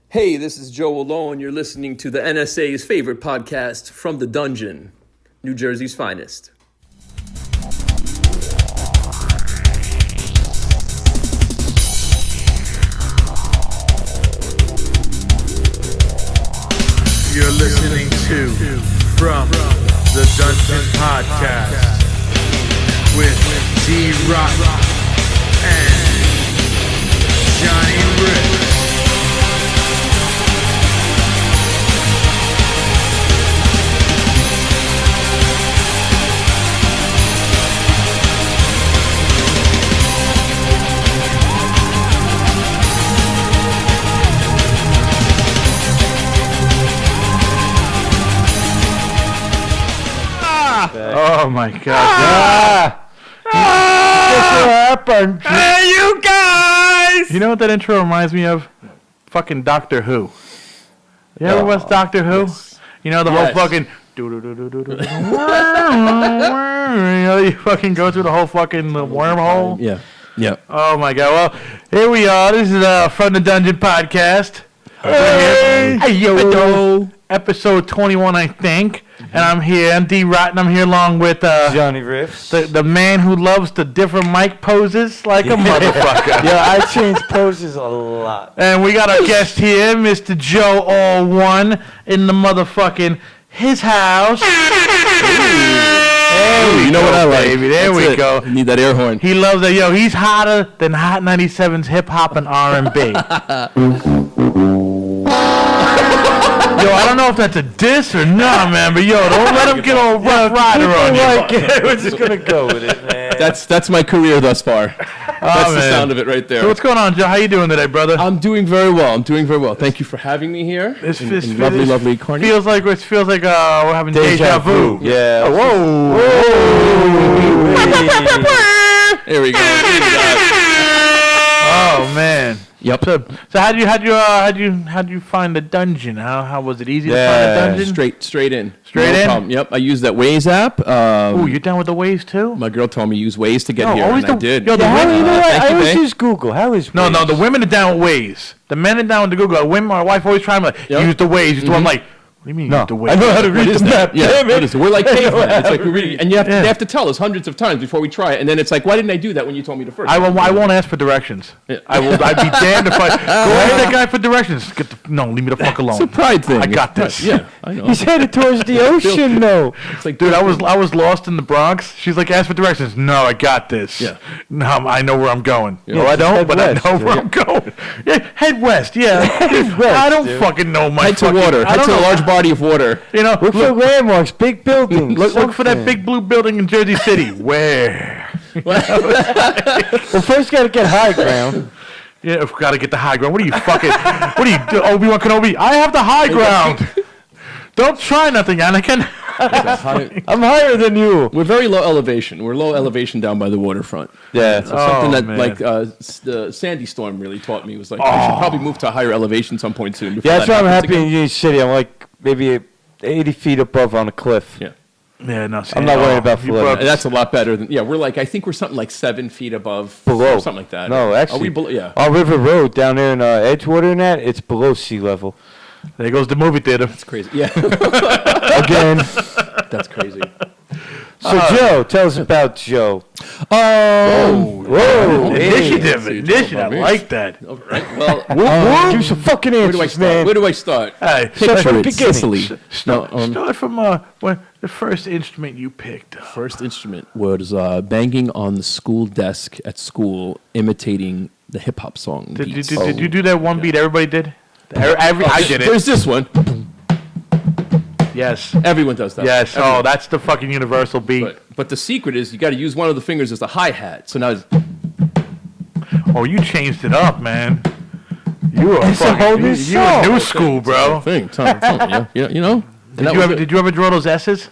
Hey, this is Joe AllOne. You're listening to the NSA's favorite podcast, From the Dungeon, New Jersey's finest. You're listening to From the Dungeon Podcast with D-Rock and Johnny Riffs. Oh my God! Happened. Hey, you guys! You know what that intro reminds me of? Fucking Doctor Who. You ever watch Doctor Who? Yes. You know the whole fucking. You know, you fucking go through the whole fucking wormhole. Yeah. Yeah. Oh my God! Well, here we are. This is From the Dungeon Podcast. Hey, yo. Episode 21, I think. And I'm here. I'm D-Rotten. I'm here along with Johnny Riffs. the man who loves the different mic poses like a motherfucker. Yeah, I change poses a lot. And we got our guest here, Mr. Joe AllOne, in the motherfucking his house. There we you know go, what I like. baby. There That's we it. go. You need that air horn. He loves that. Yo, he's hotter than Hot 97's hip hop and R&B. Yo, I don't know if that's a diss or not, man, but yo, don't let him get all rough rider on you. Like it. We're just gonna go with it, man. That's my career thus far. That's the man. sound of it right there. So what's going on, Joe? How you doing today, brother? I'm doing very well. Thank you for having me here. This in lovely Carney. feels like we're having deja vu. Yeah. Whoa. There we go. Oh man. Yep. So how'd you find the dungeon? How was it easy to find a dungeon? Straight in. Straight in? Problem. Yep. I used that Waze app. Ooh, you're down with the Waze too? My girl told me use Waze to get No, here, always and I the- did. yo, the Yeah, women- you know what? Thank I you, always babe. use Google. How is No, Waze? the women are down with Waze. The men are down with the Google. My wife always trying to like, Yep. use the Waze. Use the one like, what do you mean No, use the Waze? I know how to What read is the that? map. Yeah, Damn what it. is it? We're like cavemen. It's like we really, and Yeah. they have to tell us hundreds of times before we try it, and then it's like, why didn't I do that when you told me the first? I time? won't ask for directions. Yeah. I'd be damned if I go ask that guy for directions. No, leave me the fuck alone. It's a pride thing. I got this. Yeah, I know. He's headed towards the ocean, though. It's like, Dude, I was lost in the Bronx. She's like, ask for directions. No, I got this. Yeah. No, I know where I'm going. Yeah. No, I don't, Head but west, I know where yeah. I'm going. Yeah, head west. Yeah. Head west, I don't dude. fucking know my head to fucking, water. I Head don't to a know. large body of water. You know, Look for landmarks, big buildings. look for that something. big blue building in Jersey City. Where? Well, first got to get high ground. Yeah, I've got to get the high ground. What are you fucking? What are you, Obi-Wan Kenobi? I have the high ground. Don't try nothing, Anakin. I'm higher than you. We're very low elevation. We're low elevation down by the waterfront. Yeah. So something that man. like the Sandy storm really taught me was like I should probably move to a higher elevation some point soon. before Yeah, that's that why I'm happens happy in again. Union City. I'm like maybe 80 feet above on a cliff. Yeah. Yeah, no. I'm not worried about you flooding. brought- And that's a lot better than we're like I think we're something like 7 feet above Below. or something like that. No, Are actually. we below? Yeah. On River Road down there in Edgewater and that, it's below sea level. There goes the movie theater. It's crazy. Yeah. Again. That's crazy. So, Joe, tell us about Joe. Oh. Whoa. Initiative. Hey. I like that. All right. Well, Give some fucking where do I answers, start? man. Where do I start? Hey, Picture from the it, beginning. Sicily. start from when the first instrument you picked up. First instrument was banging on the school desk at school, imitating the hip hop song. Did beats. you do that one beat everybody did? I did it. There's this one. Yes. Everyone does that. Yes. Everyone. Oh, that's the fucking universal beat. But the secret is you got to use one of the fingers as the hi hat. So now it's, Oh, you changed it up, man. You are It's a whole new you song. new school, bro. thing. Yeah, you know. And that was Did you ever draw those S's?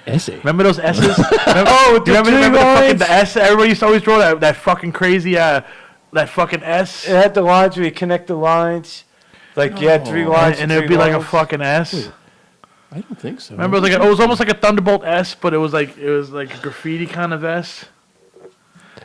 essay? Remember those S's? Oh, with Do you the remember three the fucking lines? the S? Everybody used to always draw that fucking crazy that fucking S. It had the lines where you connect the lines. Like you had 3 lines. And it would be like a fucking S. I don't think so. Remember, it was almost like a Thunderbolt S, but it was like a graffiti kind of S.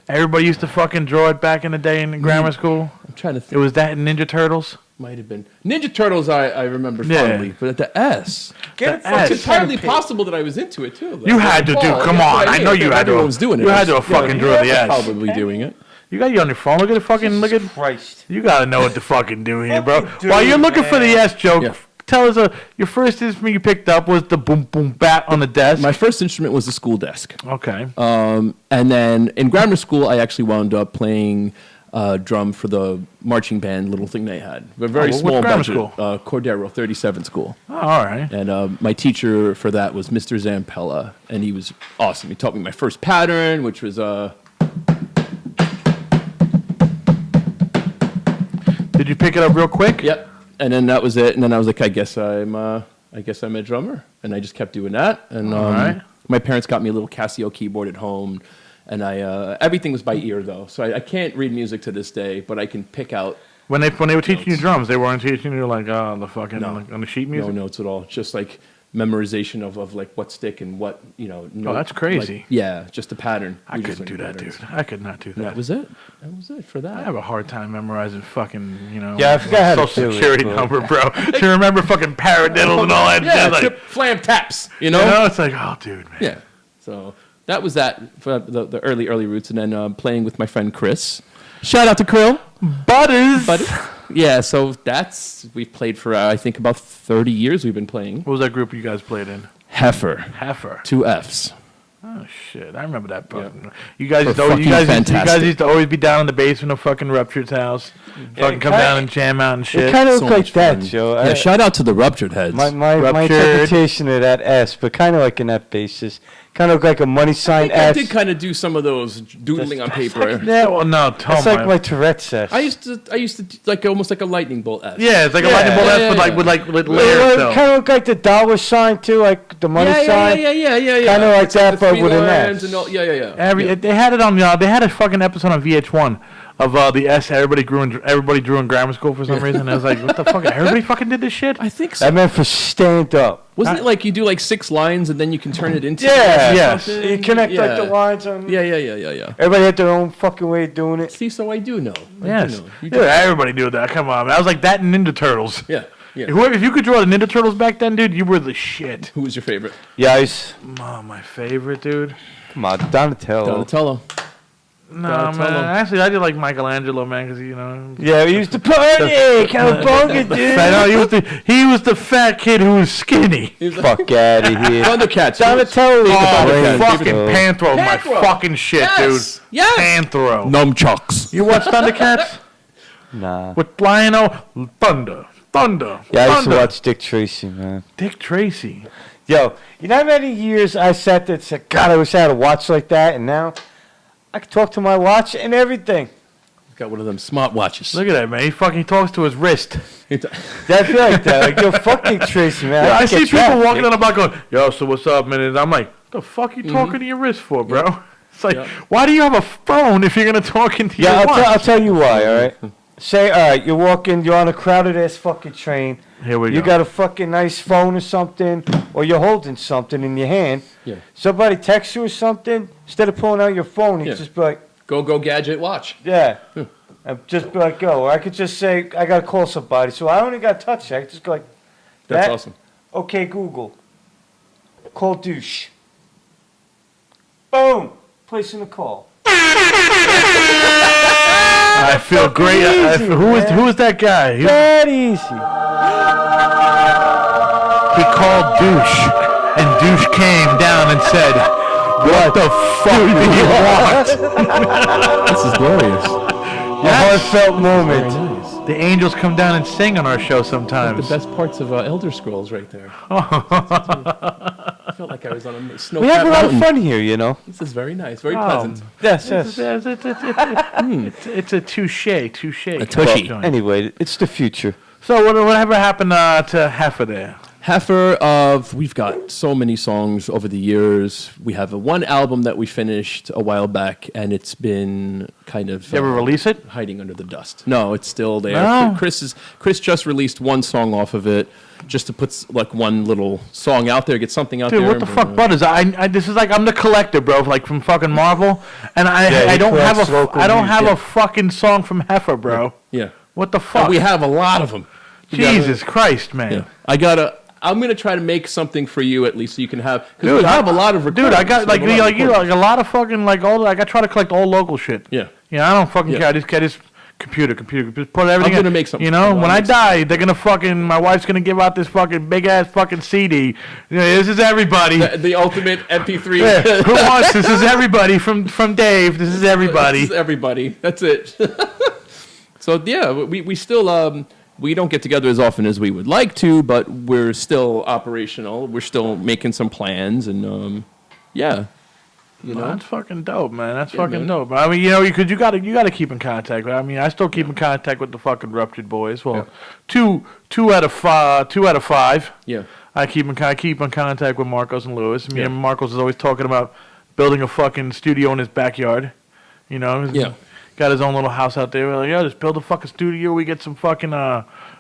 Everybody used to fucking draw it back in the day in grammar school. I'm trying to It think. was that in Ninja Turtles. Might have been Ninja Turtles. I remember Yeah. fondly, but at the S, Get it's entirely possible that I was into it too. Though. You had to do. Come on, I know you had to. Everyone was doing it. You had to have fucking drew the S. Probably doing it. You got you on your phone. Look at the fucking. Look at. Christ. You gotta know what to fucking do here, bro. Fucking do, While you're looking for the man. S joke, Yeah. tell us your first instrument you picked up was the boom boom bat on the desk. My first instrument was the school desk. Okay. And then in grammar school, I actually wound up playing drum for the marching band little thing they had. A very what small grammar budget. school? Cordero 37 school. Oh, all right. And my teacher for that was Mr. Zampella, and he was awesome. He taught me my first pattern, which was Did you pick it up real quick? Yep. And then that was it. And then I was like, I guess I'm a drummer. And I just kept doing that. And All right. my parents got me a little Casio keyboard at home. And everything was by ear though, so I can't read music to this day, but I can pick out. When they were teaching you drums, they weren't teaching you like the fucking No. like, on the sheet No music. notes at all. Just like memorization of like what stick and what note, that's crazy. like, yeah, just the pattern. I We just couldn't do learned that, patterns. dude. I could not do that. That was it. That was it for that. I have a hard time memorizing fucking, Yeah, I forgot how to social do it, security but- number, bro. To remember fucking paradiddles and all that yeah, shit. Like, tip, flam taps. you know, it's like, oh, dude, man. Yeah. So that was that for the early roots, and then playing with my friend Chris. Shout out to Krill. Butters. But yeah, so we've played for I think about 30 years. We've been playing. What was that group you guys played in? Heifer, Heifer. 2 Fs. Oh shit! I remember that. Fucking, Yeah. You guys, used to, Fucking you guys fantastic. used to always be down in the basement of fucking Ruptured's house. Fucking come down and jam out and It shit. kind of So looked like much that, fun. Joe. Yeah, shout out to the Ruptured Heads. My Ruptured. interpretation of that S, but kind of like in that basis, kind of like a money sign I S. did kind of do some of those doodling on paper. Yeah, well, no, tell That's like my Tourette's S. I used to do like almost like a lightning bolt S. Yeah, it's like a Yeah, lightning bolt yeah, S, but yeah, like with like with layers. It though. kind of look like the dollar sign too, like the money sign. Yeah. Kinda like It's that, the but three with an lines S. and all, yeah. They had it on. They had a fucking episode on VH1 of the S. Everybody drew in grammar school for some reason. I was like, what the fuck? Everybody fucking did this shit. I think so. That meant for stand up. Wasn't it like you do like 6 lines and then you can turn it into Yeah. Yes. something? You connect like the Yeah. lines on. Yeah. Everybody had their own fucking way of doing it. See, so I do know. I do Yes. know. You Dude, everybody knew that. Come on, man. I was like that and Ninja Turtles. Yeah. If you could draw the Ninja Turtles back then, dude, you were the shit. Who was your favorite? Yes. Oh, my favorite, dude. Come on, Donatello. Donatello. No, Donatello. man. Actually, I did like Michelangelo, man, because you know. Yeah, we used to party. Cowabunga, dude. I know he was the fat kid who was skinny. Fuck out of here. Thundercats. Donatello. Oh, Brain fucking control. Panthro, my Panthro. fucking shit, Yes. dude. Yes. Panthro. Nunchucks. You watch Thundercats Nah. with Lionel Thunder. Yeah, I used to Thunder. watch Dick Tracy, man. Dick Tracy. Yo, you know how many years I sat there and said, God, I wish I had a watch like that, and now I can talk to my watch and everything. Got one of them smart watches. Look at that, man. He fucking talks to his wrist. I feel like that. Like, yo, fuck Dick Tracy, man. Yeah, I can see get people trapped, walking Dick. on the block going, yo, so what's up, man? And I'm like, the fuck you talking to your wrist for, bro? It's like, Yeah. why do you have a phone if you're going to talk into Yeah, your watch? I'll tell you why, all right? Say, all right, you're walking, you're on a crowded-ass fucking train. Here we You go. got a fucking nice phone or something, or you're holding something in your hand. Yeah. Somebody texts you or something, instead of pulling out your phone, you Yeah. just be like, Go gadget watch. yeah. And just be like, go. Or I could just say, I got to call somebody. So I only got to touch it. I could just go like, That's that? awesome. Okay, Google. Call douche. Boom. Placing a call. I feel great. easy, Who is that guy? That easy. He called Douche, and Douche came down and said, what the fuck do you want? This is glorious. A heartfelt moment. Very nice. The angels come down and sing on our show The sometimes. best parts of Elder Scrolls right there. I felt like I was on a snow We have a lot of mountain. fun here, you know. This is very nice, very pleasant. Yes, yes. It's a touche. A joint. tushy. Anyway, it's the future. So whatever happened to Heffer there? Heifer we've got so many songs over the years. We have one album that we finished a while back, and it's been kind of You ever release it? hiding under the dust. No, it's still there. No? Chris just released one song off of it, just to put like one little song out there, get something out Dude, there. what the fuck, Butters? I this is like I'm the collector, bro, like from fucking Marvel, and I he don't have collects local I don't have a music. fucking song from Heffer, bro. Yeah. What the And fuck? we have a lot of them. Jesus Christ, man. Yeah. I'm gonna try to make something for you at least so you can have. Because we have a lot of recordings. Dude, I got like We have a lot of fucking like all. Like I try to collect all local shit. Yeah. Yeah, I don't fucking Yeah. care. I just get this computer, just put everything. I'm gonna in. make something. You know, I'll when I make die, they're gonna fucking. My wife's gonna give out this fucking big ass fucking CD. You know, this is everybody. the ultimate MP3. Yeah. Who wants this? Is everybody from Dave? This is everybody. This is everybody. That's it. So yeah, we still we don't get together as often as we would like to, but we're still operational. We're still making some plans, and yeah, you know. That's fucking dope, man. That's Yeah, fucking man. dope. I mean, you know, because you gotta keep in contact. I mean, I still keep in contact with the fucking Ruptured Boys. Well, two out of five. Yeah. I keep in contact with Marcos and Lewis. Me Yeah. and Marcos is always talking about building a fucking studio in his backyard. You know, Yeah. got his own little house out there. We're like, yo, just build a fucking studio. We get some fucking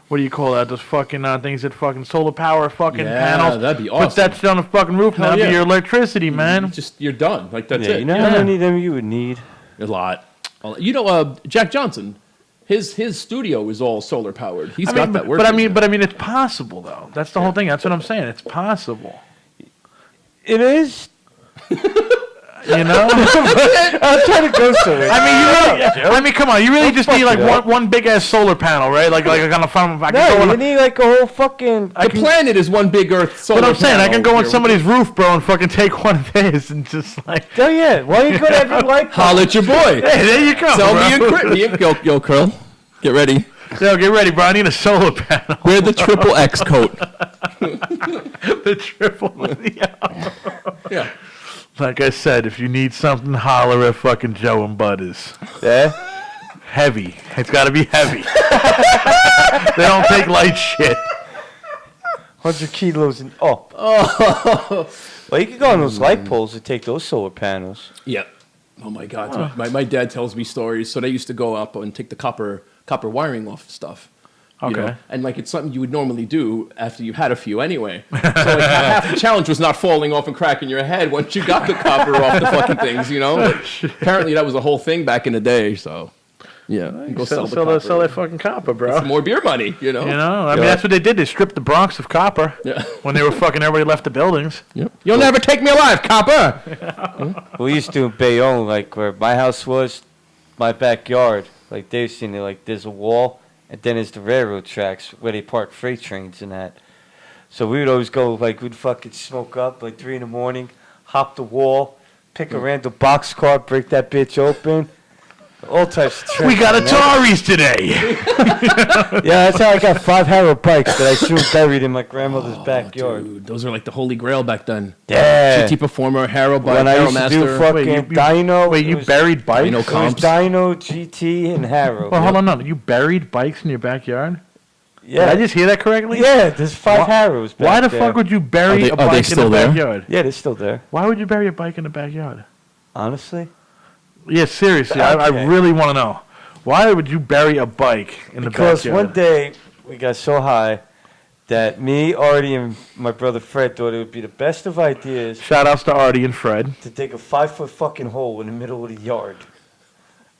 what do you call that? Those fucking things that fucking solar power fucking Yeah, panels. that'd be Put awesome. that shit on the fucking roof, and Hell that'll be yeah. your electricity, man. You're done. Like that's Yeah, it. you know how many of them you would need? A lot. You know, Jack Johnson, his studio is all solar powered. He's got that working. But I mean, it's possible though. That's the whole thing. That's what I'm saying. It's possible. It is. You know. I'm trying to go somewhere. I mean, come on. You really just need like one big ass solar panel, right? Like on a farm. I can go No, on you a, need like a whole fucking. the planet is one big Earth solar. But I'm saying I can go on panel. somebody's roof, bro, and fucking take one of theirs and just like. Oh yeah, why you go to every light pole? Holla at your boy. Hey, there you go. Tell bro. me and yo, Curl, get ready. Yo, get ready, bro. I need a solar panel. Wear the triple X coat. The triple. Yeah. Like I said, if you need something, holler at fucking Joe and Butters. Yeah. Heavy. It's got to be heavy. They don't take light shit. 100 kilos and up. Oh. Well, you can go on those light poles and take those solar panels. Yeah. Oh my God. My dad tells me stories. So they used to go up and take the copper wiring off stuff. You Okay. know? And like it's something you would normally do after you've had a few anyway. So like half the challenge was not falling off and cracking your head once you got the copper off the fucking things, you know? Like, apparently that was a whole thing back in the day, so yeah. Go sell the copper. Sell that fucking copper, bro. Some more beer money, you know? You know, I mean, that's what they did. They stripped the Bronx of copper Yeah. when they were fucking everybody left the buildings. Yep. You'll never take me alive, copper! We used to in Bayonne, like where my house was, my backyard. Like they've seen it, like there's a wall, and then there's the railroad tracks where they park freight trains and that. So we would always go, like we'd fucking smoke up like 3 a.m, hop the wall, pick a random boxcar, break that bitch open. All types of tricks. We got on that. Ataris today. Yeah, that's how I got 5 Harrow bikes that I soon buried in my grandmother's backyard. Dude, those are like the holy grail back then. Yeah. GT Performer, Harrow Bike, When I Harrow used to do Master. fucking Wait, Dyno. Wait, it you was- buried bikes? Dino It was comps. Dyno, GT, and Harrow. Well, hold on, no. You buried bikes in your backyard? Yeah. Did I just hear that correctly? Yeah, there's 5 Why- Harrows back Why the there. fuck would you bury a Are they bike in still the there? backyard? Yeah, they're still there. Why would you bury a bike in the backyard? Honestly. Yeah, seriously. I Okay. really want to know. Why would you bury a bike in the Because backyard? one day we got so high that me, Artie, and my brother Fred thought it would be the best of ideas Shout outs to Artie and Fred. to dig a 5-foot fucking hole in the middle of the yard.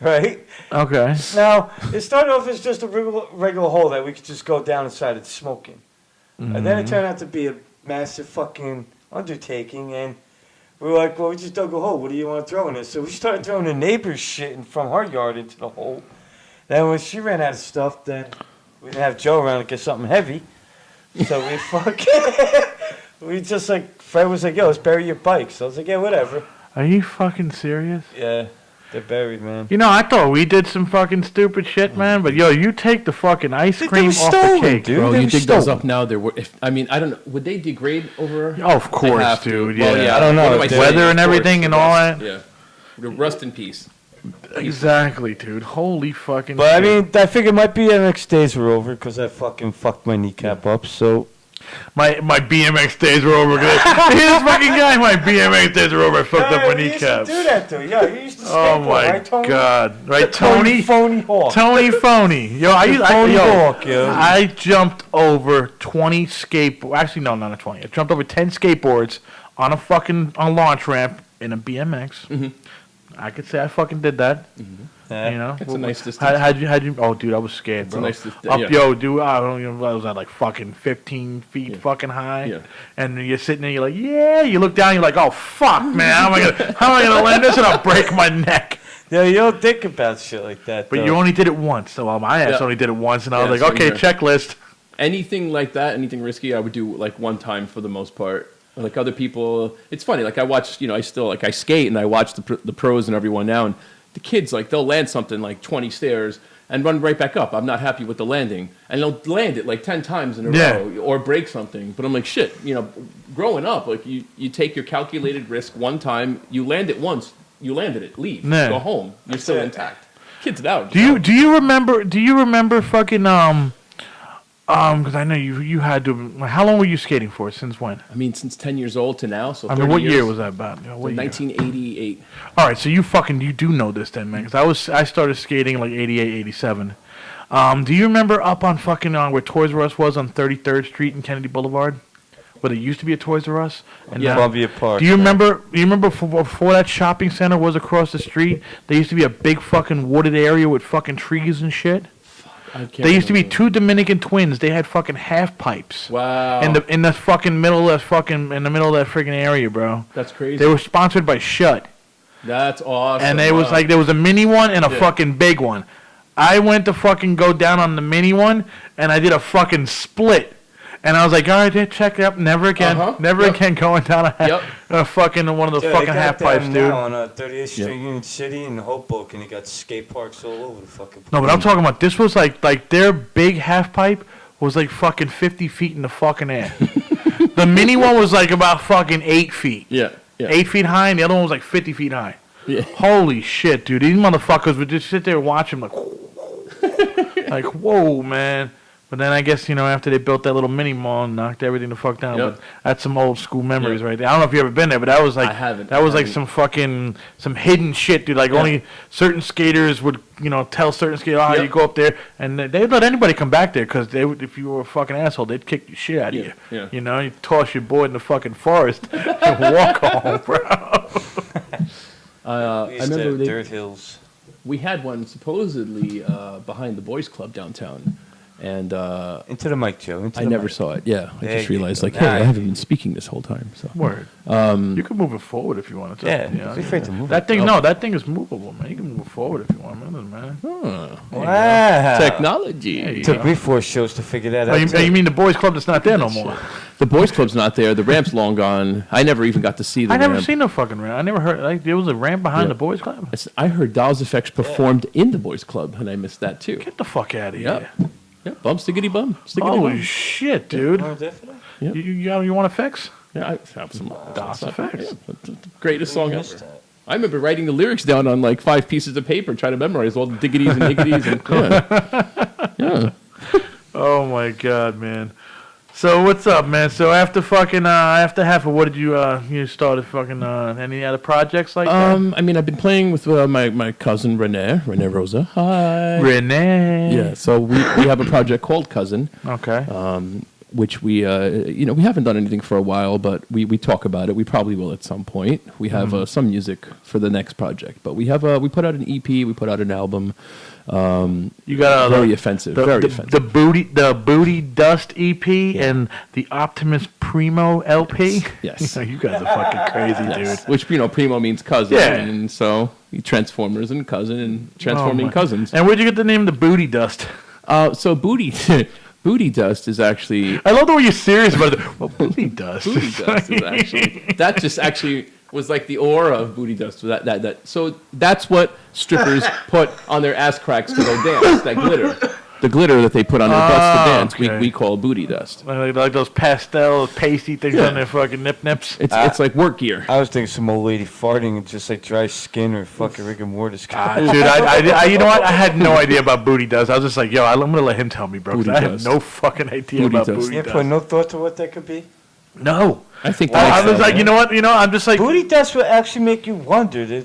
Right? Okay. Now, it started off as just a regular hole that we could just go down inside and smoke in. And then it turned out to be a massive fucking undertaking, and we were like, well, we just dug a hole. What do you want to throw in it? So we started throwing the neighbor's shit from our yard into the hole. Then when she ran out of stuff, then we didn't have Joe around to get something heavy. So we fucking, we just like, Fred was like, yo, let's bury your bikes. So I was like, yeah, whatever. Are you fucking serious? Yeah, they're buried, man. You know, I thought we did some fucking stupid shit, man. But yo, you take the fucking ice They cream were off stolen, the cake, dude. Bro, They you were dig those stolen. up now? I mean, I don't know. Would they degrade over? Oh, of course, They have to. dude. Well, yeah. I don't know. What am I Weather saying? and Of course, everything and the all rust. that. Yeah. The rust in peace. Exactly, dude. Holy fucking. But I shit. mean, I figured my BMX days were over because I fucking fucked my kneecap up. So my BMX days were over. This fucking guy, my BMX days were over. I fucked up my You used to kneecaps. do that though. Yeah, you used to Oh skateboard, my right, Tony? god! Right, Tony Tony. Phony Hawk. Tony Phony. Yo, Phony Hawk, yo. I jumped over 20 skateboards. Actually, no, not a 20. I jumped over 10 skateboards on a launch ramp in a BMX. I could say I fucking did that. Yeah. You know, It's a nice distance. How'd you? Oh, dude, I was scared, bro. It's a nice Up, yeah. yo, dude, I don't even. I was at like fucking 15 feet, fucking high. Yeah. And you're sitting there, you're like, yeah. You look down, you're like, oh fuck, man, how am I gonna land this and I'll break my neck? Yeah, you don't think about shit like that. But though. you only did it once, so my ass Yeah. only did it once, and I was Yeah, like, same okay, here. checklist. Anything like that, anything risky, I would do like one time for the most part. Like other people, it's funny. Like I watch, I still I skate and I watch the pros and everyone now, and the kids like they'll land something like 20 stairs and run right back up. I'm not happy with the landing, and they'll land it like 10 times in a row or break something. But I'm like, shit. Growing up, like you take your calculated risk one time, you land it once, you landed it, leave, Yeah. go home, you're still intact. Kids out. Do you remember fucking because I know you had to. How long were you skating for? Since when? I mean, since 10 years old to now. So I mean, 30 what years. year was that about? What year? 1988. All right, so you do know this then, man? Because I started skating like 88, 87. Do you remember up on fucking where Toys R Us was on 33rd Street and Kennedy Boulevard, where there used to be a Toys R Us? And Yeah. now- Columbia Park. Do you remember? Before that shopping center was across the street, there used to be a big fucking wooded area with fucking trees and shit. There used to be two Dominican twins. They had fucking half pipes. Wow. In the fucking middle of that freaking area, bro. That's crazy. They were sponsored by Shut. That's awesome. And there was Wow. there was a mini one and a fucking big one. I went to fucking go down on the mini one and I did a fucking split. And I was like, all right, check it up. Never again. Never again going down a fucking one of those Dude, fucking they got half that pipes, dude. now on 38th Street, Union City, and Hoboken. You got skate parks all over the fucking place. No, but I'm talking about this was like their big half pipe was like fucking 50 feet in the fucking air. The mini one was like about fucking 8 feet. Yeah. 8 feet high, and the other one was like 50 feet high. Yeah. Holy shit, dude. These motherfuckers would just sit there and watch them like, like, whoa, man. But then I guess, after they built that little mini mall and knocked everything the fuck down. Yep. But that's some old school memories Yep. right there. I don't know if you've ever been there, but that was like, I haven't. that was I like haven't. some hidden shit, dude. Like only certain skaters would, tell certain skaters, how you go up there. And they'd let anybody come back there because if you were a fucking asshole, they'd kick the shit out of you. Yeah. You toss your board in the fucking forest and walk home, bro. I We used to remember have dirt hills. we had one supposedly behind the boys' club downtown, and Into the mic, Joe. Into I the never mic. saw it. Yeah, I There just you realized go. like, hey, I Nice. haven't been speaking this whole time. So Word. You can move it forward if you wanted to. Yeah, be afraid to move That it. thing, no, that thing is movable, man. You can move it forward if you want, man. Doesn't matter. Wow. technology. There you Took go. me 4 shows to figure that Oh, out. you too. mean the boys' club that's not there no more? The boys' club's not there. The ramp's long gone. I never even got to see the I never ramp. seen no fucking ramp. I never heard, like, there was a ramp behind Yeah. the boys' club. I heard Dolls Effects performed in the boys' club, and I missed that too. Get the fuck out of Yep. here. Yeah, bum stickity bum. Stickity Holy bum. shit, dude. Oh, definitely. You want effects? Yeah, I have some DOS stuff. Effects. Yeah, the greatest song Missed ever. that. I remember writing the lyrics down on like 5 pieces of paper, trying to memorize all the diggities and niggities. And, yeah. Oh my god, man. So what's up, man? So after fucking after Heffer, what did you started fucking any other projects like that? I mean, I've been playing with my cousin Renee Rosa. Hi. Renee. Yeah, so we have a project called Cousin, Okay. which we we haven't done anything for a while, but we talk about it. We probably will at some point. We have some music for the next project, but we have we put out an EP, we put out an album. You got Very offensive. Very offensive. The Booty Dust EP and the Optimus Primo LP. Yes. You guys are fucking crazy, dude. Which Primo means cousin, Yeah. and so Transformers and cousin and transforming Oh, my- cousins. And where'd you get the name the Booty Dust? So Booty Dust is actually I love the way you're serious about it. Well, Booty Dust. Booty Dust is actually that just actually was like the aura of Booty Dust. So that's what strippers put on their ass cracks to go dance. That glitter, the glitter that they put on their butts to dance. okay. We call Booty Dust. Like those pastel pasty things on their fucking nips. It's like work gear. I was thinking some old lady farting and just like dry skin or fucking rigor mortis. Dude, I you know what? I had no idea about Booty Dust. I was just like, yo, I'm gonna let him tell me, bro. 'cause Booty I had Dust. no fucking idea Booty about Dust. Booty You Dust. put no thought to what that could be? No. I think I that was like, you know what? I'm just like, Booty dust would actually make you wonder.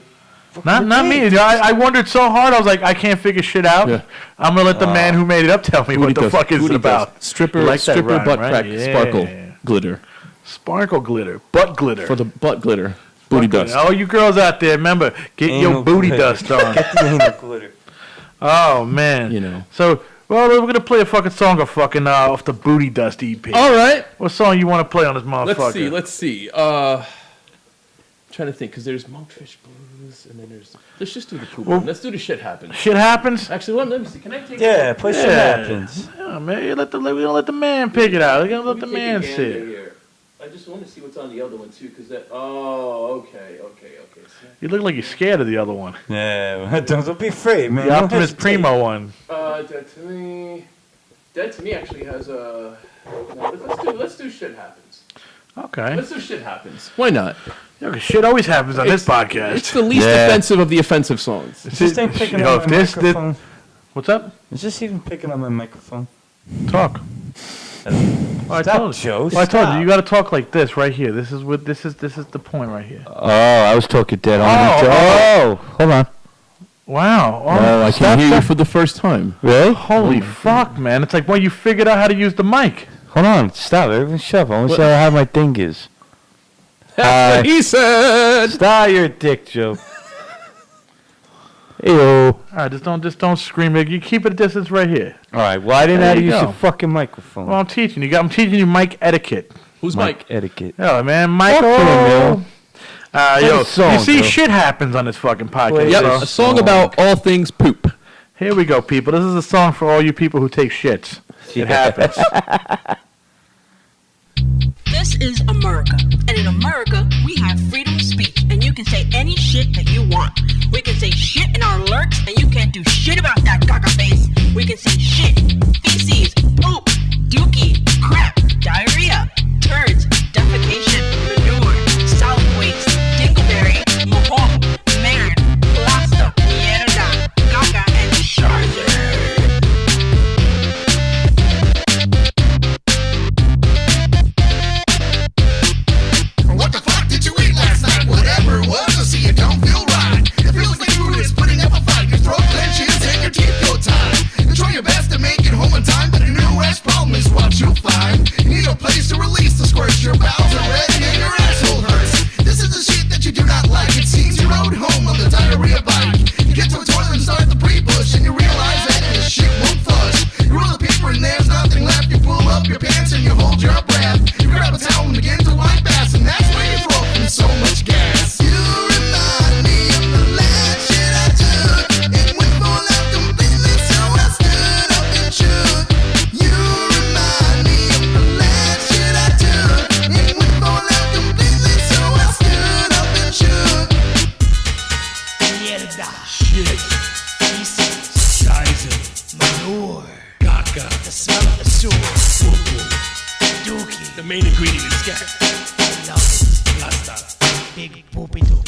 not me. I wondered so hard. I was like, I can't figure shit out. Yeah. I'm gonna let the man who made it up tell me what the Dust. fuck is Booty it about. Dust. Stripper You like that stripper rhyme, butt right? crack Yeah. sparkle glitter Sparkle glitter, butt glitter. for the butt glitter. Booty dust. All you girls out there, remember, get Anal your booty glitter. dust on. Get the anal glitter. Oh, man. You know. So, well, we're going to play a fucking song of fucking off the Booty Dust EP. All right. What song you want to play on this motherfucker? Let's see. Trying to think, because there's Monkfish Blues, and then let's just do the poop one. Let's do the Shit Happens. Shit happens? Actually, let me see. Can I take Yeah, play Shit Happens. Yeah, man, we're gonna let the man pick it out. We're gonna let the man sit. Here. I just want to see what's on the other one, too, because that... Oh, okay. You look like you're scared of the other one. Yeah, don't be afraid, man. The Don't Optimus hesitate. Primo one. Dead to Me actually has a... No, let's do Shit Happens. Okay. Let's do Shit Happens. Why not? Yeah, 'cause shit always happens on this podcast. It's the least offensive of the offensive songs. Is this thing picking Yo, up my microphone? What's up? Is this even picking up my microphone? Talk. I told you. Joe. Well, I told you, you got to talk like this right here. This is the point right here. Oh, I was talking dead on. Oh, Hold on. Wow. Oh, I can hear you for the first time. Really? Holy fuck, man! It's like, well, you figured out how to use the mic. Hold on. Stop. Everyone shut up. I want to show you how my thing is. That's what he said. Stop. You're a dick, Joe. Ew. All right, just don't scream. You keep it a distance right here. All right. Well, I didn't know There how to you use go. the fucking microphone. Well, I'm teaching you. I'm teaching you mic etiquette. Who's Mike? etiquette. Yeah, man, Mike. Fuck him, yo. Yo, a song, you see, Joe. shit happens on this fucking podcast. Yep, bro. a song about all things poop. Here we go, people. This is a song for all you people who take shits. It happens. This is America, and in America, we have freedom of speech, and you can say any shit that you want. We can say shit in our lurks, and you can't do shit about that caca face. We can say shit, feces, poop, dookie, crap, diarrhea, turds, defecation, manure, solid waste, dingleberry, mohawk, man, plaster, mierda, caca, and charger. What the fuck did you eat last night? Whatever it was, I see you don't feel right. It feels like food is putting up a fight. Your throat clenches and your teeth go tight. You try your best to make it home on time, but a new rash problem is what you'll find. You need a place to release the squirts. Your bowels are red and your asshole hurts. This is the shit that you do not like. It seems you rode home on the diarrhea bike. You get to a toilet and start the pre-push, and you realize that this shit won't flush. You roll the paper and there's nothing left. You pull up your pants and you hold your breath. You grab a towel and begin to wipe ass, and that's where you throw up from so much gas. You remind me of the last shit I took. It went full out completely, so I stood up and shook. You remind me of the last shit I took. It went full out completely, so I stood up and shook. Mierda, shit, feces, scheiße, manure, caca, the smell of the sewer, poo-poo, dookie, the main ingredient is scat, I love it, plasta, big poopy dook.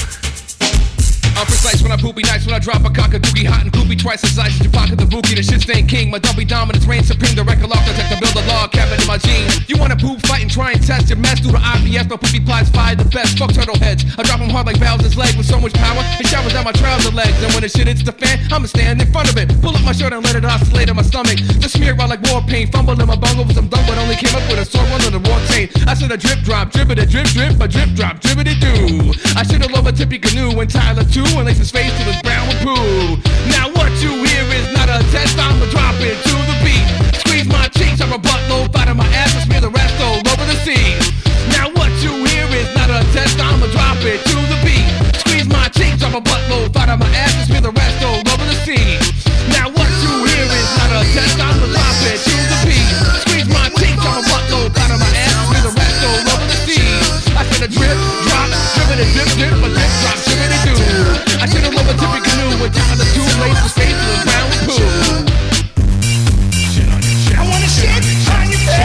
I'm precise when I poopy, nice when I drop a cock a dookie, hot and poopy, twice the size as your pocket, the bookie, the shit stain king, my dumpy dominance reign supreme, the record architect, I build a log cabin in my jeans. You wanna poop, fight and try and test your mess through the IPS, no poopy plies, fire the best, fuck turtle heads. I drop them hard like Bowser's leg with so much power, it showers down my trouser legs, and when the shit hits the fan, I'ma stand in front of it, pull up my shirt and let it oscillate in my stomach, just smear out like war paint, fumble in my bungle with some dung, but only came up with a sore one on the war taint. I said a drip drop, drip it, a drip drip, a drip drop, drip it, do. I should've loved a tippy canoe when Tyler 2 and lace his face till it's brown with poo. Now what you hear is not a test, I'ma drop it to the beat. Squeeze my cheeks, I'm a buttload, out of my ass and smear the rest all over the seas. Now what you hear is not a test, I'ma drop it to the beat. Squeeze my cheeks, I'm a buttload, out of my ass and smear the rest all over the seas. Now what you hear is not a test, I'ma drop it to the beat. Squeeze my cheeks, I'm a buttload, out of my ass and smear the rest all over the seas. I said a drip, drop, drip it, a drip, drip, a drip, drop, drip it, a do. I should've loved a tippy canoe with time the two lace the face to the brown with poo. I wanna shit on your face.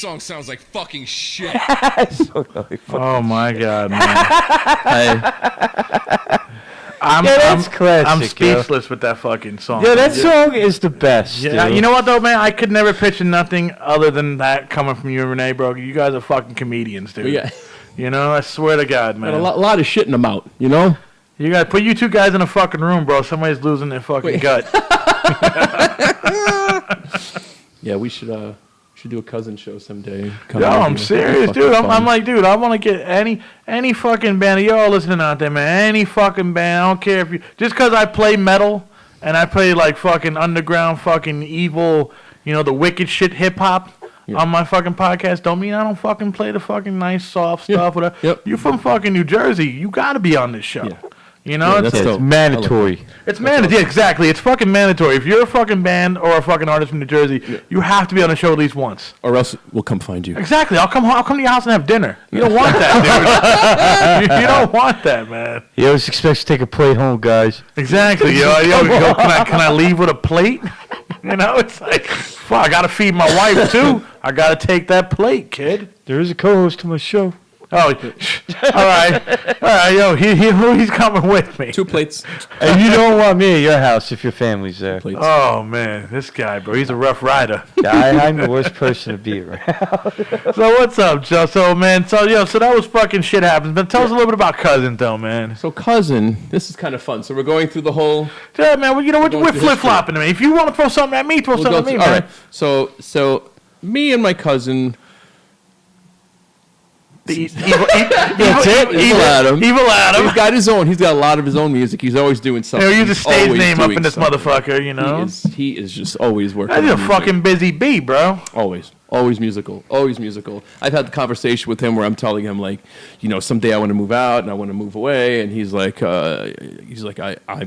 song sounds like fucking shit. Oh my god, man. That's classic, I'm yo. speechless with that fucking song. Yeah, that song is the best. Yeah, dude. you know what though, man? I could never picture nothing other than that coming from you and Renee, bro. You guys are fucking comedians, dude. Yeah. You know, I swear to God, man. Got a lot of shit in them out, you know? You got to put you two guys in a fucking room, bro. Somebody's losing their fucking gut. Yeah, we should do a cousin show someday. Come Yo, out I'm here. serious, Fucking dude. fun. I'm like, dude, I want to get any fucking band. You're all listening out there, man. Any fucking band. I don't care if you just because I play metal and I play like fucking underground, fucking evil, you know, the wicked shit hip hop on my fucking podcast. Don't mean I don't fucking play the fucking nice soft stuff. Whatever. Yep. You from fucking New Jersey? You got to be on this show. Yeah. You know, Yeah, it's, that's Yeah, dope. it's mandatory. it's mandatory. Yeah, exactly. It's fucking mandatory. If you're a fucking band or a fucking artist from New Jersey, you have to be on the show at least once. Or else we'll come find you. Exactly. I'll come to your house and have dinner. You don't want that, dude. You don't want that, man. He always expects to take a plate home, guys. Exactly. Yo, can I leave with a plate? You know, it's like, fuck, I gotta feed my wife too. I gotta take that plate, kid. There is a co-host to my show. Oh, all right, yo, he's coming with me. 2 plates. And you don't want me at your house if your family's there. Plates. Oh man, this guy, bro, he's a rough rider. I'm the worst person to be around. So what's up, Joe? So man, so that was fucking shit happens. But tell us a little bit about Cousin, though, man. So cousin, this is kind of fun. So we're going through the whole. Yeah, man. Well, you know, we're Going through flip flopping. I mean, if you want to throw something at me, throw We'll something go at me, through- man. all right. So me and my cousin. Evil Adam. Evil Adam. He's got his own. He's got a lot of his own music. He's always doing something. Use a He's stage always name up doing in this something. motherfucker, you know. He is just always working. That's a on music. fucking busy bee, bro. Always musical. I've had the conversation with him where I'm telling him like, you know, someday I want to move out and I want to move away, and he's like, I'm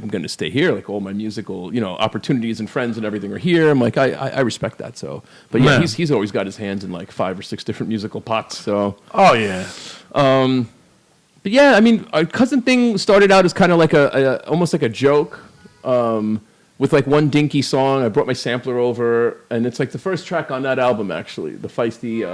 going to stay here. Like all my musical, you know, opportunities and friends and everything are here. I'm like, I respect that. So, but yeah, Man. he's always got his hands in like 5 or 6 different musical pots. So, Oh yeah. but yeah, I mean, our cousin thing started out as kind of like almost like a joke. With like one dinky song, I brought my sampler over, and it's like the first track on that album, actually, the feisty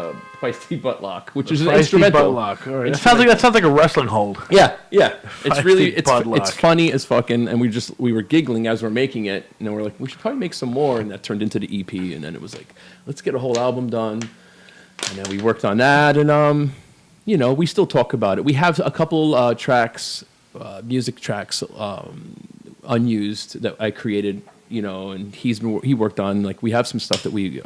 butt lock, which is an instrumental. Butt lock. All right. That sounds like a wrestling hold. Yeah. It's really butt lock. it's funny as fucking, and we were giggling as we're making it, and then we're like, we should probably make some more, and that turned into the EP, and then it was like, let's get a whole album done, and then we worked on that, and you know, we still talk about it. We have a couple tracks, music tracks. Unused that I created, you know, and he worked on. Like we have some stuff that we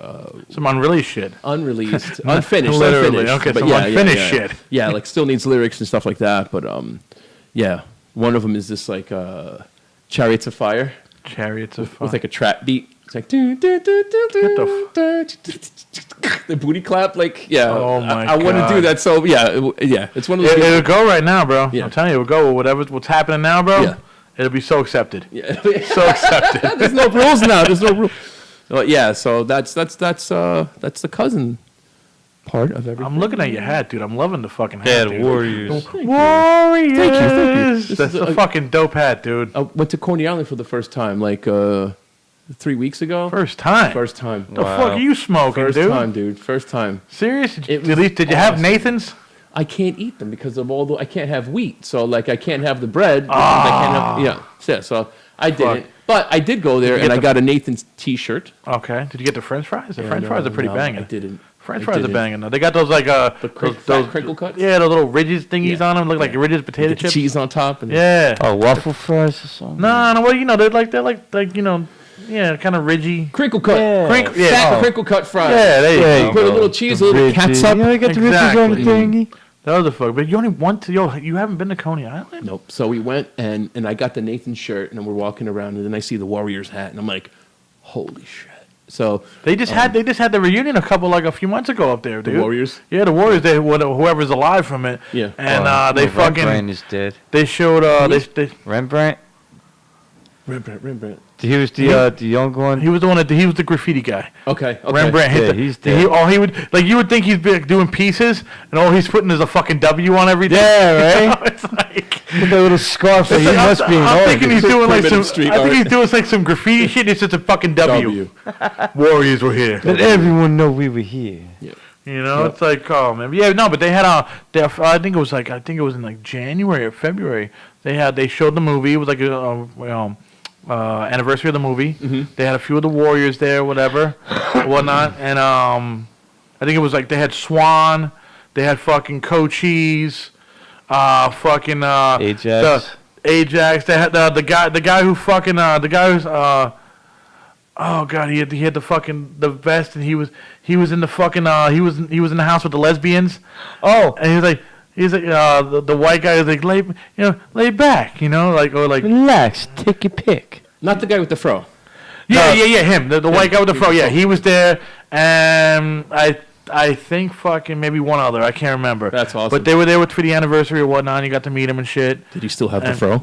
Some unreleased shit. unreleased, unfinished, Literally, unfinished. okay, But some unfinished shit. Yeah, like still needs lyrics and stuff like that. But yeah, one of them is this like Chariots of Fire Chariots of Fire. with like a trap beat. It's like do, do, do, do, do, the booty clap. Like yeah, Oh my I want to do God. that. So yeah, it's one of those. It'll go right now, bro. Yeah. I'm telling you, it'll go. What's happening now, bro? Yeah. It'll be so accepted. Yeah. So accepted. There's no rules now. There's no rule. Well, yeah, so that's the cousin part of everything. I'm looking at your hat, dude. I'm loving the fucking hat, Yeah, dude. the Warriors. Warriors. Thank you. This That's is a fucking dope hat, dude. I went to Coney Island for the first time, like 3 weeks ago. First time. First time. The fuck are you smoking, First dude? time, dude. First time. Serious? It was At least, did you have awesome. Nathan's? I can't eat them because of all the. I can't have wheat, so like I can't have the bread. Because I can't have, yeah. So I didn't. But I did go there you and get I the- got a Nathan's T-shirt. Okay. Did you get the French fries? The French fries are pretty No, banging. I didn't. French I fries are didn't. banging. Though. They got those like fat crinkle cuts? Yeah, those little ridges thingies Yeah. on them. Look like ridges potato Get the chips. cheese on top. And Yeah. Oh, waffle fries or something? No, well, you know, they're like you know, yeah, kind of ridgy. Crinkle cut. Yeah. Fat Oh. crinkle cut fries. Yeah, there you There go. you Put a go. little cheese, a The little ridges. catsup. You know, you got the ridges on the Exactly. thingy. That was the fuck. But you only went to you haven't been to Coney Island? Nope. So we went and I got the Nathan shirt and then we're walking around and then I see the Warriors hat and I'm like, holy shit. So They just had the reunion a few months ago up there, dude. Warriors? Yeah, the Warriors. They whoever's alive from it. Yeah. And Well, they Rembrandt fucking is dead. they showed they Rembrandt? Rembrandt. He was the young one. he was the one he was the graffiti guy. Okay. Rembrandt hit Yeah, the, he's dead. he would like you would think he'd be like, doing pieces and all he's putting is a fucking W on everything. Yeah, You know, right? it's like With that little scarf that he must be in I'm thinking he's doing like Primitive some. street I think art. he's doing like some graffiti shit. It's just a fucking W. Warriors were here. Let everyone know we were here. You know, it's like, oh man, yeah, no, but they had I think it was in like January or February. They showed the movie. It was like a anniversary of the movie. Mm-hmm. They had a few of the Warriors there, whatever, whatnot, and I think it was like they had Swan, they had fucking Cochise, fucking Ajax. Ajax. They had the guy who fucking the guy who's oh god, he had the fucking the vest, and he was in the fucking he was in the house with the lesbians. Oh, And he's like the white guy is like lay back, like relax, take your pick. Not the guy with the fro. yeah him the white guy with the fro, yeah, he was there, and I think fucking maybe one other, I can't remember. That's awesome. But they were there for the anniversary or whatnot, and you got to meet him and shit. Did he still have the fro?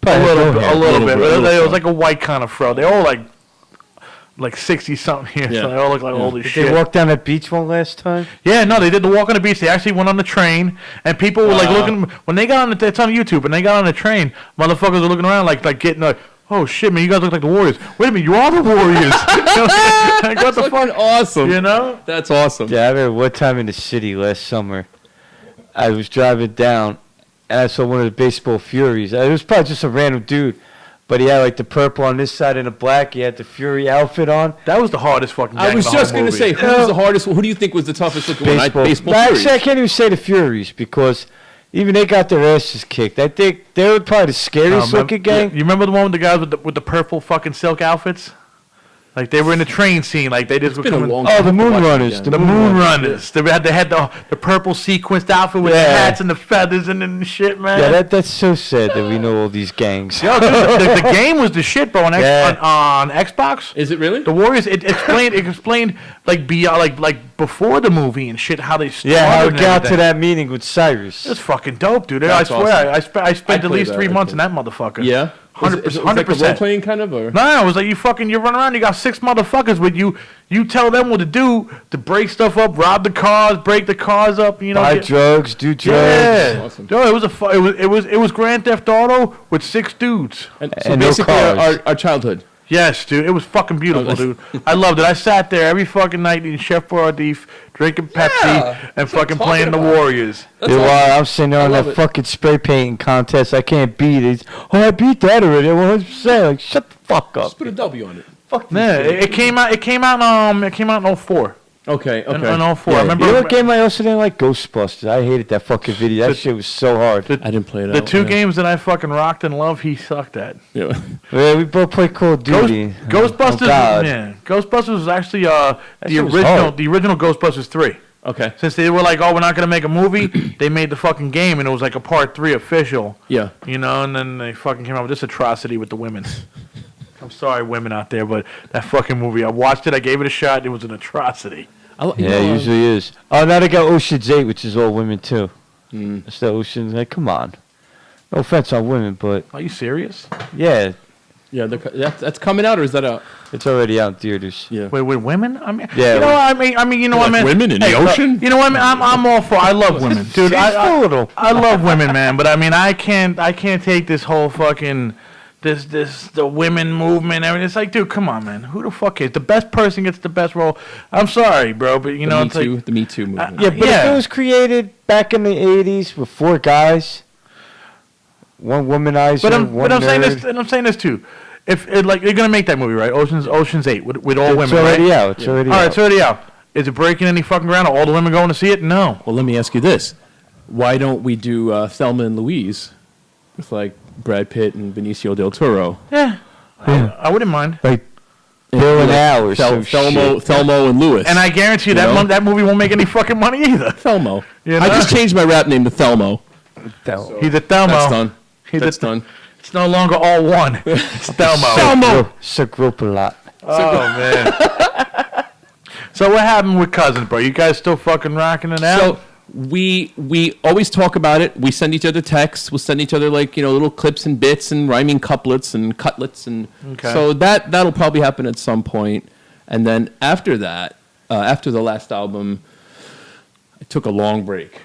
A little bit. little It fro. was like a white kind of fro. They all like 60 something here, Yeah. so they all look like old as Did shit. they walk down that beach one last time? Yeah, no, they did the walk on the beach. They actually went on the train, and people were like looking when they got on it's on YouTube, and they got on the train. Motherfuckers were looking around like getting like, oh shit, man, you guys look like the Warriors. Wait a minute, you are the Warriors. Like, what the fuck? Awesome. You know? That's awesome. Yeah, I remember one time in the city last summer, I was driving down, and I saw one of the baseball Furies. It was probably just a random dude, but he had like the purple on this side and the black. He had the Fury outfit on. That was the hardest fucking gang I was in the just whole going to movie. say, who was the hardest? Who do you think was the toughest looking one? Baseball But Furies. actually, I can't even say the Furies because even they got their asses kicked. I think they were probably the scariest looking gang. You remember the one with the guys with the purple fucking silk outfits? Like they were in the train scene, like they just were been a coming. long Oh, the time to Moon watch it Runners. again. The Moon Runners. They had the purple sequenced outfit with the Yeah. hats and the feathers and shit, man. Yeah, that's so sad that we know all these gangs. Yo, dude, the game was the shit, bro. On Xbox. Is it really? The Warriors. It explained like beyond like before the movie and shit how they started. Yeah, how it and got to everything. that meeting with Cyrus. It's fucking dope, dude. That's I swear, awesome. I spent I'd at play least that, 3 I'd months play in that motherfucker. Yeah. 100%. Is it like a role playing kind of, or? No, it was like you run around, you got 6 motherfuckers with you. You tell them what to do to break stuff up, rob the cars, break the cars up. Buy drugs, do drugs. Yeah, Awesome. Yo, it was Grand Theft Auto with 6 dudes. And so And no basically, cars. our childhood. Yes, dude, it was fucking beautiful, Okay. dude. I loved it. I sat there every fucking night eating Chef Boyardee, drinking Pepsi, Yeah, and that's what fucking I'm playing the talking about. Warriors. That's Yeah, awesome. while I'm sitting there on love that it. fucking spray painting contest, I can't beat it. Oh, I beat that already. 100%. Like, shut the fuck up. Just put a W on it. Fuck Yeah, it came out in 04. Okay. In Okay. 04. I remember You know what game I also didn't like? Ghostbusters. I hated that fucking video. That shit was so hard. I didn't play that. the two yeah. games that I fucking rocked and loved, he sucked at. Yeah. Yeah, we both played Call of Duty. Ghostbusters, Oh, God. yeah. Ghostbusters was actually shit was hard. the original Ghostbusters 3. Okay. Since they were like, oh, we're not gonna make a movie, they made the fucking game, and it was like a part 3 official. Yeah. And then they fucking came out with this atrocity with the women. I'm sorry, women out there, but that fucking movie, I watched it, I gave it a shot, it was an atrocity. Yeah, it usually is. Oh, now they got Ocean's 8, which is all women, too. It's the Ocean's. Like, come on. No offense on women, but, Are you serious? yeah, Yeah. That's coming out, or is that out? it's already out in theaters. Yeah. Wait, with women? I mean, Yeah, you know what I mean, you know what I mean. women in the Hey, ocean? You know what I mean? I'm all for. I love women, dude. I love women, man. But I mean, I can't take this whole fucking the women movement. Everything. It's like, dude, come on, man. Who the fuck is the best person gets the best role? I'm sorry, bro, but you know, it's like The Me Too movement. Yeah, but if it was created back in the 80s with 4 guys, one womanizer, one I'm saying nerd, this, and I'm saying this too. If like they're gonna make that movie, right? Ocean's 8 with all it's women, already right? out. It's already All right, out. it's already out. Is it breaking any fucking ground? Are all the women going to see it? No. Well, let me ask you this: why don't we do Thelma and Louise with like Brad Pitt and Benicio del Toro? Yeah. I wouldn't mind. Like Bill and Al or some shit. Thelmo and Louis. And I guarantee you You know? that movie won't make any fucking money either. Thelmo. You I know? just changed my rap name to Thelmo. He's a Thelmo. That's done. He's That's a, done. It's no longer all one. It's Thelmo. Thelmo. Sick a lot. Oh man. So what happened with Cousins, bro? You guys still fucking rocking it out? So we always talk about it. We send each other texts. We'll send each other like little clips and bits and rhyming couplets and cutlets and Okay. so that'll probably happen at some point. And then after that, after the last album, I took a long break.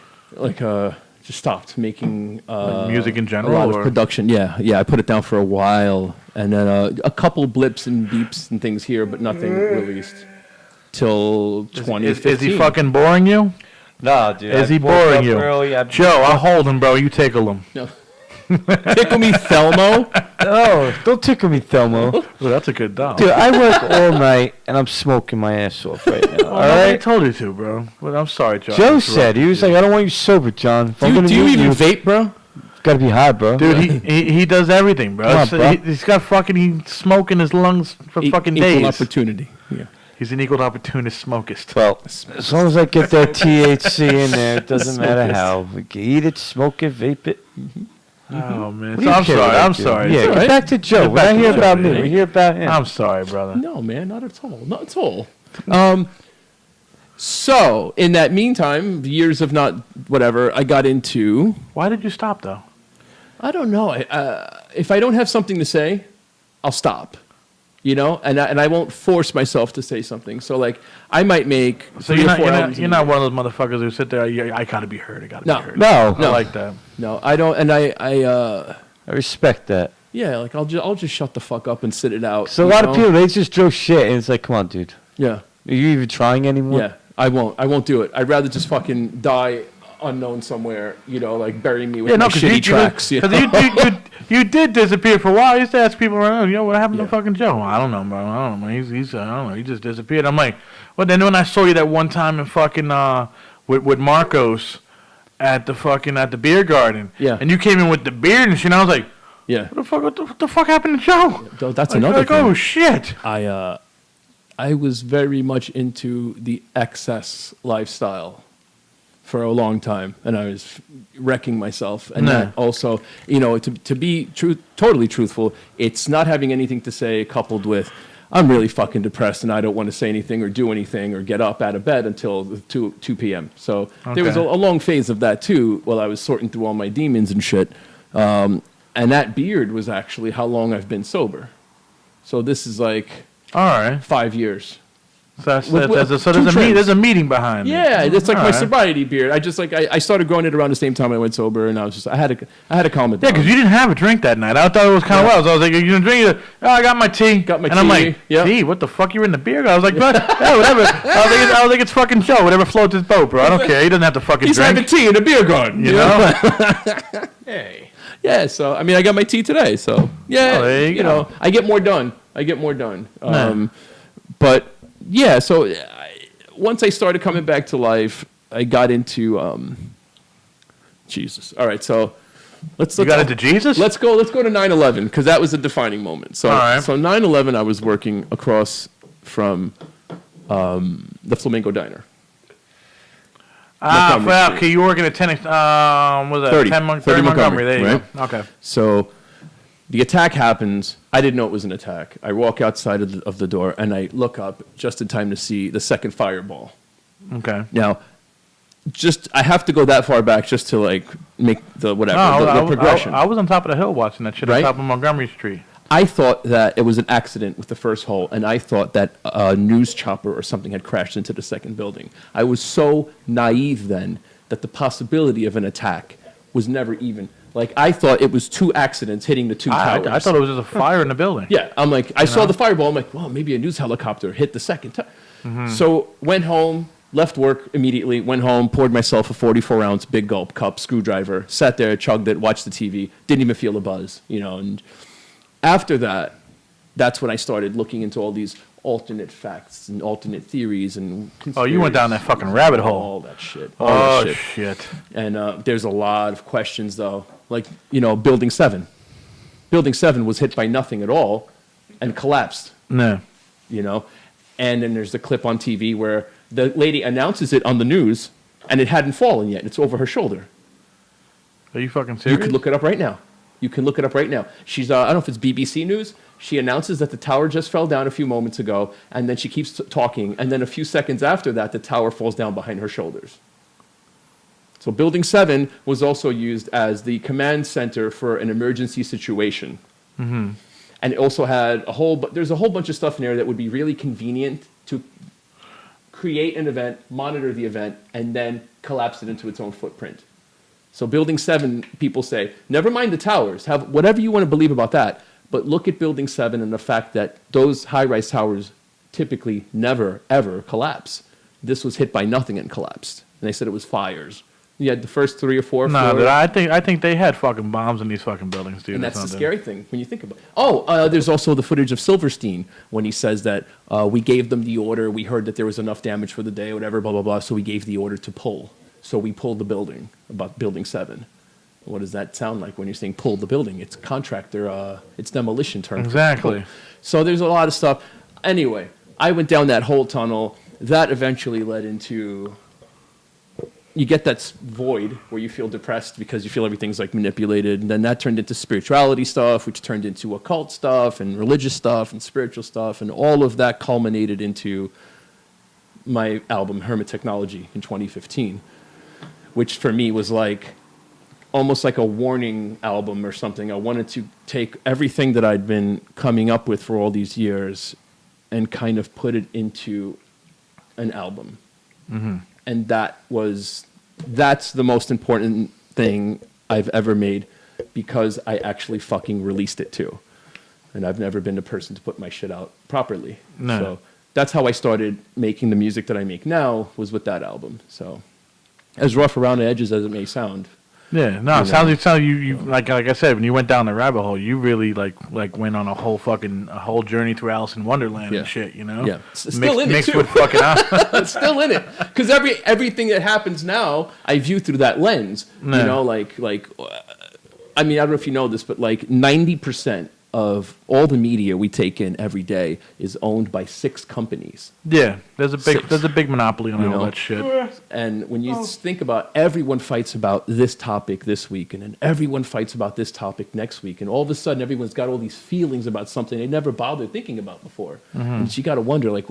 Just stopped making Like music in a general, lot of or? production. Yeah. I put it down for a while, and then a couple blips and beeps and things here, but nothing released. till 2015. Is he fucking boring you? Nah, dude. Is I he woke boring up you? early, Joe, I'll hold him, bro. You tickle him. No. Tickle me, Thelmo. Oh, don't tickle me, Thelmo. Ooh, that's a good dog. Dude, I work all night and I'm smoking my ass off right now. Well, All nobody right. told you to, bro. Well, I'm sorry, Joe. Joe said he was like, "I don't want you sober, John. If I'm gonna Do you meet even vape, bro? Gotta be high, bro." Dude, he does everything, bro. Come on, So bro. he's got fucking he's smoking his lungs for fucking Equal days. opportunity. Yeah. He's an equal opportunist smokist. Well, as long as I get that THC in there, it doesn't matter how. We can eat it, smoke it, vape it. Oh man, What so do you I'm care sorry. what I'm I do? sorry. Yeah, It's all get right. back to Joe. Get We're back not to here Joe, about me. man. We're here about him. I'm sorry, brother. No, man, not at all. Not at all. So, in that meantime, years of not whatever, I got into. Why did you stop though? I don't know. If I don't have something to say, I'll stop. You know, and I won't force myself to say something. So, like, I might make. So 3 you're or not 4 you're albums not, you're a not year. one of those motherfuckers who sit there. I gotta be heard. I gotta No. be heard. No. I like that. No, I don't. And I respect that. yeah, like I'll just shut the fuck up and sit it out. So a you lot know? of people, they just Joe shit, and it's like, come on, dude. Yeah, Are you even trying anymore? yeah. I won't do it. I'd rather just fucking die unknown somewhere. You know, like bury me with Yeah, no, my because shitty tracks. You know? you did disappear for a while. I used to ask people around, you know, what happened Yeah. to fucking Joe? I don't know, bro. I don't know. He's I don't know. He just disappeared. I'm like, well, then when I saw you that one time in fucking with Marcos at the beer garden, Yeah. and you came in with the beard and shit, and I was like, Yeah, what the fuck happened to Joe? that's Like, another like, thing. oh shit. I was very much into the excess lifestyle for a long time, and I was wrecking myself. And Nah. that also, you know, to be totally truthful, it's not having anything to say coupled with I'm really fucking depressed and I don't want to say anything or do anything or get up out of bed until 2 p.m. So there was a Okay. long phase of that too while I was sorting through all my demons and shit. And that beard was actually how long I've been sober. So this is like All right. 5 years. So, With there's a meeting behind it. Yeah, it's like All my right. sobriety beard. I just like I started growing it around the same time I went sober, and I had to calm it Yeah, down. because you didn't have a drink that night. I thought it was kind of wild. So I was like, "You gonna drink it?" Oh, I got my tea. Got my and I'm tea, like, yeah. "Tea? What the fuck? You're in the beer garden?" I was like, "But yeah, whatever." I was like, "It's fucking Joe. Whatever floats his boat, bro. I don't care. He doesn't have to fucking He's drink." having tea in a beer garden, You know? Hey, yeah. So I mean, I got my tea today. So yeah, Oh, there you go. know, I get more done. But yeah, so once I started coming back to life, I got into Jesus. All right, so let's You got into Jesus? Let's go to 9/11 because that was a defining moment. So All right. so 9/11, I was working across from the Flamingo Diner. Montgomery Well, Street. okay. You working at 10? Was that 30 30 Montgomery? There you right? go. Okay. So the attack happens. I didn't know it was an attack. I walk outside of the door and I look up just in time to see the second fireball. Okay. Now, I have to go that far back just to like make the whatever the progression. I was on top of the hill watching that shit Right? on top of Montgomery Street. I thought that it was an accident with the first hole, and I thought that a news chopper or something had crashed into the second building. I was so naive then that the possibility of an attack was never even. Like, I thought it was 2 accidents hitting the 2 towers. I thought it was just a fire in the building. Yeah, I'm like, I saw the fireball. I'm like, well, maybe a news helicopter hit the second time. Mm-hmm. So went home, left work immediately, went home, poured myself a 44-ounce big gulp cup, screwdriver, sat there, chugged it, watched the TV, didn't even feel a buzz, you know. And after that, that's when I started looking into all these alternate facts and alternate theories and Oh, you went down that fucking rabbit hole. all that shit. Oh, that shit. And there's a lot of questions, though. Like, you know, Building 7. Building 7 was hit by nothing at all and collapsed, No. you know. And then there's the clip on TV where the lady announces it on the news and it hadn't fallen yet. It's over her shoulder. Are you fucking You serious? could look it up right now. You can look it up right now. She's, I don't know if it's BBC News. She announces that the tower just fell down a few moments ago, and then she keeps talking, and then a few seconds after that, the tower falls down behind her shoulders. So Building 7 was also used as the command center for an emergency situation. Mm-hmm. And it also had there's a whole bunch of stuff in there that would be really convenient to create an event, monitor the event, and then collapse it into its own footprint. So Building 7, people say, never mind the towers, have whatever you want to believe about that, but look at Building 7 and the fact that those high-rise towers typically never, ever collapse. This was hit by nothing and collapsed. And they said it was fires. You had the first 3 or 4 Nah, floors. dude, I think they had fucking bombs in these fucking buildings, dude. And or that's the something. scary thing when you think about it. There's also the footage of Silverstein when he says that we gave them the order. We heard that there was enough damage for the day, whatever, blah, blah, blah. So we gave the order to pull. So we pulled the building, about Building 7. What does that sound like when you're saying pull the building? It's contractor, it's demolition term. Exactly. Pull. So there's a lot of stuff. Anyway, I went down that whole tunnel. That eventually led into... You get that void where you feel depressed because you feel everything's like manipulated, and then that turned into spirituality stuff, which turned into occult stuff and religious stuff and spiritual stuff, and all of that culminated into my album Hermetechknowledgee in 2015, which for me was like almost like a warning album or something. I wanted to take everything that I'd been coming up with for all these years and kind of put it into an album. Mm-hmm. And that's the most important thing I've ever made, because I actually fucking released it too. And I've never been the person to put my shit out properly. No. So that's how I started making the music that I make now, was with that album. So as rough around the edges as it may sound. Yeah, no, it sounds you like I said, when you went down the rabbit hole, you really like went on a whole journey through Alice in Wonderland and shit, you know? Yeah. Still in it, mixed too. with fucking It's still in it. Because everything that happens now, I view through that lens. No. You know, I mean, I don't know if you know this, but like 90% of all the media we take in every day is owned by 6 companies. Yeah, there's a Six. big monopoly on all know? that shit. And when you think about everyone fights about this topic this week, and then everyone fights about this topic next week, and all of a sudden everyone's got all these feelings about something they never bothered thinking about before. And you got to wonder, like,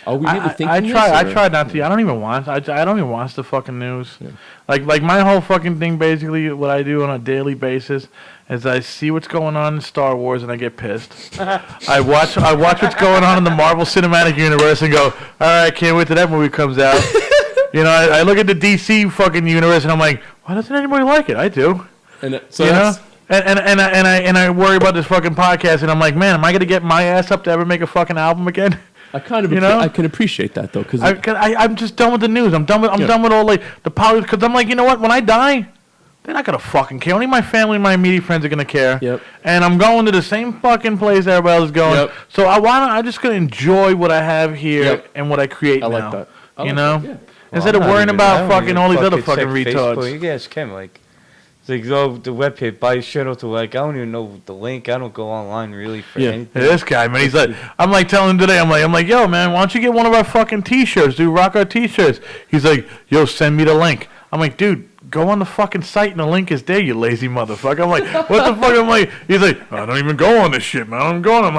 are we really thinking I this? try not to. I don't even watch the fucking news. Yeah. Like my whole fucking thing, basically, what I do on a daily basis is I see what's going on in Star Wars and I get pissed. I watch what's going on in the Marvel Cinematic Universe and go, all right, can't wait till that movie comes out. You know, I look at the DC fucking universe and I'm like, why doesn't anybody like it? I do. And so You know? that's, And I worry about this fucking podcast and I'm like, man, am I gonna get my ass up to ever make a fucking album again? I kind of, I can appreciate that though, because I'm just done with the news. I'm done with all like the politics. Because I'm like, you know what? When I die, they're not gonna fucking care. Only my family and my immediate friends are gonna care. Yep. And I'm going to the same fucking place everybody else is going. Yep. So I'm just gonna enjoy what I have here Yep. and what I create I now. like that. I You like know, that, yeah. instead of worrying about fucking all these other fucking retards. You guys can like. It's like, oh, the webpage, buy shit out to like, I don't even know the link. I don't go online really for anything. Hey, this guy, man, he's like, I'm like telling him today, I'm like, yo, man, why don't you get one of our fucking t-shirts, dude, rock our t-shirts. He's like, yo, send me the link. I'm like, dude, go on the fucking site and the link is there, you lazy motherfucker. I'm like, what the fuck? I'm like, he's like, I don't even go on this shit, man. I'm going. I'm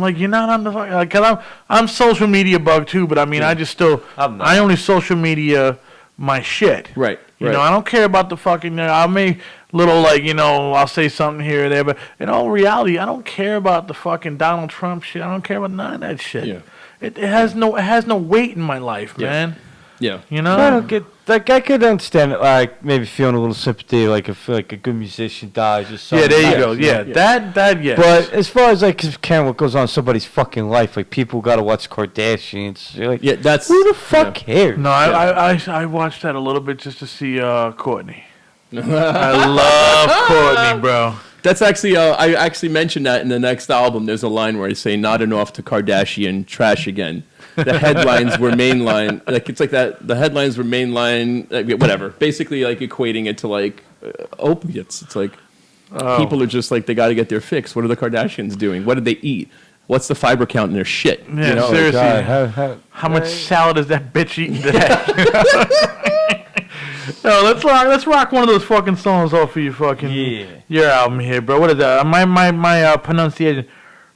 like, you're not on the fucking, like, cause I'm social media bug too, but I mean, I just still, I only social media my shit. Right. You know, I don't care about the fucking. I may little like I'll say something here or there, but in all reality, I don't care about the fucking Donald Trump shit. I don't care about none of that shit. Yeah. It has no weight in my life, man. Yeah. You know. I don't get like I could understand it, like maybe feeling a little sympathy, like if like a good musician dies or something. Yeah, there you go. Yeah, that yeah. But as far as like caring what goes on in somebody's fucking life, like people gotta watch Kardashians. You're like, Yeah, that's who the fuck cares? No, I watched that a little bit just to see Courtney. I love Courtney, bro. That's actually I actually mentioned that in the next album. There's a line where I say nodding off to Kardashian trash again. The headlines were mainline, like it's like that. The headlines were mainline, whatever. Basically, like equating it to like opiates. It's like people are just like they got to get their fix. What are the Kardashians doing? What did they eat? What's the fiber count in their shit? Yeah, You know? seriously. God, How much salad is that bitch eating today? No, let's rock one of those fucking songs off of your album here, bro. What is that? My pronunciation,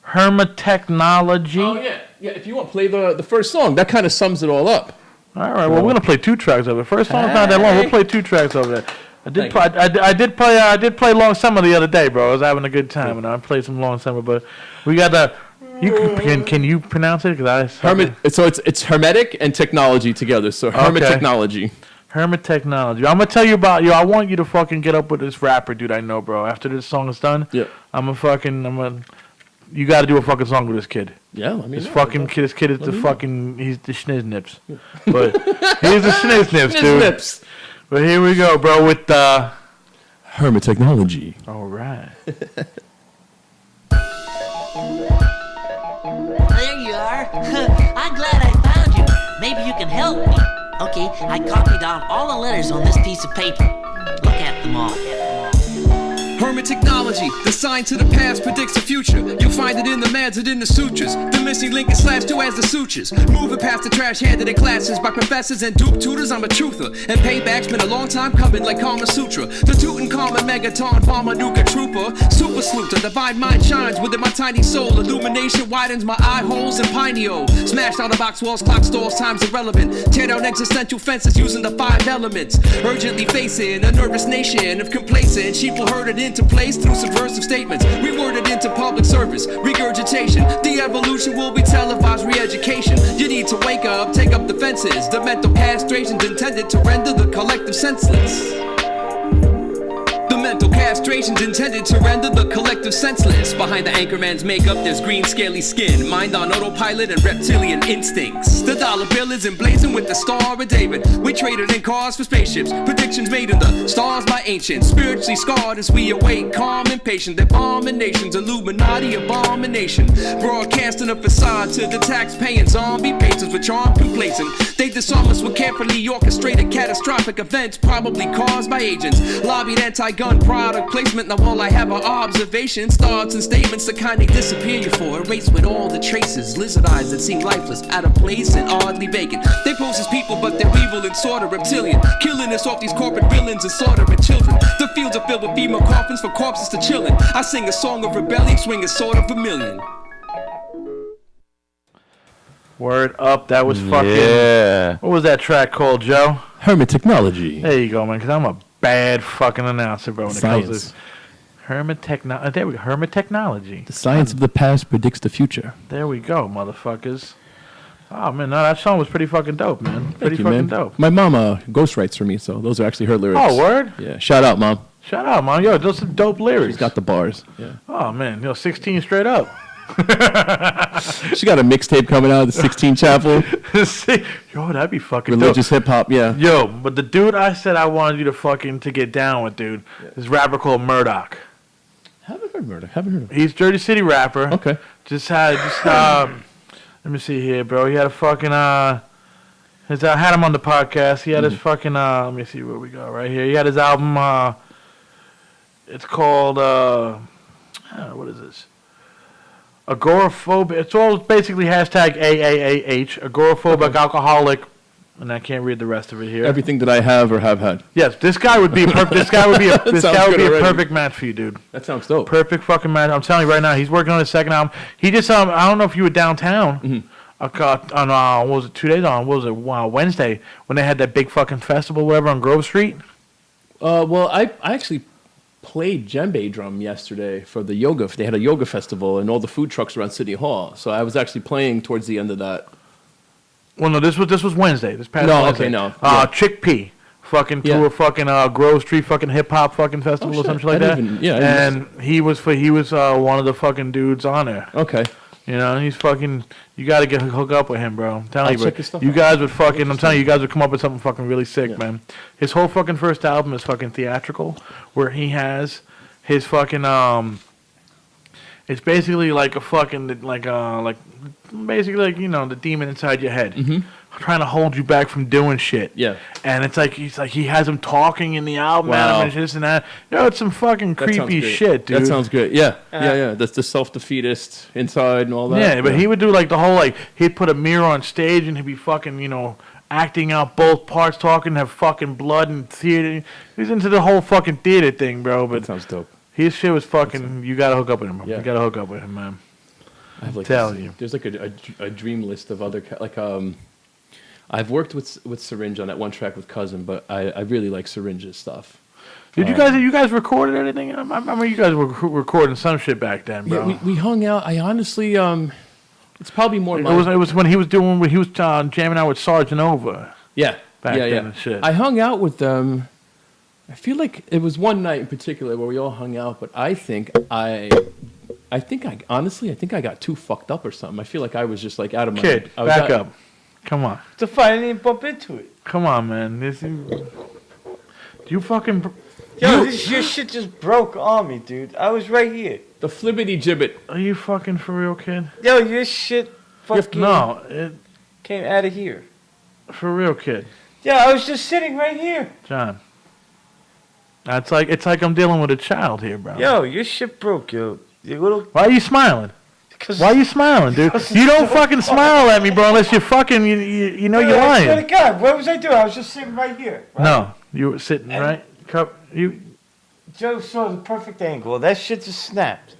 Hermetechknowledgee. Oh yeah. If you want to play the first song, that kind of sums it all up. All right, well we're gonna play 2 tracks of it. First song's not that long. We'll play 2 tracks of it. I did play Long Summer the other day, bro. I was having a good time, and I played some Long Summer. But we got the. Can you pronounce it? So it's hermetic and technology together. So Hermetechknowledgee. Hermetechknowledgee. I'm gonna tell you about I want you to fucking get up with this rapper dude I know, bro. After this song is done, Yeah. I'm gonna You got to do a fucking song with this kid. Yeah, let me This know. fucking kid. This kid is the me know. fucking. He's the schnizznips. But he's the schnizznips, dude. Snips. But here we go, bro. With the. Hermetechnology. All right. There you are. I'm glad I found you. Maybe you can help me. Okay, I copied down all the letters on this piece of paper. Look at them all. Hermetechnology, the science of the past predicts the future. You'll find it in the mads and in the sutures. The missing link is slashed to as the sutures. Moving past the trash handed in classes by professors and dupe tutors, I'm a truther. And payback's been a long time coming like Kama Sutra. The Tutankhamun Megaton Bomber Nuka Trooper. Super Sleuter, divine mind shines within my tiny soul. Illumination widens my eye holes and pineo. Smashed out of box walls, clock stores, time's irrelevant. Tear down existential fences using the 5 elements. Urgently facing a nervous nation of complacent sheep will herd it into place through subversive statements, reworded into public service, regurgitation. The evolution will be televised re-education. You need to wake up, take up the fences. The mental castration's intended to render the collective senseless. The mental castration's intended to render the collective senseless. Behind the anchorman's makeup, there's green scaly skin, mind on autopilot and reptilian instincts. The dollar bill is emblazoned with the Star of David. We traded in cars for spaceships, predictions made in the stars by ancients. Spiritually scarred as we await, calm and patient. Abominations, Illuminati abomination. Broadcasting a facade to the tax-paying zombie patrons with charm complacent. They disarm us with carefully orchestrated catastrophic events, probably caused by agents. Lobbied anti-gun product placement. Now all I have are observations, thoughts, and statements that kindly disappear you for. Erase with all the traces. Lizard eyes that seem lifeless, out of place and oddly vacant. They pose as people, but they're evil and sort of reptilian. Killing us off these corporate villains and slaughtering children. The fields are filled with female coffins for corpses to chillin'. I sing a song of rebellion, swing a sword of vermilion. Word up. That was fucking. Yeah. What was that track called, Joe? Hermetechnology. There you go, man. Because I'm a bad fucking announcer, bro. When it comes to Science. this. There we go. Hermetechnology. The science of the past predicts the future. There we go, motherfuckers. Oh, man. No, that song was pretty fucking dope, man. Pretty Thank you, fucking man. dope. My mama ghostwrites for me, so those are actually her lyrics. Oh, word? Yeah. Shout out, mom. Shout out, man. Yo, those are dope lyrics. She's got the bars. Yeah. Oh, man. 16 straight up. She got a mixtape coming out of the 16 Chapel. Yo, that'd be fucking dope. Religious hip hop, yeah. Yo, but the dude I said I wanted you to get down with, dude, this rapper called Murdoch. Haven't heard of him. He's Jersey City rapper. Okay. Let me see here, bro. He had a fucking I had him on the podcast. He had his fucking let me see where we go right here. He had his album it's called what is this? Agoraphobia. It's all basically hashtag AAAH, agoraphobic alcoholic, and I can't read the rest of it here. Everything that I have or have had. Yes, this guy would be a already. perfect match for you, dude. That sounds dope. Perfect fucking match. I'm telling you right now, he's working on his second album. He just I don't know if you were downtown. On what was it 2 days on? What was it Wednesday when they had that big fucking festival, whatever, on Grove Street? Well, I actually played djembe drum yesterday for the yoga. They had a yoga festival and all the food trucks around City Hall. So I was actually playing towards the end of that. Well, no, this was Wednesday. This past No, Wednesday. okay, no. Yeah. Chickpea. Fucking Yeah. tour, fucking Grove Street, fucking hip hop, fucking festival or shit. something like I that. didn't even- I didn't And he was one of the fucking dudes on there. Okay. You know, he's fucking. You got to hook up with him, bro. I'm telling I'll you, check bro. his stuff You out. guys would fucking. I'm telling you, you guys would come up with something fucking really sick, man. His whole fucking first album is fucking theatrical, where he has his fucking It's basically like a fucking basically like the demon inside your head, trying to hold you back from doing shit. Yeah. And it's like he has him talking in the album, Wow. and this and that. It's some fucking That sounds creepy great. shit, dude. That sounds good. Yeah. Yeah. That's the self-defeatist inside and all that. Yeah, but he would do like the whole he'd put a mirror on stage and he'd be fucking acting out both parts, talking, have fucking blood and theater. He's into the whole fucking theater thing, bro. But That sounds dope. his shit was fucking. You gotta hook up with him. Yeah. You gotta hook up with him, man. I have telling you. There's like a dream list of other I've worked with Syringe on that one track with Cousin, but I really like Syringe's stuff. Did you guys recorded anything? I mean, you guys were recording some shit back then, bro. Yeah, we hung out. I honestly it's probably more. It was when he was jamming out with Sergeant Over. Yeah. Back yeah, then yeah. and shit. I hung out with them. I feel like it was one night in particular where we all hung out, but I think I I think I got too fucked up or something. I feel like I was just like out of my Kid, I was back out- up. Come on. The fight, I didn't bump into it. Come on, man. You fucking... Yo, your shit just broke on me, dude. I was right here. The flibbity gibbet. Are you fucking for real, kid? Yo, your shit fucking No, came out of here. for real, kid. Yeah, I was just sitting right here. John. It's like I'm dealing with a child here, bro. Yo, your shit broke, yo. You little. Why are you smiling? Cause Why are you smiling, dude? You don't fucking smile at me, bro, unless you're fucking, you know you're I swear to lying. God, what was I doing? I was just sitting right here. Right? No, you were sitting, And- right? You. Joe saw the perfect angle. That shit just snapped.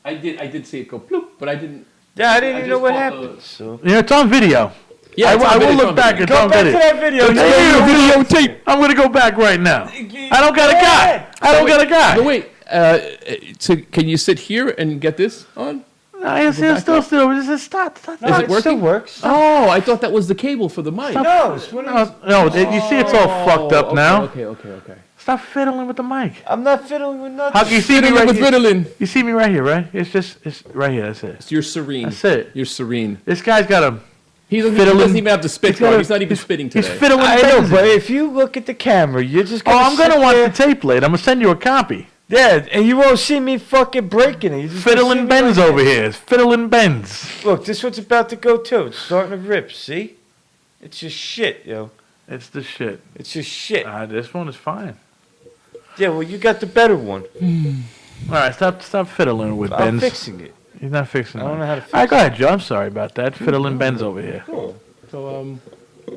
I did see it go bloop, but I didn't. Yeah, I didn't even know just what caught happened. So. Yeah, it's on video. Yeah, it's on I video, will it's look on back video. and Go don't back get to it. that video. Videotape. I'm gonna go back right now. I don't got a Go guy. ahead. I don't got a guy. No, wait. So can you sit here and get this on? No, it's still. Just stop. Is it It working? still works. Oh, I thought that was the cable for the mic. No, it's one of those- No, you see, it's all fucked up now. Okay. Stop fiddling with the mic. I'm not fiddling with nothing. How can you see me Fiddling right with here? fiddling. You see me right here, right? It's right here. That's it. You're serene. That's it. You're serene. This guy's got a. He doesn't even have to spit. he's got a- He's not even spitting He's today. fiddling. I know, Benz. but if you look at the camera, you're just Oh, gonna. I'm gonna sit watch there. the tape later. I'm gonna send you a copy. Yeah, and you won't see me fucking breaking it. You just gonna see Fiddling me Benz like over this. here. It's fiddling Benz. Look, this one's about to go too. It's starting to rip. See? It's just shit, yo. It's the shit. It's just shit. This one is fine. Yeah, well, you got the better one. All right, stop fiddling with I'm Benz. fixing it. He's not fixing it. I don't know how to fix All right, go ahead, Joe. I'm sorry about that. Fiddling Benz over here. Cool. So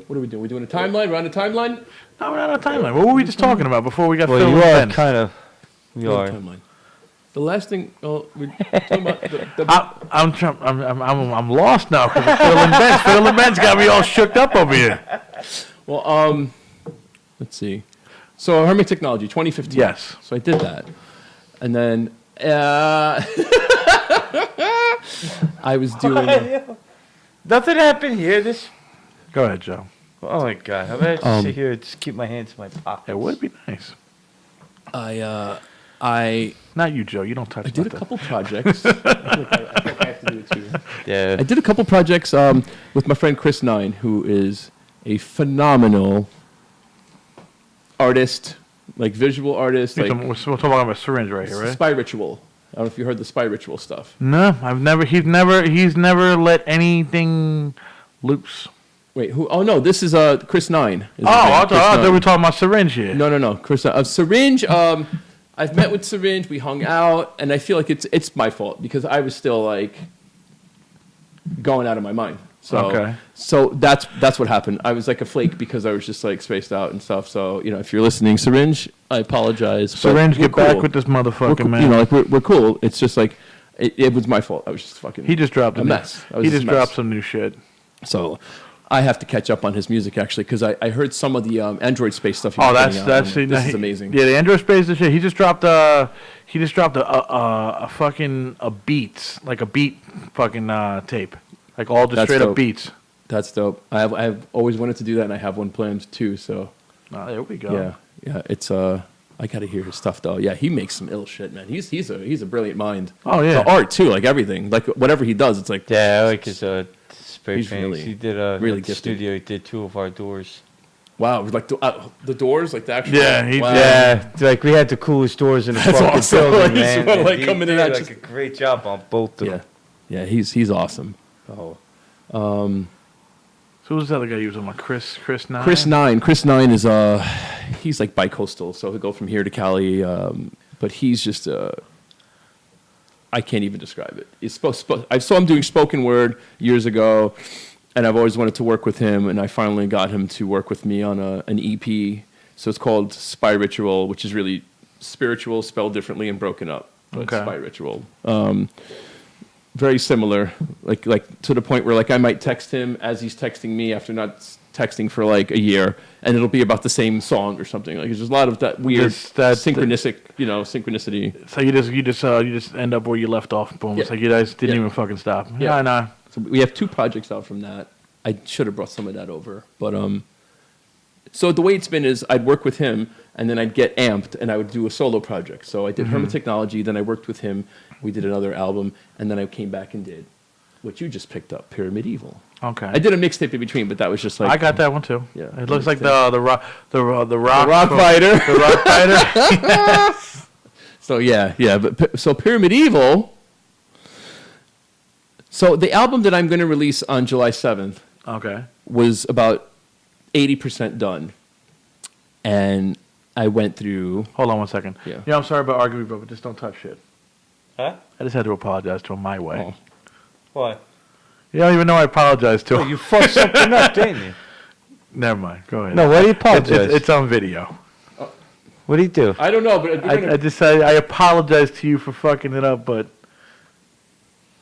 what are we doing? We're doing a timeline. We're on a timeline. No, we're not on a timeline. What were we just talking about before we got Well, fiddling you are Benz? kind of. You We're on are. a timeline. The last thing. Oh, we're talking about the I'm lost now because fiddling Benz. Fiddling Benz got me all shook up over here. Well, let's see. So Hermetechnology 2015. Yes. So I did that, and then I was doing. Nothing happened here. This. Go ahead, Joe. Oh my God! How about I just sit here and just keep my hands in my pocket? It would be nice. I Not you, Joe. You don't touch I did a nothing. couple projects. I think I have to do it too. Yeah. I did a couple projects with my friend Chris Nine, who is a phenomenal artist, like visual artist, like We're talking about a syringe right here, right? Spy Ritual. I don't know if you heard the Spy Ritual stuff. No, I've never. He's never let anything loose. Wait, who? Oh no, this is Chris Nine. Is his Oh, name, I Chris thought they Nine. were talking about syringe here. No, Chris. Syringe. I've met with Syringe. We hung out, and I feel like it's my fault because I was still like going out of my mind. So, Okay. So that's what happened. I was like a flake because I was just like spaced out and stuff. So if you're listening, Syringe, I apologize. but Syringe, we're get back cool. with this We're motherfucker, cool. man. Like we're cool. It's just like it was my fault. I was just fucking. He just dropped a new- mess. I was He just just a mess. dropped some new shit. So I have to catch up on his music actually because I heard some of the Android Space stuff. Oh, This is amazing. Yeah, the Android Space and shit. He just dropped a fucking beats, like a beat fucking tape, like all just That's straight dope. up beats. That's dope. I've always wanted to do that, and I have one planned too. So Oh, there we go. yeah. It's I gotta hear his stuff though. Yeah, he makes some ill shit, man. He's a brilliant mind. Oh, yeah. The art too, like everything, like whatever he does, it's like Yeah, I like his spray He's paintings. really- He did really at the gifted. studio. He did 2 of our doors. wow, like the doors, like the actual. Yeah, he- wow. Yeah, like we had the coolest doors in the That's fucking awesome. building, Like, he's man. well, like He coming in did at like just- a great job on both of them. Yeah, he's awesome. Oh, So who's the other guy you was on? Chris Nine? Chris Nine is he's like bi-coastal, so he'll go from here to Cali. But he's just I can't even describe it. I saw him doing spoken word years ago, and I've always wanted to work with him, and I finally got him to work with me on an EP. So it's called Spy Ritual, which is really spiritual spelled differently and broken up. But Okay. Spy Ritual. Very similar, like to the point where like I might text him as he's texting me after not texting for like a year, and it'll be about the same song or something. Like there's a lot of that weird synchronicity. So you just end up where you left off. Boom. Yeah. It's like you guys didn't Yeah. even fucking stop. Yeah. Yeah, nah. So we have 2 projects out from that. I should have brought some of that over, but So the way it's been is I'd work with him, and then I'd get amped, and I would do a solo project. So I did HERMETECHKNOWLEDGEE, then I worked with him. We did another album, and then I came back and did what you just picked up, Pyramid Evil. Okay. I did a mixtape in between, but that was just like I got that one too. Yeah, It looks like mixtape. the rock Fighter. The rock fighter. So yeah. But so Pyramid Evil. So the album that I'm going to release on July 7th Okay. was about 80% done, and I went through. Hold on one second. Yeah. Yeah, I'm sorry about arguing, but just don't touch shit. Huh? I just had to apologize to him my way. Oh. Why? You don't even know I apologized to Oh, him. you fucked something up, didn't you? Never mind. Go ahead. No, what do you apologize? It's on video. What do you do? I don't know, but I just said I apologize to you for fucking it up, but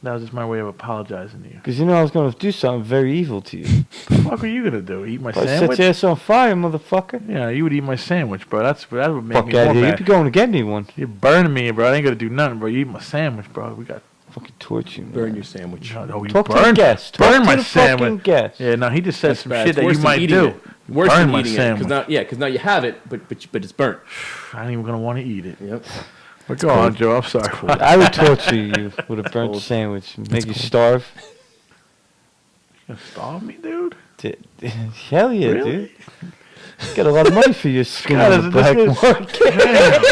that was just my way of apologizing to you. Because you know I was going to do something very evil to you. What the fuck are you gonna do? Eat my I set sandwich? your ass on fire, motherfucker. Yeah, you would eat my sandwich, bro. That would make Fuck me out more here. You mad. be going to get me one. You're burning me, bro. I ain't gonna do nothing, bro. You eat my sandwich, bro. We got. Fucking torch you, man. burn your sandwich. No, you Talk to the burn, guest. Talk burn to my the fucking sandwich. guest. Yeah, no, he just said That's some bad. shit It's that worse you than might eating do. it. Worse Burn than my eating sandwich. it, because now you have it, but it's burnt. I ain't even gonna want to eat it. Yep. But go on, Joe. I'm sorry. I would torture you with a burnt sandwich and make you starve. You gonna starve me, dude? Hell yeah, Really? dude. Got a lot of money for your skin God, on the black this is- market. Damn.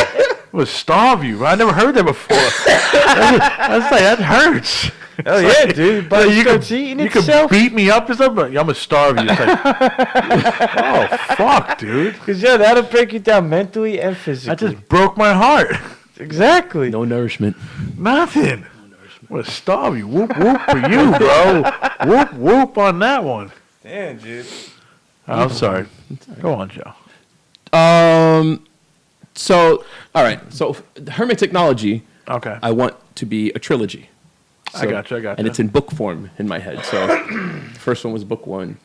It would starve you, bro. I never heard that before. That's like, that hurts. Hell yeah, dude. But you starts eating you itself. could beat me up or something, but I'm gonna starve you. It's like, oh, fuck, dude. Because, yeah, that'll break you down mentally and physically. That just broke my heart. Exactly. No nourishment. Nothing. I'm gonna starve you. Whoop, whoop for you, bro. Whoop, whoop on that one. Damn, dude. I'm sorry. Go on, Joe. So all right. So HERMETECHKNOWLEDGE, Okay. I want to be a trilogy. I gotcha. And it's in book form in my head. So the first one was book 1.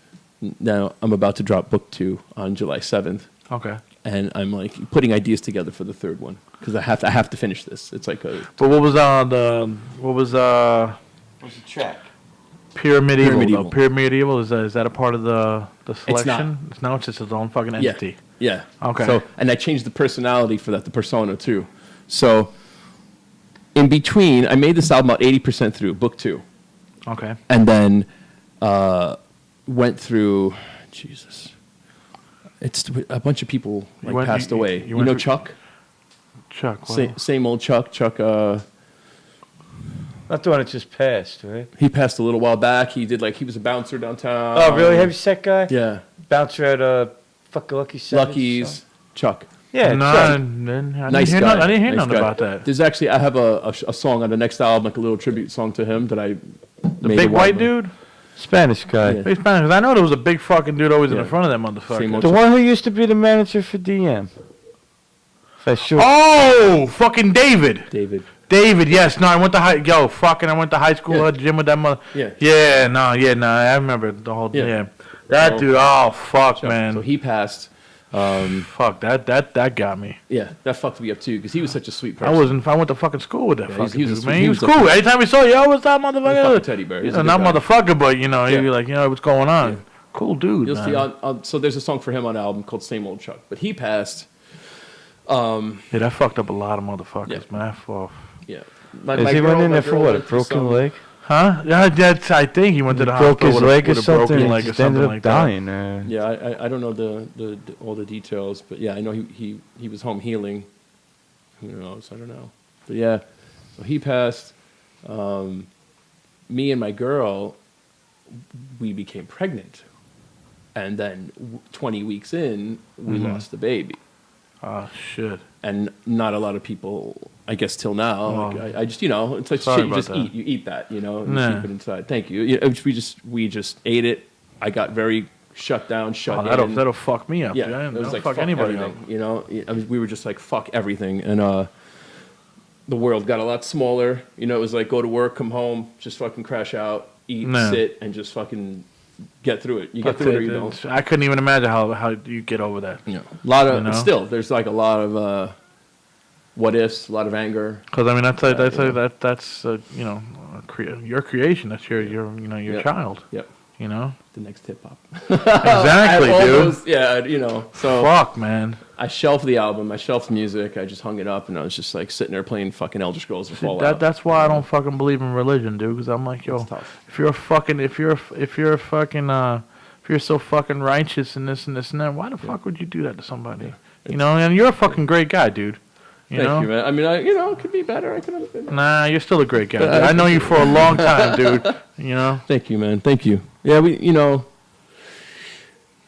Now I'm about to drop book 2 on July 7th. Okay. And I'm like putting ideas together for the third one because I have to finish this. It's like a But what was What's the track? Pyramid Evil? Pyramid though? Evil. Pyramid Evil is that a part of the selection? It's not. It's just its own fucking Yeah. entity. Yeah. Okay. So and I changed the personality for that, the persona too. So in between, I made this album about 80% through book 2, Okay. and then went through. Jesus. It's a bunch of people passed away. You went know through- Chuck? Chuck. What Same old Chuck. Chuck. Not the one that just passed, right? He passed a little while back. He was a bouncer downtown. Oh, really? Heavy set guy? Yeah. Bouncer at fucking Lucky Seven. Lucky's Chuck. Yeah, no, Chuck. I didn't Nice hear guy. nothing. I didn't hear Nice nothing guy. about that. There's actually, I have a song on the next album, like a little tribute song to him that I The made. big a while white ago. dude? Spanish guy. Yeah. Big Spanish. 'Cause I know there was a big fucking dude always in Yeah. the front of that motherfucker. Same old The one who used to be the manager for DM. For sure. Oh, fucking David. David. David, yes. No, I went to high school Yeah. gym with that mother. Yeah. Yeah, no, I remember the whole Yeah. Oh. That So- dude, oh fuck, So, man. so he passed. Fuck, that got me. Yeah, that fucked me up too because he was such a sweet I person. went to fucking school with that Yeah, fucking he was dude, a man. sweet- He was he was a- cool. Anytime we saw you, yo, what's up, fucking motherfucker? teddy bear. You He's know, a not good guy. motherfucker, but you know, he'd Yeah. be like, you know, what's going on? Yeah. Cool dude, You'll man. see. So there's a song for him on the album called "Same Old Chuck," but he passed. Yeah, that fucked up a lot of motherfuckers, Yeah. man. Yeah. Is he went in there for what? A broken leg? Huh? Yeah, I think he went to the Broke hospital his with leg a or something? broken and leg or just something ended up like that. dying. Yeah, I don't know the all the details, but yeah, I know he was home healing. Who knows? I don't know. But yeah, so he passed. Me and my girl, we became pregnant, and then 20 weeks in, we lost the baby. Oh shit. And not a lot of people, I guess, till now. Oh. Like, I just, it's like Sorry shit you about just that. eat. You eat that, and Nah. you keep it inside. Thank you. We just ate it. I got very shut down, shut in. That'll fuck me up. Yeah, Yeah, it was that'll like fuck anybody up. everything. I mean, we were just like fuck everything, and the world got a lot smaller. It was like go to work, come home, just fucking crash out, eat, Nah. sit, and just fucking get through it. You get through it or you don't. I couldn't even imagine how you get over that. A lot of You know? still. There's like a lot of what ifs, a lot of anger. Because I mean, that's Yeah. your creation. That's your Yeah. child. Yep. You know? The next hip hop. Exactly, all dude. those, yeah, you know. So Fuck, man. I shelved the album. I shelved music. I just hung it up, and I was just like sitting there playing fucking Elder Scrolls and Fallout. That's why I don't fucking believe in religion, dude. Because I'm like, yo, It's tough. if you're so fucking righteous and this and this and that, why the fuck would you do that to somebody? You know, and you're a fucking great guy, dude. Thank you, man. I mean, it could be better. I could have been. Nah, you're still a great guy. Dude. I know you for a long time, dude. You know. Thank you, man. Thank you. Yeah,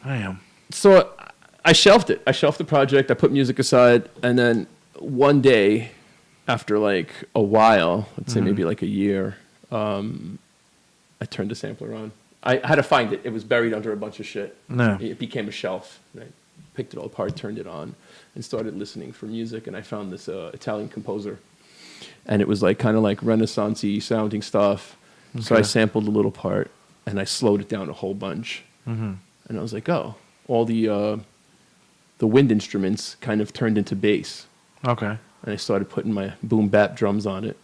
I am. So I shelved it. I shelved the project. I put music aside, and then one day, after like a while, let's say maybe like a year, I turned the sampler on. I had to find it. It was buried under a bunch of shit. No. It became a shelf. I picked it all apart, turned it on, and started listening for music. And I found this Italian composer, and it was like kind of like Renaissance-y sounding stuff. Okay. So I sampled a little part, and I slowed it down a whole bunch. Mm-hmm. And I was like, oh, all the wind instruments kind of turned into bass. Okay. And I started putting my boom bap drums on it.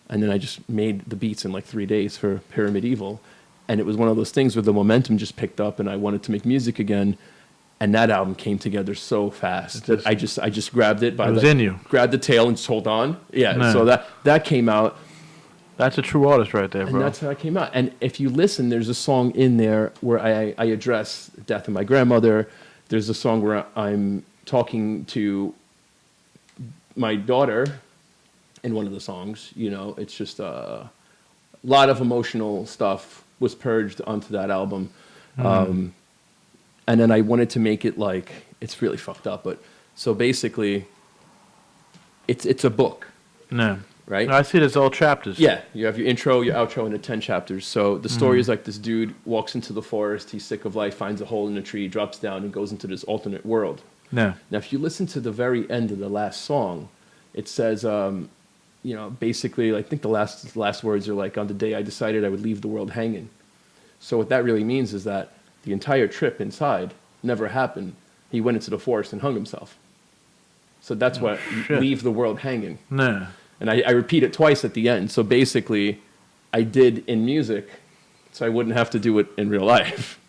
And then I just made the beats in like 3 days for Pyramid Evil. And it was one of those things where the momentum just picked up and I wanted to make music again. And that album came together so fast that I just grabbed it by grabbed the tail and just hold on. Yeah. No. So that came out. That's a true artist right there, bro. And that's how it came out. And if you listen, there's a song in there where I address the death of my grandmother. There's a song where I'm talking to my daughter in one of the songs. You know, it's just a lot of emotional stuff was purged onto that album. And then I wanted to make it like, it's really fucked up, but so basically it's a book. No. Right? No, I see there's all chapters. Yeah, you have your intro, your outro, and the 10 chapters. So the story is like this dude walks into the forest, he's sick of life, finds a hole in a tree, drops down, and goes into this alternate world. No. Now, if you listen to the very end of the last song, it says, basically, I think the last words are like, on the day I decided I would leave the world hanging. So what that really means is that the entire trip inside never happened. He went into the forest and hung himself. So that's what leave the world hanging. No. And I repeat it twice at the end. So basically, I did in music, so I wouldn't have to do it in real life,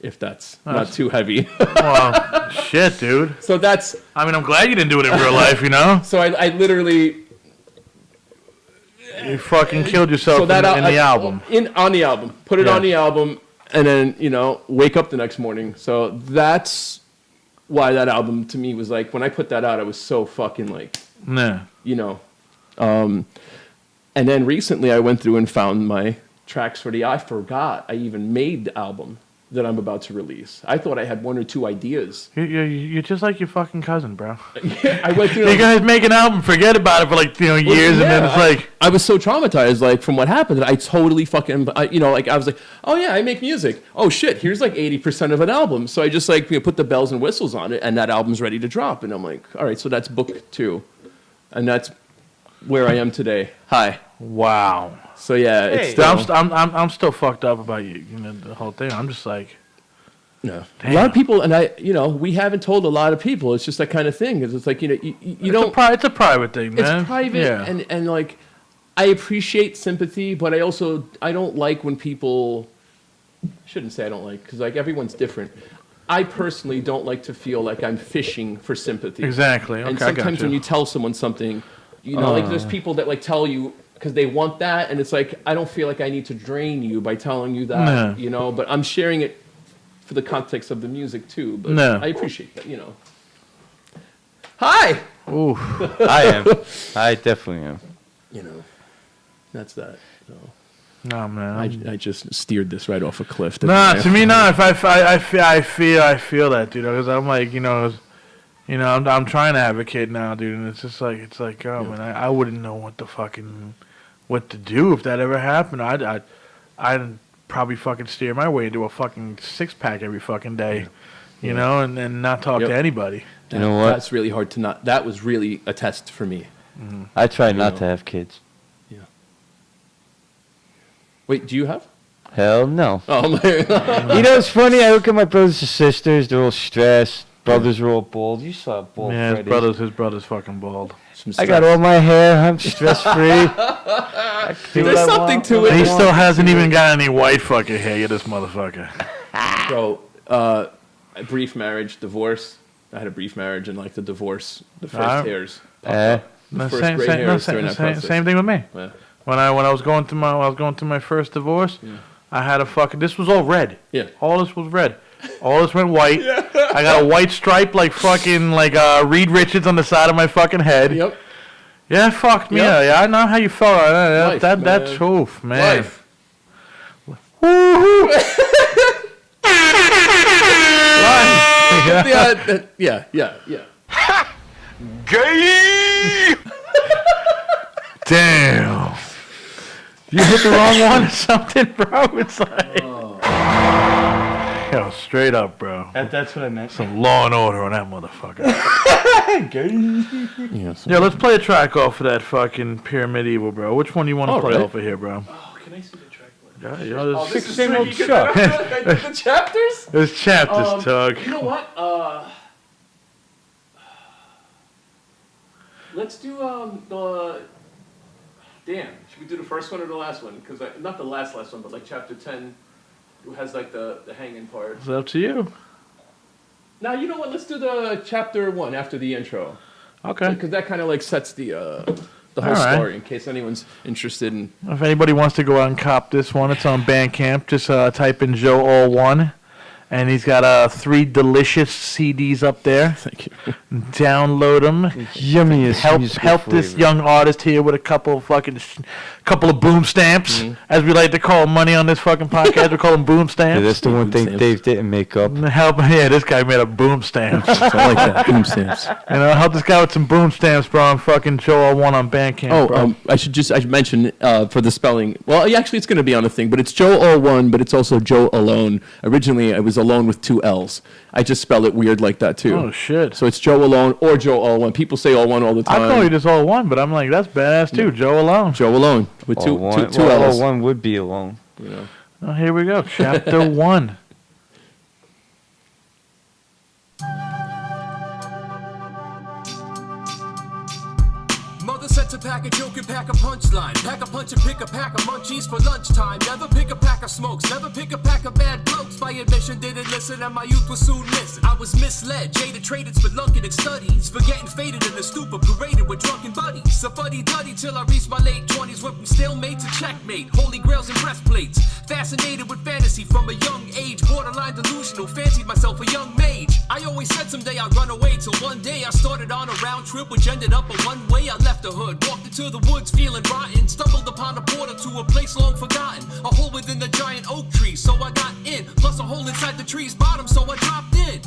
if that's not too heavy. Well, shit, dude. So that's... I mean, I'm glad you didn't do it in real life, you know? So I literally... You fucking killed yourself in the album. On the album. Put it on the album, and then, wake up the next morning. So that's why that album, to me, was like... When I put that out, I was so fucking like... Nah. And then recently I went through and found my tracks for I forgot I even made the album that I'm about to release. I thought I had one or two ideas. You're just like your fucking cousin, bro. Yeah, I went through. You guys make an album, forget about it for years, and then it's like... I was so traumatized, from what happened, that I totally fucking, I was like, oh yeah, I make music. Oh shit, here's 80% of an album. So I just put the bells and whistles on it, and that album's ready to drop. And I'm like, all right, so that's book 2. And that's where I am today. Hi. Wow. So yeah, it's still, I'm still fucked up about the whole thing. I'm just like, no. Damn. A lot of people, and we haven't told a lot of people. It's just that kind of thing. It's like you don't. It's a private thing, man. It's private, and I appreciate sympathy, but I don't like when people. I shouldn't say I don't like, because everyone's different. I personally don't like to feel like I'm fishing for sympathy. Exactly. Okay, and sometimes when you tell someone something, there's people that tell you because they want that, and it's like I don't feel like I need to drain you by telling you that, But I'm sharing it for the context of the music too. But I appreciate that, Hi. Ooh, I am. I definitely am. That's that. So. No, man. I just steered this right off a cliff. Nah, to me, no. If I feel that, dude. Because I'm like, I'm trying to advocate now, dude, and it's just like, oh man, I wouldn't know what to do if that ever happened. I'd probably fucking steer my way into a fucking 6-pack every fucking day, and not talk to anybody. You know what? That's really hard to not. That was really a test for me. Mm-hmm. I try not to have kids. Yeah. Wait, do you have? Hell no. Oh my. It's funny. I look at my brothers and sisters. They're all stressed. Brothers are all bald. You saw bald. Yeah, his brother's fucking bald. I got all my hair. I'm stress free. There's something to it. He still hasn't even got any white fucking hair yet, this motherfucker. Bro, a brief marriage, divorce. I had a brief marriage and like the divorce, the first hairs. No, First same, gray same, no, hairs same, during that same, process. same thing with me. Yeah. When I was going through my first divorce, I had a fucking. This was all red. Yeah. All this was red. All this went white. I got a white stripe like fucking Reed Richards on the side of my fucking head. Yep. Yeah, fucked me. Yep. Yeah, I know how you felt. Life, That's man. oof, man. Life. Woo-hoo. Yeah. Gay. Damn. You hit the wrong one or something, bro? It's like, yo, straight up, bro. That's what I meant. Some Law and Order on that motherfucker. Yes. Yeah, let's play a track off of that fucking Pyramid Evil, bro. Which one do you want to play right. off of here, bro? Oh, can I see the track? Yeah, there's This six is same tricky, old 'cause stuff. the chapters? There's chapters, Tug. You know what? Let's do the. Damn, should we do the first one or the last one? Because not the last one, but like chapter 10, who has like the hanging part. It's up to you. Now you know what? Let's do the chapter 1 after the intro. Okay. Because that kind of like sets the whole All right. story in case anyone's interested in. If anybody wants to go out and cop this one, it's on Bandcamp. Just type in Joe AllOne. And he's got 3 delicious CDs up there. Thank you. Download them. Yummiest Help this young artist here with a couple of boom stamps, as we like to call money on this fucking podcast. We call them boom Yeah, stamps. that's the one thing stamps. Dave didn't make up. This guy made up boom stamps. I like that. Boom stamps. Help this guy with some boom stamps, bro. I'm fucking Joe AllOne on Bandcamp, bro. I should mention for the spelling. Well, actually, it's going to be on the thing, but it's Joe AllOne, but it's also Joe Alone. Originally, it was Alone with 2 L's. I just spell it weird like that too. Oh shit. So it's Joe Alone or Joe AllOne. People say AllOne all the I time. call you just AllOne, but I'm like, that's badass too. Joe Alone. Joe Alone with two L's. One would be alone. You know. Oh, here we go. Chapter 1. Mother said to pack a joke and pack a punchline. Pack a punch and pick a pack of munchies for lunchtime. Never pick a pack of smokes, never pick a pack of bad blokes. My admission didn't listen and my youth was soon missing. I was misled, jaded, traded, spelunking in studies. Forgetting faded in the stupor, paraded with drunken buddies. So fuddy-duddy till I reached my late 20s. Went from stalemate to checkmate, holy grails and breastplates. Fascinated with fantasy from a young age. Borderline delusional, fancied myself a young mage. I always said someday I'd run away, till one day I started on a round trip which ended up a one-way. I left the hood, walked into the woods feeling rotten. Stumbled upon a portal to a place long forgotten. A hole within the giant oak tree, so I got in. Plus a hole inside the tree's bottom, so I dropped in.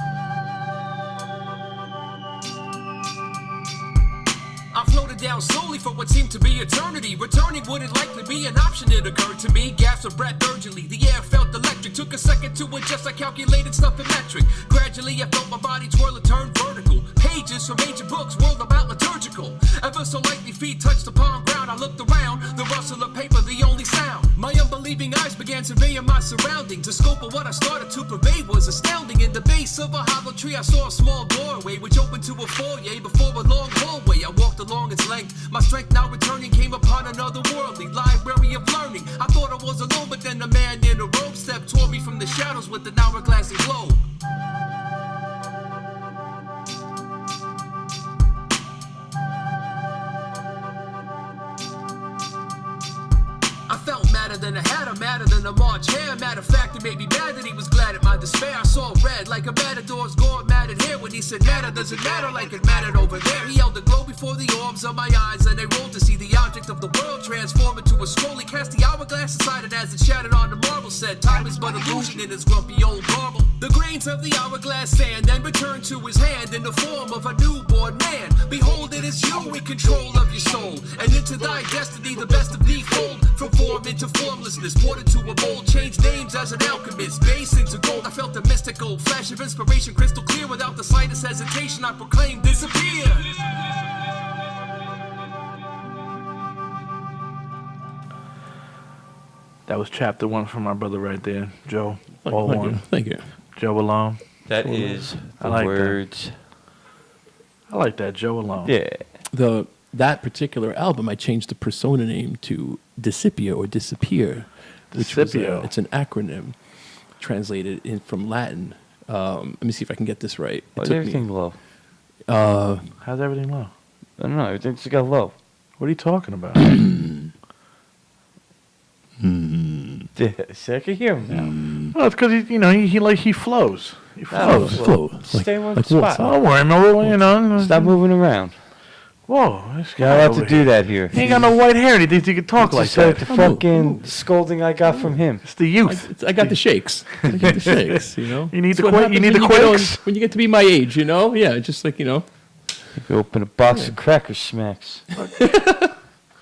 I floated down slowly for what seemed to be eternity. Returning wouldn't likely be an option, it occurred to me. Gasped for breath urgently, the air felt electric. Took a second to adjust, I calculated stuff in metric. Gradually I felt my body twirl and turn vertical. Pages from ancient books whirled about liturgical. Ever so lightly feet touched upon ground. I looked around, the rustle of paper the only sound. My unbelieving eyes began surveying my surroundings. The scope of what I started to pervade was astounding. In the base of a hollow tree I saw a small doorway which opened to a foyer before a long hallway. I walked along its length, my strength now returning, came upon another worldly library of learning. I thought I was alone, but then a man in a robe stepped toward me from the shadows with an hourglass and globe. I felt madder than a hatter, madder than a March hare. Matter of fact, it made me mad that he was glad at my despair. I saw red like a matador's gone mad at hair. When he said matter doesn't matter like it mattered over there. He held the globe before the orbs of my eyes, and they rolled to see the object of the world transform into a scroll. He cast the hourglass aside, and as it shattered on the marble, said time is but illusion in his grumpy old marble. The grains of the hourglass sand then returned to his hand in the form of a newborn man. Behold, it is you in control of your soul, and into thy destiny the best of thee fold. From form into formlessness, poured into a bowl, changed names as an alchemist, base into gold. I felt a mystical flash of inspiration, crystal clear. Without the slightest hesitation, I proclaimed, disappear. That was chapter 1 from my brother right there, Joe AllOne. Thank you. Joe Alone. That is I the like that. words. I like that, Joe Alone. Yeah. The that particular album, I changed the persona name to Discipio or Disappear, which was it's an acronym translated in from Latin. Let me see if I can get this right. Why's everything low? How's everything low? I don't know. Everything's got low. What are you talking about? See, I can hear him Well, it's because he flows. He now. flows. Stay in one like spot. Don't worry, man. Stop moving around. Whoa, this You're guy not allowed over to do here. that here. He ain't got no white hair and he thinks he can talk like Just like that. the fucking scolding I got from him. It's the youth. I got the shakes. I got the shakes, you know? You need It's the what quake- happens you need when the get on- quakes? when you get to be my age, you know? Yeah, just like, you know. You open a box of Cracker Smacks.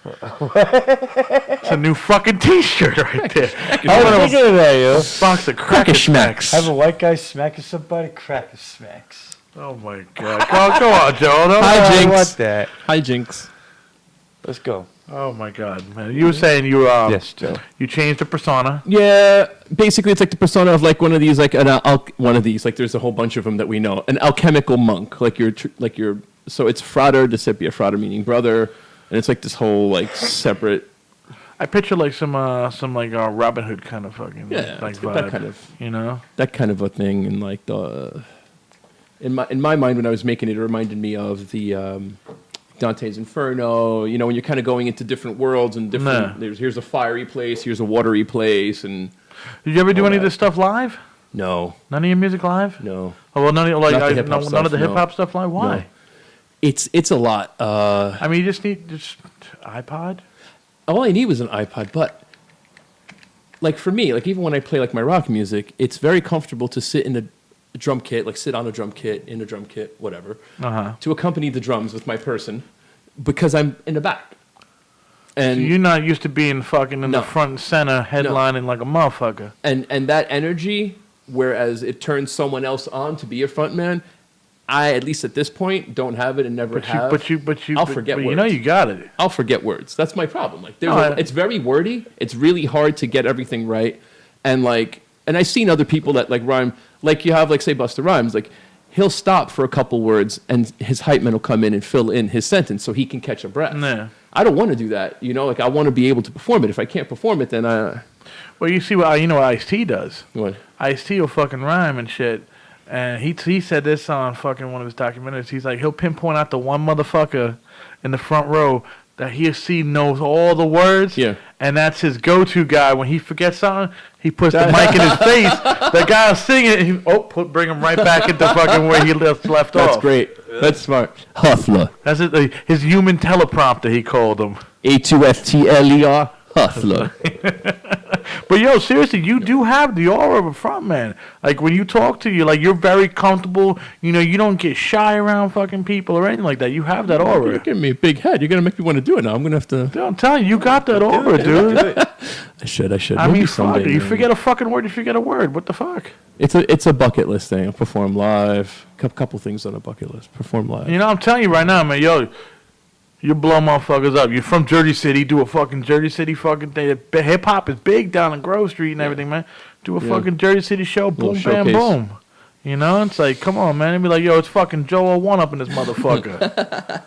It's a new fucking T-shirt right there. I was thinking of that, yo. Box of Cracker Smacks. Have a white guy smacking somebody, Cracker Smacks. Oh my God! Go on, Joe. Don't- Hi, I Jinx. want that. Hi, Jinx. Let's go. Oh my God, man! You were saying you Yes, Joe. you changed the persona. Yeah, basically it's like the persona of like one of these, like one of these, like there's a whole bunch of them that we know. An alchemical monk, so it's Frater Discipia, Frater meaning brother, and it's like this whole like separate. I picture like some like Robin Hood kind of fucking Yeah, like it's got that vibe, kind of you know. that kind of a thing, and like in my mind when I was making it, it reminded me of the Dante's Inferno. You know, when you're kind of going into different worlds and different. Here's a fiery place, here's a watery place, and Did you ever do all any of that. this stuff live? no, None of your music live? no, Oh well, none of Not the hip-hop none of stuff, the hip hop no. stuff live. Why? No. it's a lot. I mean, you just need just iPod. All I need was an iPod, but like for me, like even when I play like my rock music, it's very comfortable to sit in a drum kit, like sit on a drum kit, in a drum kit, whatever, to accompany the drums with my person because I'm in the back. And So you're not used to being fucking in No. the front and center, headlining like a motherfucker. and that energy, whereas it turns someone else on to be a front man, I, at least at this point, don't have it and never have. But you, I'll forget but words. you know you got it. I'll forget words. That's my problem. Like, No, it's very wordy. It's really hard to get everything right. And I've seen other people that like rhyme. Like you have, like say Busta Rhymes. Like he'll stop for a couple words, and his hype man will come in and fill in his sentence so he can catch a breath. Yeah. I don't want to do that. You know, like I want to be able to perform it. If I can't perform it, then Well, you see what Ice-T does. what? Ice-T will fucking rhyme and shit. And he said this on fucking one of his documentaries. He's like, he'll pinpoint out the one motherfucker in the front row that he knows all the words. Yeah. And that's his go-to guy. When he forgets something, he puts the mic in his face. The guy will sing it. And bring him right back into fucking where he left off. That's great. That's smart. Hustler. That's it, his human teleprompter, he called him. HUFTLER. Hustler. But yo, seriously, you do have the aura of a front man. Like when you talk to you, like you're very comfortable. You know, you don't get shy around fucking people or anything like that. You have that You're aura. giving me a big head. You're gonna make me want to do it now. I'm gonna have to. Dude, I'm telling you, you got that aura, dude. I should. I Maybe mean, fuck someday, it. You man. forget a fucking word, you forget a word. What the fuck? It's a bucket list thing. I'll perform live. Couple things on a bucket list. Perform live. You know, I'm telling you right now, man. Yo, you blow motherfuckers up. You're from Jersey City. Do a fucking Jersey City fucking thing. Hip hop is big down in Grove Street and everything, man. Do a fucking Jersey City show. Boom, Little bam, showcase. boom. You know, it's like, come on, man. And be like, yo, it's fucking Joe 01 up in this motherfucker.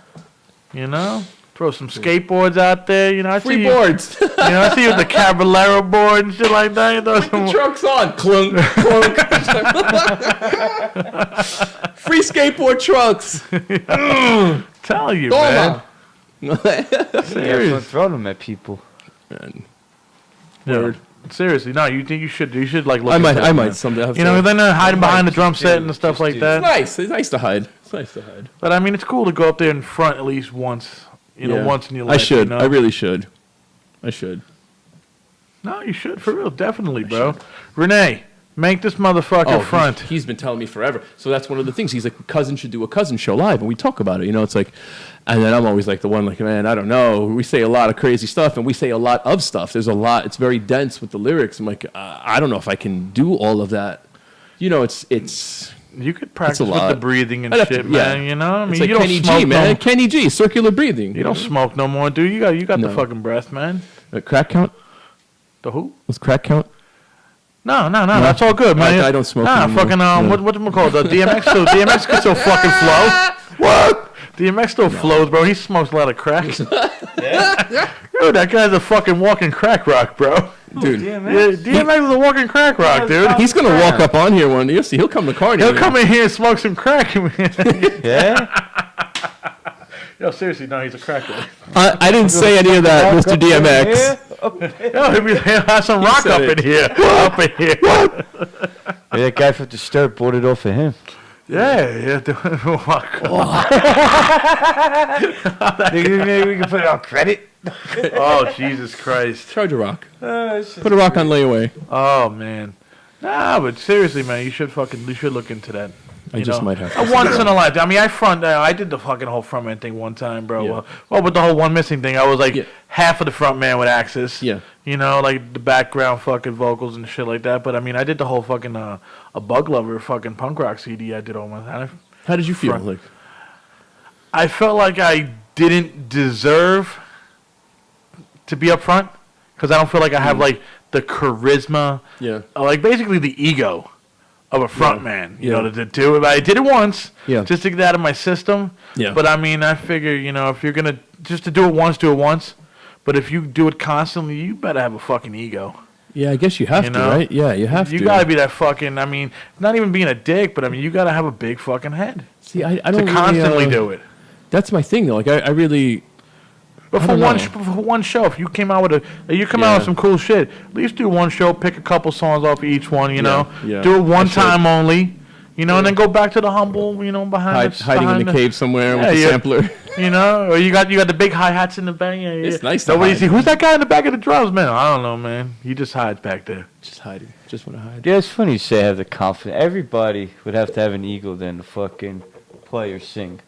You know? Throw some skateboards out there. You know, I see Free you, boards. You know, I see you with the Caballero board and shit like that. You throw Put the some, trucks on. Clunk, clunk. Free skateboard trucks. tell you, man. Yeah, Serious. throw them at people. Yeah. Seriously, no. You think you should like look. I might. into I it, might man. someday. Have You know, to. then they're hiding might, behind the drum just set do, and stuff just like do. that. It's nice. It's nice to hide. It's nice to hide. But I mean, it's cool to go up there in front at least once. You know, Yeah. once in your life. I should. You know? I really should. I should. No, you should for real, definitely, bro. Renee, make this motherfucker front. He's been telling me forever. So that's one of the things. He's like, cousin should do a cousin show live, and we talk about it. You know, it's like, and then I'm always like the one like, man, I don't know. We say a lot of crazy stuff, and we say a lot of stuff. There's a lot. It's very dense with the lyrics. I'm like, I don't know if I can do all of that. You know, it's. You could practice a with lot. the breathing and I'd have shit, to- yeah. man. You know, I mean, It's like you don't Kenny smoke G, man. no. Kenny G, circular breathing. You don't smoke no more, dude. You got No. the fucking breath, man. Crack count? The who? What's crack count? No, that's all good, man. I don't smoke Nah, anymore. fucking No. what you call the DMX? So DMX can still fucking flow. What? DMX still flows, bro. He smokes a lot of crack. Yeah. Dude, that guy's a fucking walking crack rock, bro. Dude. Yeah, DMX is a walking crack rock, dude. He's going to walk up on here one day. You'll see. He'll come to Carney. He'll come in here and smoke some crack. Yeah? Yo, seriously, no, he's a crack rock. I didn't say any of that, Mr. DMX. Yo, he'll have some rock up in here. Up in here. Maybe that guy from Disturbed bought it off of him. Yeah. Maybe we can put it on credit. Oh, Jesus Christ. Charge a rock. Put a rock on layaway. Oh, man. Nah, but seriously, man, you should look into that. I just might have to. Once in a lifetime. I mean, I did the fucking whole frontman thing one time, bro. Yeah. Well, with the whole one missing thing, I was like half of the frontman with Axis. Yeah. You know, like the background fucking vocals and shit like that. But I mean, I did the whole fucking a Bug Lover fucking punk rock CD. I did all my time. How did you feel? Like, I felt like I didn't deserve to be up front because I don't feel like I have like the charisma. Yeah. Like basically the ego of a front man, you know, to do it. I did it once, just to get that out of my system. Yeah. But I mean, I figure, you know, if you're gonna just to do it once, do it once. But if you do it constantly, you better have a fucking ego. Yeah, I guess you have to, right? Yeah, you have to. You gotta be that fucking. I mean, not even being a dick, but I mean, you gotta have a big fucking head. See, I don't to constantly do it. That's my thing, though. Like, I really. But for one show, if you came out with out with some cool shit, at least do one show, pick a couple songs off each one, you know, do it one time only, you know, and then go back to the humble, you know, hiding in the cave somewhere with the sampler, you know, or you got the big hi hats in the back. Yeah, it's nice. Nobody see who's that guy in the back of the drums, man. I don't know, man. He just hides back there. Just hiding. Just want to hide. Yeah, it's funny you say have the confidence. Everybody would have to have an ego then to fucking play or sing.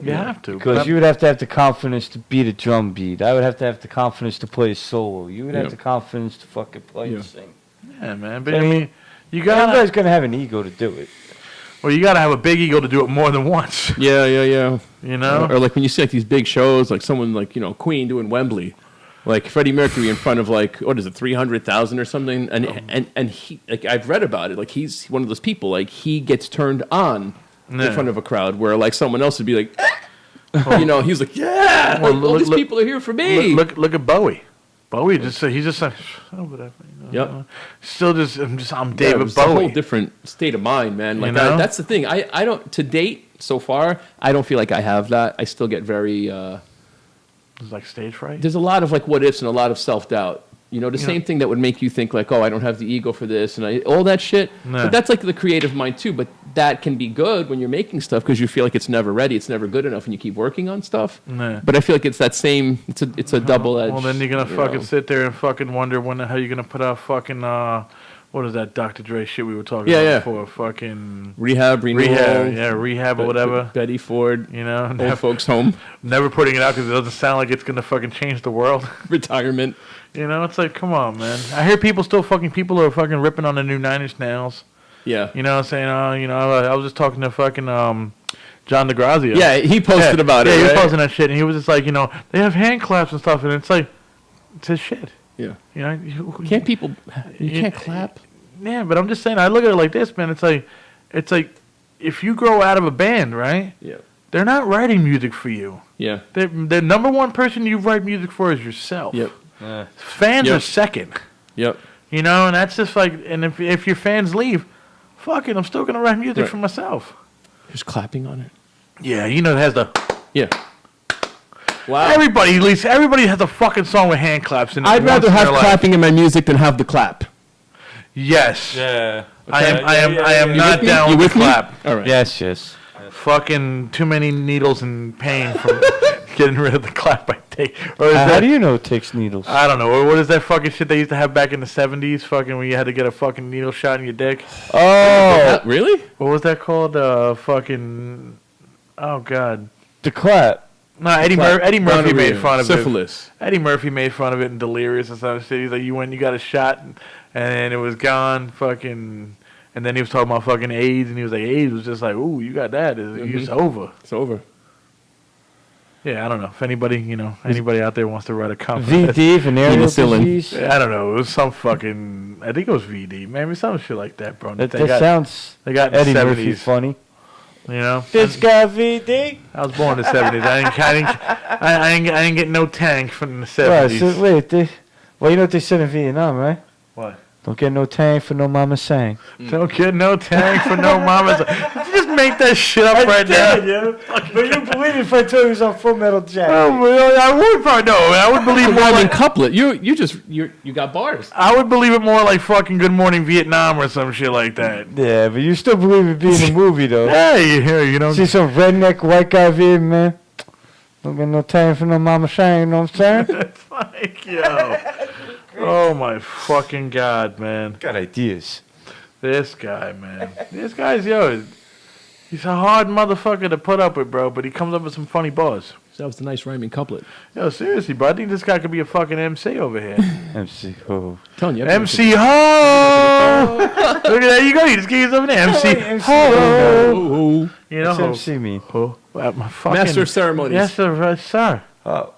You have to. Because you would have to have the confidence to beat a drum beat. I would have to have the confidence to play a solo. You would have the confidence to fucking play and sing. Yeah, man. But I mean, everybody's going to have an ego to do it. Well, you got to have a big ego to do it more than once. Yeah. You know? Or like when you see like these big shows, like someone like, you know, Queen doing Wembley. Like Freddie Mercury in front of like, what is it, 300,000 or something? And he, like, I've read about it. Like, he's one of those people, like, he gets turned on in front of a crowd where like someone else would be like, you know, he's like, yeah, well, all these people are here for me. Look at Bowie. Bowie he's just like, oh, whatever. You know, Still I'm David it's Bowie. A whole different state of mind, man. Like that's the thing. I don't, to date so far, I don't feel like I have that. I still get very. It's like stage fright. There's a lot of like what ifs and a lot of self-doubt. You know, the same thing that would make you think like, oh, I don't have the ego for this and all that shit. Nah. But that's like the creative mind too. But that can be good when you're making stuff because you feel like it's never ready, it's never good enough, and you keep working on stuff. Nah. But I feel like it's that same. It's a double edge. Well, then you're gonna fucking sit there and fucking wonder how you're gonna put out fucking what is that Dr. Dre shit we were talking about before? Fucking rehab or whatever. Betty Ford, you know, old folks home. Never putting it out because it doesn't sound like it's gonna fucking change the world. Retirement. You know, it's like, come on, man. I hear people are fucking ripping on the new Nine Inch Nails. Yeah. You know, saying, you know, I was just talking to fucking John DeGrazia. Yeah, he posted about it. Yeah, he was right? posting that shit, and he was just like, you know, they have hand claps and stuff, and it's like, it's his shit. Yeah. You know, can't people? You can't clap. Yeah, but I'm just saying. I look at it like this, man. It's like, if you grow out of a band, right? Yeah. They're not writing music for you. Yeah. The number one person you write music for is yourself. Yep. Fans are second. Yep. You know, and that's just like, and if your fans leave, fuck it, I'm still gonna write music for myself. Just clapping on it. Yeah, you know, it has the. Yeah. Wow. Everybody has a fucking song with hand claps in it. I'd rather have clapping in my music than have the clap. Yes. Yeah. Okay. I am not down with the clap. All right. Yes. Fucking too many needles and pain from getting rid of the clap I take. How do you know it takes needles? I don't know. Or what is that fucking shit they used to have back in the 70s? Fucking when you had to get a fucking needle shot in your dick. Oh. Really? What was that called? Fucking. Oh, God. The clap. No, Eddie Murphy made fun of syphilis. it. Eddie Murphy made fun of it in Delirious and stuff. He's like, you went, you got a shot, and it was gone. Fucking, and then he was talking about fucking AIDS, and he was like, AIDS was just like, ooh, you got that. It's over. It's over. Yeah, I don't know if anybody out there wants to write a comment. VD, venereal disease. I don't know. It was some fucking. I think it was VD. Maybe some shit like that, bro. That sounds. They got Eddie the 70s. Murphy funny. You know? This guy VD. I was born in the 70s. I didn't get no tank from the 70s. Right, so wait, well, you know what they said in Vietnam, right? What? Don't get no tank for no mama sang. Don't get no tank for no mama. Did you just make that shit up right now? Yeah. But you believe me if I told you it was on Full Metal Jacket. Oh, well, I would probably no. I would believe more Rhyming like couplet. You got bars. I would believe it more like fucking Good Morning Vietnam or some shit like that. Yeah, but you still believe it being a movie, though. Hey, you know. See some redneck white guy Vietnam, man. Don't get no tank for no mama sang, you know what I'm saying? It's like, yo. Oh my fucking God, man. Got ideas. This guy, man. This guy's, yo, he's a hard motherfucker to put up with, bro, but he comes up with some funny bars. That was a nice rhyming couplet. Yo, seriously, bro, I think this guy could be a fucking MC over here. MC Ho. Telling you. MC Ho! Look at that, you go, you just gave yourself an MC Ho! You know, What's MC mean? Ho. My fucking, Master of ceremonies. Yes, sir. Oh,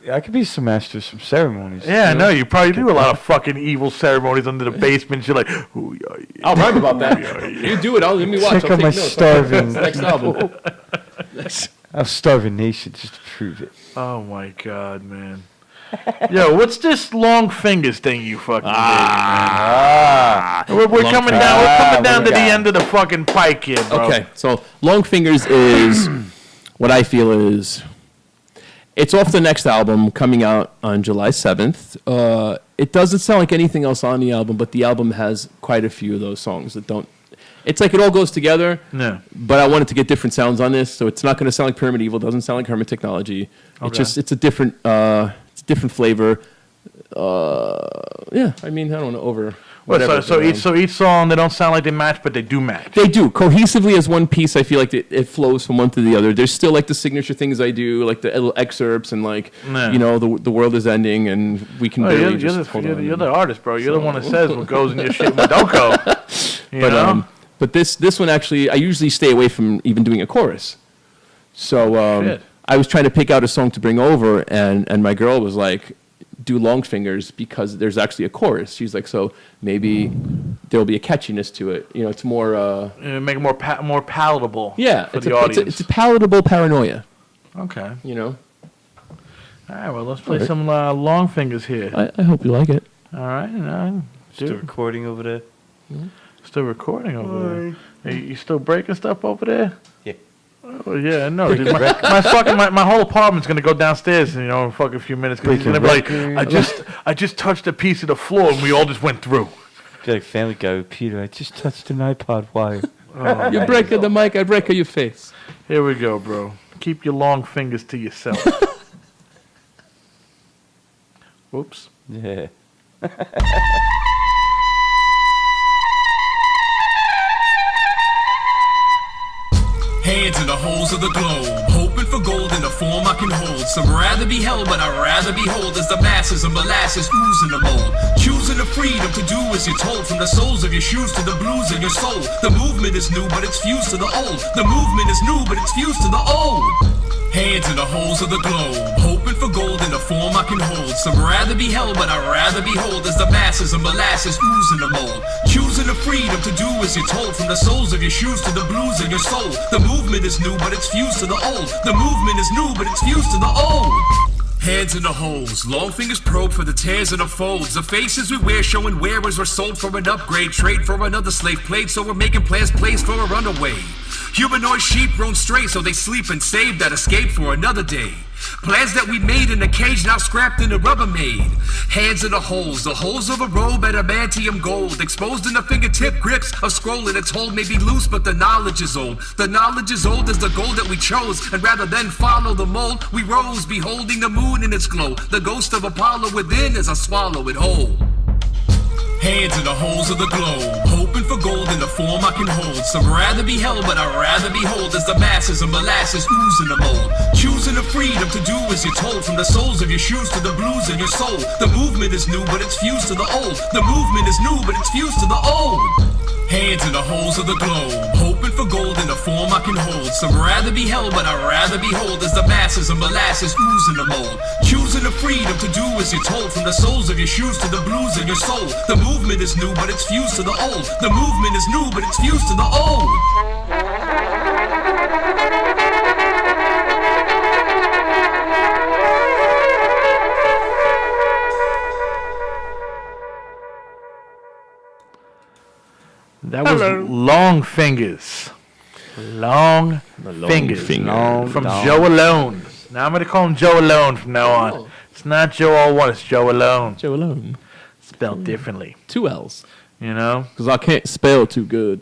yeah, I could be some master of some ceremonies. Yeah, I know. You probably do a lot of fucking evil ceremonies under the basement. You're like, ooh, yeah. I'll rhyme about that. You do it. Let me watch. Check I'll out my take notes. starving. Next album. I'll starve a nation just to prove it. Oh my God, man. Yo, what's this long fingers thing you fucking did, man? We're coming down. We're coming down to the end of the fucking pike here, bro. Okay, so Long Fingers is what I feel is. It's off the next album coming out on July 7th. It doesn't sound like anything else on the album, but the album has quite a few of those songs that don't. It's like it all goes together. Yeah. But I wanted to get different sounds on this, so it's not going to sound like Pyramid Evil. Doesn't sound like Hermetechnology. Okay. It's a different flavor. Yeah, I mean I don't know over. Whatever, So each song they don't sound like they match, but they do match. They do cohesively as one piece. I feel like it flows from one to the other. There's still like the signature things I do, like the little excerpts and like the world is ending and we can barely just hold on. You're the artist, bro. You're the one that says what goes in your shit and what don't go. But this one actually, I usually stay away from even doing a chorus. So I was trying to pick out a song to bring over, and my girl was like, do Long Fingers because there's actually a chorus. She's like, so maybe there'll be a catchiness to it. You know, it's more make it more palatable. Yeah, for the audience. It's a palatable paranoia. Okay. You know. All right. Well, let's play some Long Fingers here. I hope you like it. All right. Still recording over there? Still recording over there. You still breaking stuff over there? Yeah. Oh yeah, no. Dude, my whole apartment's gonna go downstairs, in a fucking few minutes. Cause it's gonna be like, I just touched a piece of the floor and we all just went through. Like Family Guy with Peter. I just touched an iPod wire. You break the mic, I break your face. Here we go, bro. Keep your long fingers to yourself. Whoops. Yeah. Hands in the holes of the globe, hoping for gold in the form I can hold. Some rather be held, but I'd rather behold as the masses of molasses oozing the mold. Choosing the freedom to do as you're told, from the soles of your shoes to the blues in your soul. The movement is new, but it's fused to the old. The movement is new, but it's fused to the old. Hands in the holes of the globe, hoping for gold in the form I can hold. Some rather be held, but I'd rather behold as the masses of molasses oozing the mold. Choosing the freedom to do as you're told, from the soles of your shoes to the blues in your soul. The movement is new, but it's fused to the old. The movement is new, but it's fused to the old. Hands in the holes, long fingers probe for the tears in the folds. The faces we wear showing wearers were sold for an upgrade. Trade for another slave played, so we're making plans plays for a runaway. Humanoid sheep roam stray, so they sleep and save that escape for another day. Plans that we made in a cage, now scrapped in a Rubbermaid. Hands in the holes of a robe adamantium gold, exposed in the fingertip grips of scrolling. Its hold may be loose, but the knowledge is old. The knowledge is old as the gold that we chose, and rather than follow the mold, we rose, beholding the moon in its glow. The ghost of Apollo within as I swallow it whole. Hands in the holes of the globe, hoping for gold in the form I can hold. Some rather be held, but I'd rather behold as the masses of molasses oozing the mold. Choosing the freedom to do as you're told, from the soles of your shoes to the blues in your soul. The movement is new, but it's fused to the old. The movement is new, but it's fused to the old. Hands in the holes of the globe, hoping for gold in the form I can hold. Some rather be held, but I'd rather behold as the masses of molasses oozing the mold. Choosing the freedom to do as you're told, from the soles of your shoes to the blues in your soul. The movement is new, but it's fused to the old. The movement is new, but it's fused to the old. That was Long Fingers. Long Fingers. From Joe Alone. Now I'm going to call him Joe Alone from now on. It's not Joe AllOne, it's Joe Alone. Joe Alone. Spelled differently. 2 L's. You know? Because I can't spell too good.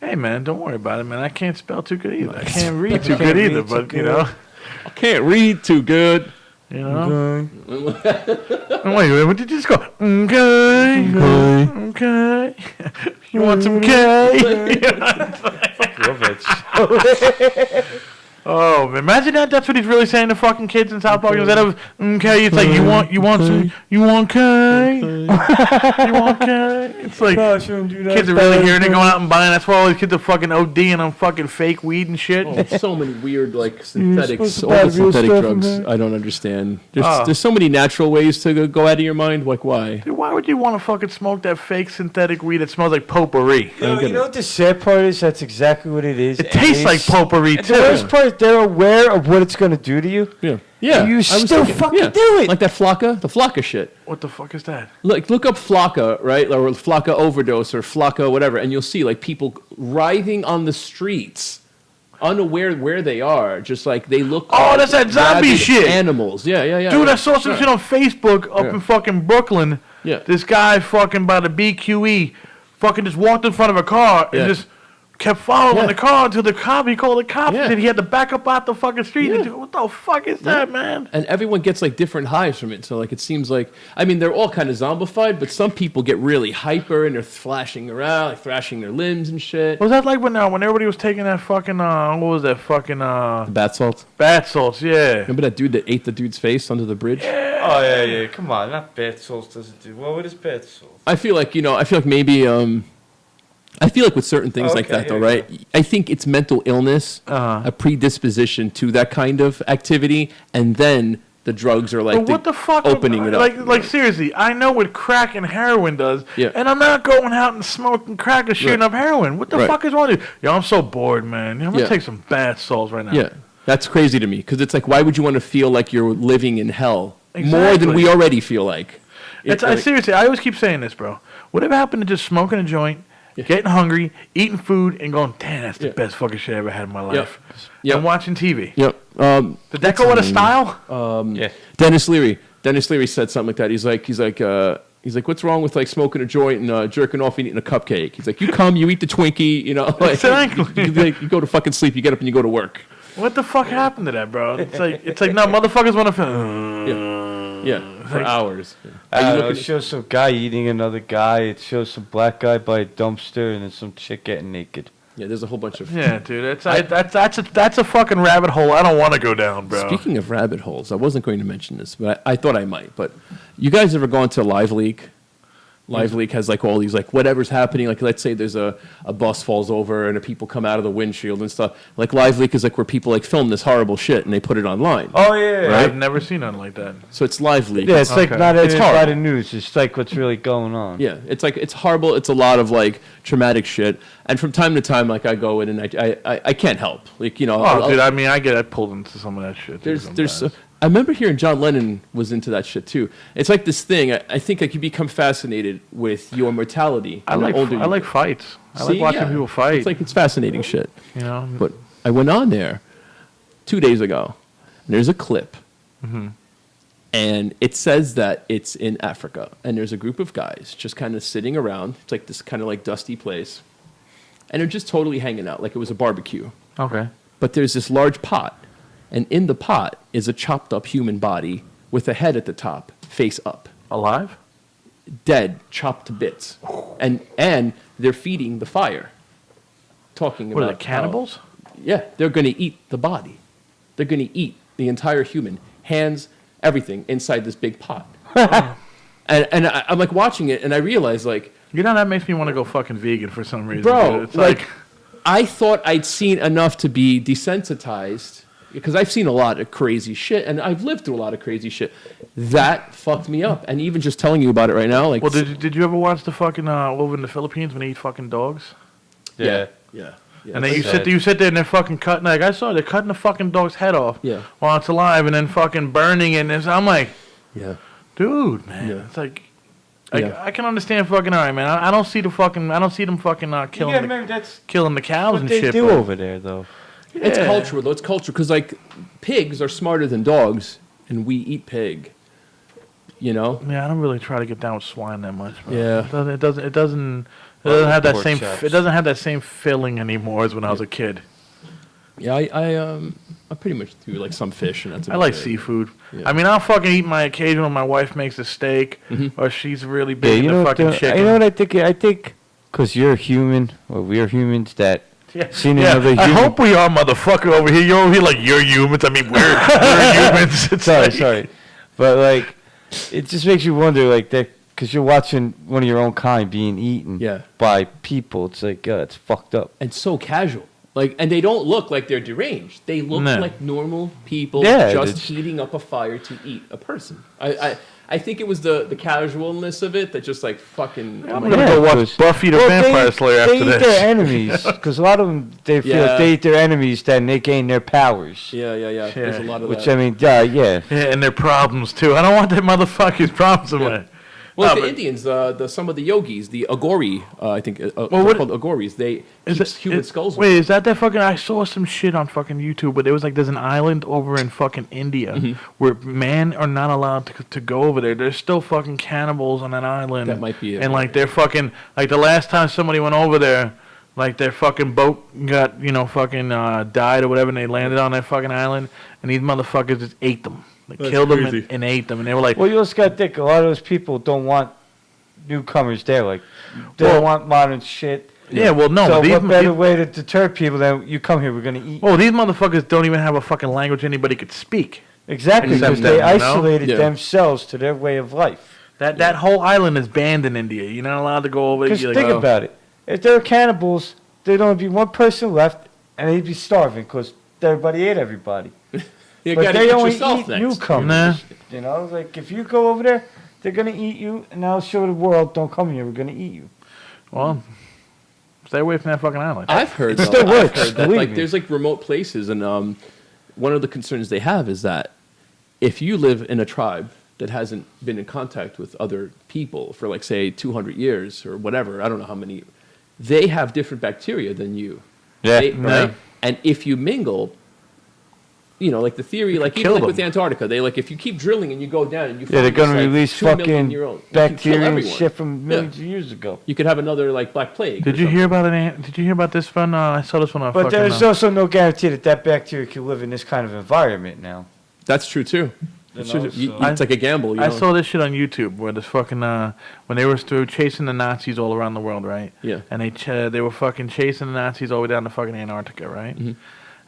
Hey, man, don't worry about it, man. I can't spell too good either. I can't read too good either, but, you know. I can't read too good. You know? Wait, what did you just go? Okay. You want some K? Oh, imagine that's what he's really saying to fucking kids in South Park. Instead of okay, it's like you want K? You want K? It's like kids are really hearing it, going out and buying. That's why all these kids are fucking ODing on fucking fake weed and shit. Oh, so many weird like synthetics, all the synthetic drugs. I don't understand. There's so many natural ways to go out of your mind. Like why? Dude, why would you want to fucking smoke that fake synthetic weed that smells like potpourri? You know what the sad part is? That's exactly what it is. It tastes like potpourri too. The worst part is they're aware of what it's going to do to you. Yeah. Yeah. And you still fucking do it. Like that the Flocka shit. What the fuck is that? Look up Flocka, right? Or Flocka overdose or Flocka whatever, and you'll see like people writhing on the streets, unaware where they are, just like they look. Oh, that's that zombie rabid shit. Animals. Yeah. Dude, I saw some shit on Facebook up in fucking Brooklyn. Yeah. This guy fucking by the BQE fucking just walked in front of a car and just kept following the car until he called the cops, and he had to back up out the fucking street. And what the fuck is that, man? And everyone gets like different highs from it. So like it seems like, I mean, they're all kind of zombified, but some people get really hyper and they're flashing around, like thrashing their limbs and shit. Was that like when everybody was taking that fucking what was that fucking Bath salts? Bath salts, yeah. Remember that dude that ate the dude's face under the bridge? Yeah. Oh yeah. Come on, not bath salts doesn't do. What is bath salts? I feel like maybe I feel like with certain things like that, though, right? I think it's mental illness, a predisposition to that kind of activity, and then the drugs are like what the fuck opening it up. Like seriously, I know what crack and heroin does, and I'm not going out and smoking crack or shooting up heroin. What the fuck is wrong with you? Yo, I'm so bored, man. I'm gonna take some bath salts right now. Yeah, that's crazy to me because it's like, why would you want to feel like you're living in hell more than we already feel like? Seriously, I always keep saying this, bro. Whatever happened to just smoking a joint? Getting hungry, eating food, and going, damn, that's the best fucking shit I ever had in my life. And watching TV. Yep. Did that go out of style? Dennis Leary. Dennis Leary said something like that. He's like, what's wrong with like smoking a joint and jerking off and eating a cupcake? He's like, you come, you eat the Twinkie, you know, like, exactly. you go to fucking sleep, you get up and you go to work. What the fuck happened to that, bro? It's like no, motherfuckers want to feel. For hours. It shows some guy eating another guy. It shows some black guy by a dumpster, and then some chick getting naked. Yeah, there's a whole bunch of. Yeah, dude, that's a fucking rabbit hole I don't want to go down, bro. Speaking of rabbit holes, I wasn't going to mention this, but I thought I might. But you guys ever gone to Live Leak? Live Leak has like all these like whatever's happening. Like let's say there's a bus falls over and the people come out of the windshield and stuff. Like Live Leak is like where people like film this horrible shit and they put it online. Oh yeah, right? I've never seen nothing like that. So it's Live Leak. Yeah, it's like not it's by the news. It's like what's really going on. Yeah, it's like it's horrible. It's a lot of like traumatic shit. And from time to time, like I go in and I can't help. Like you know. Dude, I mean, I get pulled into some of that shit. There's I remember hearing John Lennon was into that shit too. It's like this thing. I think like you become fascinated with your mortality. I like fights. I like watching people fight. It's fascinating shit. You know. But I went on there 2 days ago. And there's a clip, and it says that it's in Africa, and there's a group of guys just kind of sitting around. It's like this kind of like dusty place, and they're just totally hanging out like it was a barbecue. Okay. But there's this large pot. And in the pot is a chopped up human body with a head at the top, face up. Alive? Dead, chopped to bits. And they're feeding the fire. Talking about what are they, cannibals? They're going to eat the body. They're going to eat the entire human, hands, everything inside this big pot. And I'm like watching it and I realize like, you know, that makes me want to go fucking vegan for some reason. Bro, it's like I thought I'd seen enough to be desensitized. Because I've seen a lot of crazy shit, and I've lived through a lot of crazy shit. That fucked me up. And even just telling you about it right now, like. Well, did you ever watch the fucking over in the Philippines when they eat fucking dogs? Yeah. And then you sit there and they're fucking cutting. Like I saw, they're cutting the fucking dog's head off. Yeah. While it's alive, and then fucking burning it. And I'm like, yeah, dude, man, it's like. I can understand fucking all right, man. I don't see them fucking killing killing the cows and What they shit. do but- over there, though. It's Yeah. cultural, though. It's cultural because like pigs are smarter than dogs, and we eat pig. You know? Yeah, I don't really try to get down with swine that much. Bro. Yeah. It doesn't have that pork same. chops. It doesn't have that same feeling anymore as when I was a kid. Yeah, I pretty much do like some fish, and that's. I about like it. seafood. Yeah. I mean, I'll fucking eat my occasional. My wife makes a steak, or she's really Yeah, big you into know what? fucking chicken. You know what I think? I think because you're human, or we're humans that seen Yeah, another I human. hope we are, motherfucker, over here. You're over here like you're humans. I mean, we're humans. It's sorry, but like, it just makes you wonder, like that, because you're watching one of your own kind being eaten by people. It's like, it's fucked up. And so casual. Like, and they don't look like they're deranged. They look No. like normal people Yeah, just it's- heating up a fire to eat a person. I think it was the casualness of it that just like fucking. I'm gonna go watch Buffy the Vampire Slayer after they eat this. their enemies, because a lot of them, they feel Yeah. like they eat their enemies, then they gain their powers. Yeah. There's a lot of Which, that. I mean, yeah. Yeah, and their problems too. I don't want that motherfucker's problems in my. Well, No, the but- Indians, some of the yogis, the Agori, I think, they're what- called Agoris. They keep human skulls. Wait, is that fucking? I saw some shit on fucking YouTube, but it was like there's an island over in fucking India Mm-hmm. where men are not allowed to go over there. There's still fucking cannibals on that island. That might be it. And like they're fucking like the last time somebody went over there, like their fucking boat got fucking died or whatever, and they landed on that fucking island, and these motherfuckers just ate them. They That's killed them crazy. and ate them, and they were like, Well, you also got to think, a lot of those people don't want newcomers there. Like, they Well- don't want modern shit. yeah, well, no, So but what better way to deter people than you come here, we're going to eat. well, these motherfuckers don't even have a fucking language anybody could speak. Exactly, Except because they them, you know? isolated Yeah. themselves to their way of life. That whole island is banned in India. You're not allowed to go over there. Because think about it. If there were cannibals, there'd only be one person left, and they'd be starving because everybody ate everybody. You But gotta they eat only yourself eat next. newcomers. Nah. You know, like if you go over there, they're going to eat you, and now show the world, don't come here, we're going to eat you. Well, stay away from that fucking island. I've heard It though, still I've works, heard that believe like me. there's like remote places, and one of the concerns they have is that if you live in a tribe that hasn't been in contact with other people for like say 200 years or whatever, I don't know how many, they have different bacteria than you. Yeah. Right? And if you mingle, like the theory, like even kill like with them. Antarctica, they like if you keep drilling and you go down and you Yeah, they're find going to this, like, release 2 million fucking year old, you can kill bacteria and everyone. shit from millions of years ago. You could have another like black plague. Did you hear about it? Did you hear about this one? I saw this one on But fucking. there's also no guarantee that bacteria can live in this kind of environment now. That's true too. You It's know, just- you- so- it's like a gamble. I saw this shit on YouTube where this fucking when they were still chasing the Nazis all around the world, right? Yeah. And they were fucking chasing the Nazis all the way down to fucking Antarctica, right?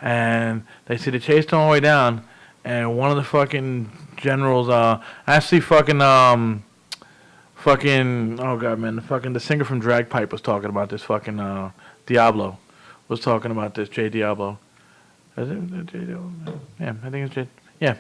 And they said they chased them all the way down, and one of the fucking generals, actually fucking oh god man, the singer from Dragpipe was talking about this fucking Diablo was talking about this, J Diablo. Is it J Diablo? Yeah, I think it's J. Yeah.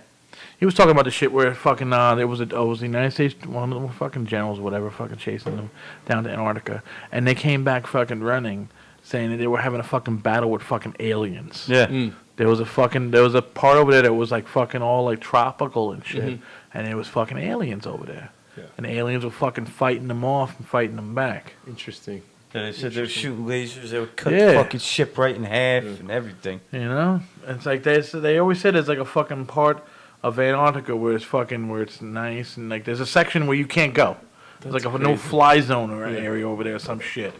He was talking about the shit where fucking it was the United States, one of the fucking generals, whatever, fucking chasing them down to Antarctica, and they came back fucking running, saying that they were having a fucking battle with fucking aliens. Yeah. There was a part over there that was like fucking all like tropical and shit, and it was fucking aliens over there, and the aliens were fucking fighting them off and fighting them back. Interesting. Yeah, they said they were shooting lasers, they would cut Yeah. the fucking ship right in half and everything. You know, it's like they always said there's like a fucking part of Antarctica where it's nice and like there's a section where you can't go. There's like a no fly zone or an area over there or some shit.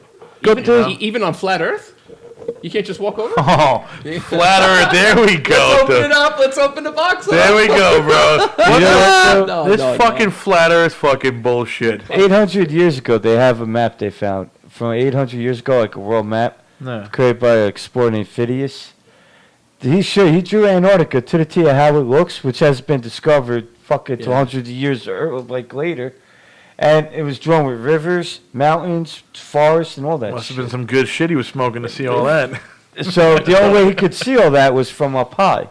Even on flat Earth, you can't just walk over. Oh, flat Earth! There we go. Let's open it up. Let's open the box. There we go, bro. You know what, though? This fucking flat Earth fucking bullshit. 800 years ago, they have a map they found. From 800 years ago, like a world map, No. created by an explorer named Phidias. He drew Antarctica to the T of how it looks, which has been discovered fucking to hundreds of years later. And it was drawn with rivers, mountains, forests, and all that Must have shit. been some good shit he was smoking to see all that. So the only way he could see all that was from up high.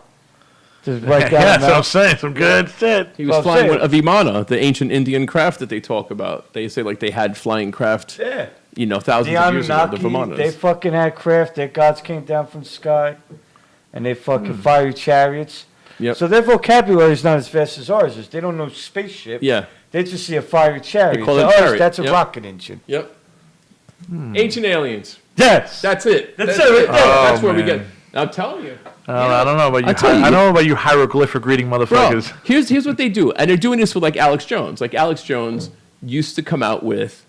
Just right down Yeah, the that's what I'm mountain. saying. Some good shit. He was Well, flying say with a Vimana, the ancient Indian craft that they talk about. They say like they had flying craft, Yeah. thousands The of years ago. The Anunnaki, Vimanas. they fucking had craft. Their gods came down from the sky, and they fucking fiery chariots. Yep. So their vocabulary is not as vast as ours is. They don't know spaceship. Yeah. They just see a fiery chariot. They call it So, chariot. that's a Yep. rocket engine. Yep. Ancient aliens. Yes. That's it. That's it. it right there. That's where we man. get. I'm telling you. I don't know about you. I tell you. I don't know about you hieroglyphic reading motherfuckers. Bro, here's what they do, and they're doing this with like Alex Jones. Like Alex Jones used to come out with,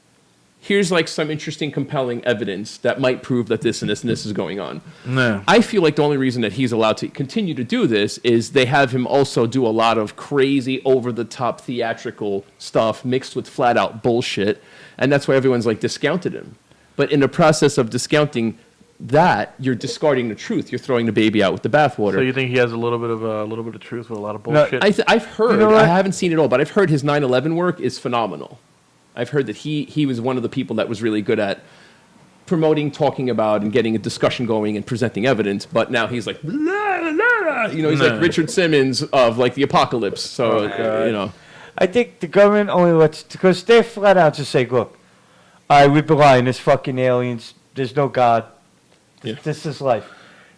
here's like some interesting, compelling evidence that might prove that this and this and this is going on. No. I feel like the only reason that he's allowed to continue to do this is they have him also do a lot of crazy, over-the-top theatrical stuff mixed with flat-out bullshit, and that's why everyone's like discounted him. But in the process of discounting that, you're discarding the truth. You're throwing the baby out with the bathwater. So you think he has a little bit of truth with a lot of bullshit? I've heard. You know what? I haven't seen it all, but I've heard his 9/11 work is phenomenal. I've heard that he was one of the people that was really good at promoting, talking about, and getting a discussion going and presenting evidence. But now he's like, blah, blah, blah. He's like Richard Simmons of like the apocalypse. So I think the government only lets, because they flat out just say, look, all right, we've been lying. There's fucking aliens. There's no God. Yeah. This is life.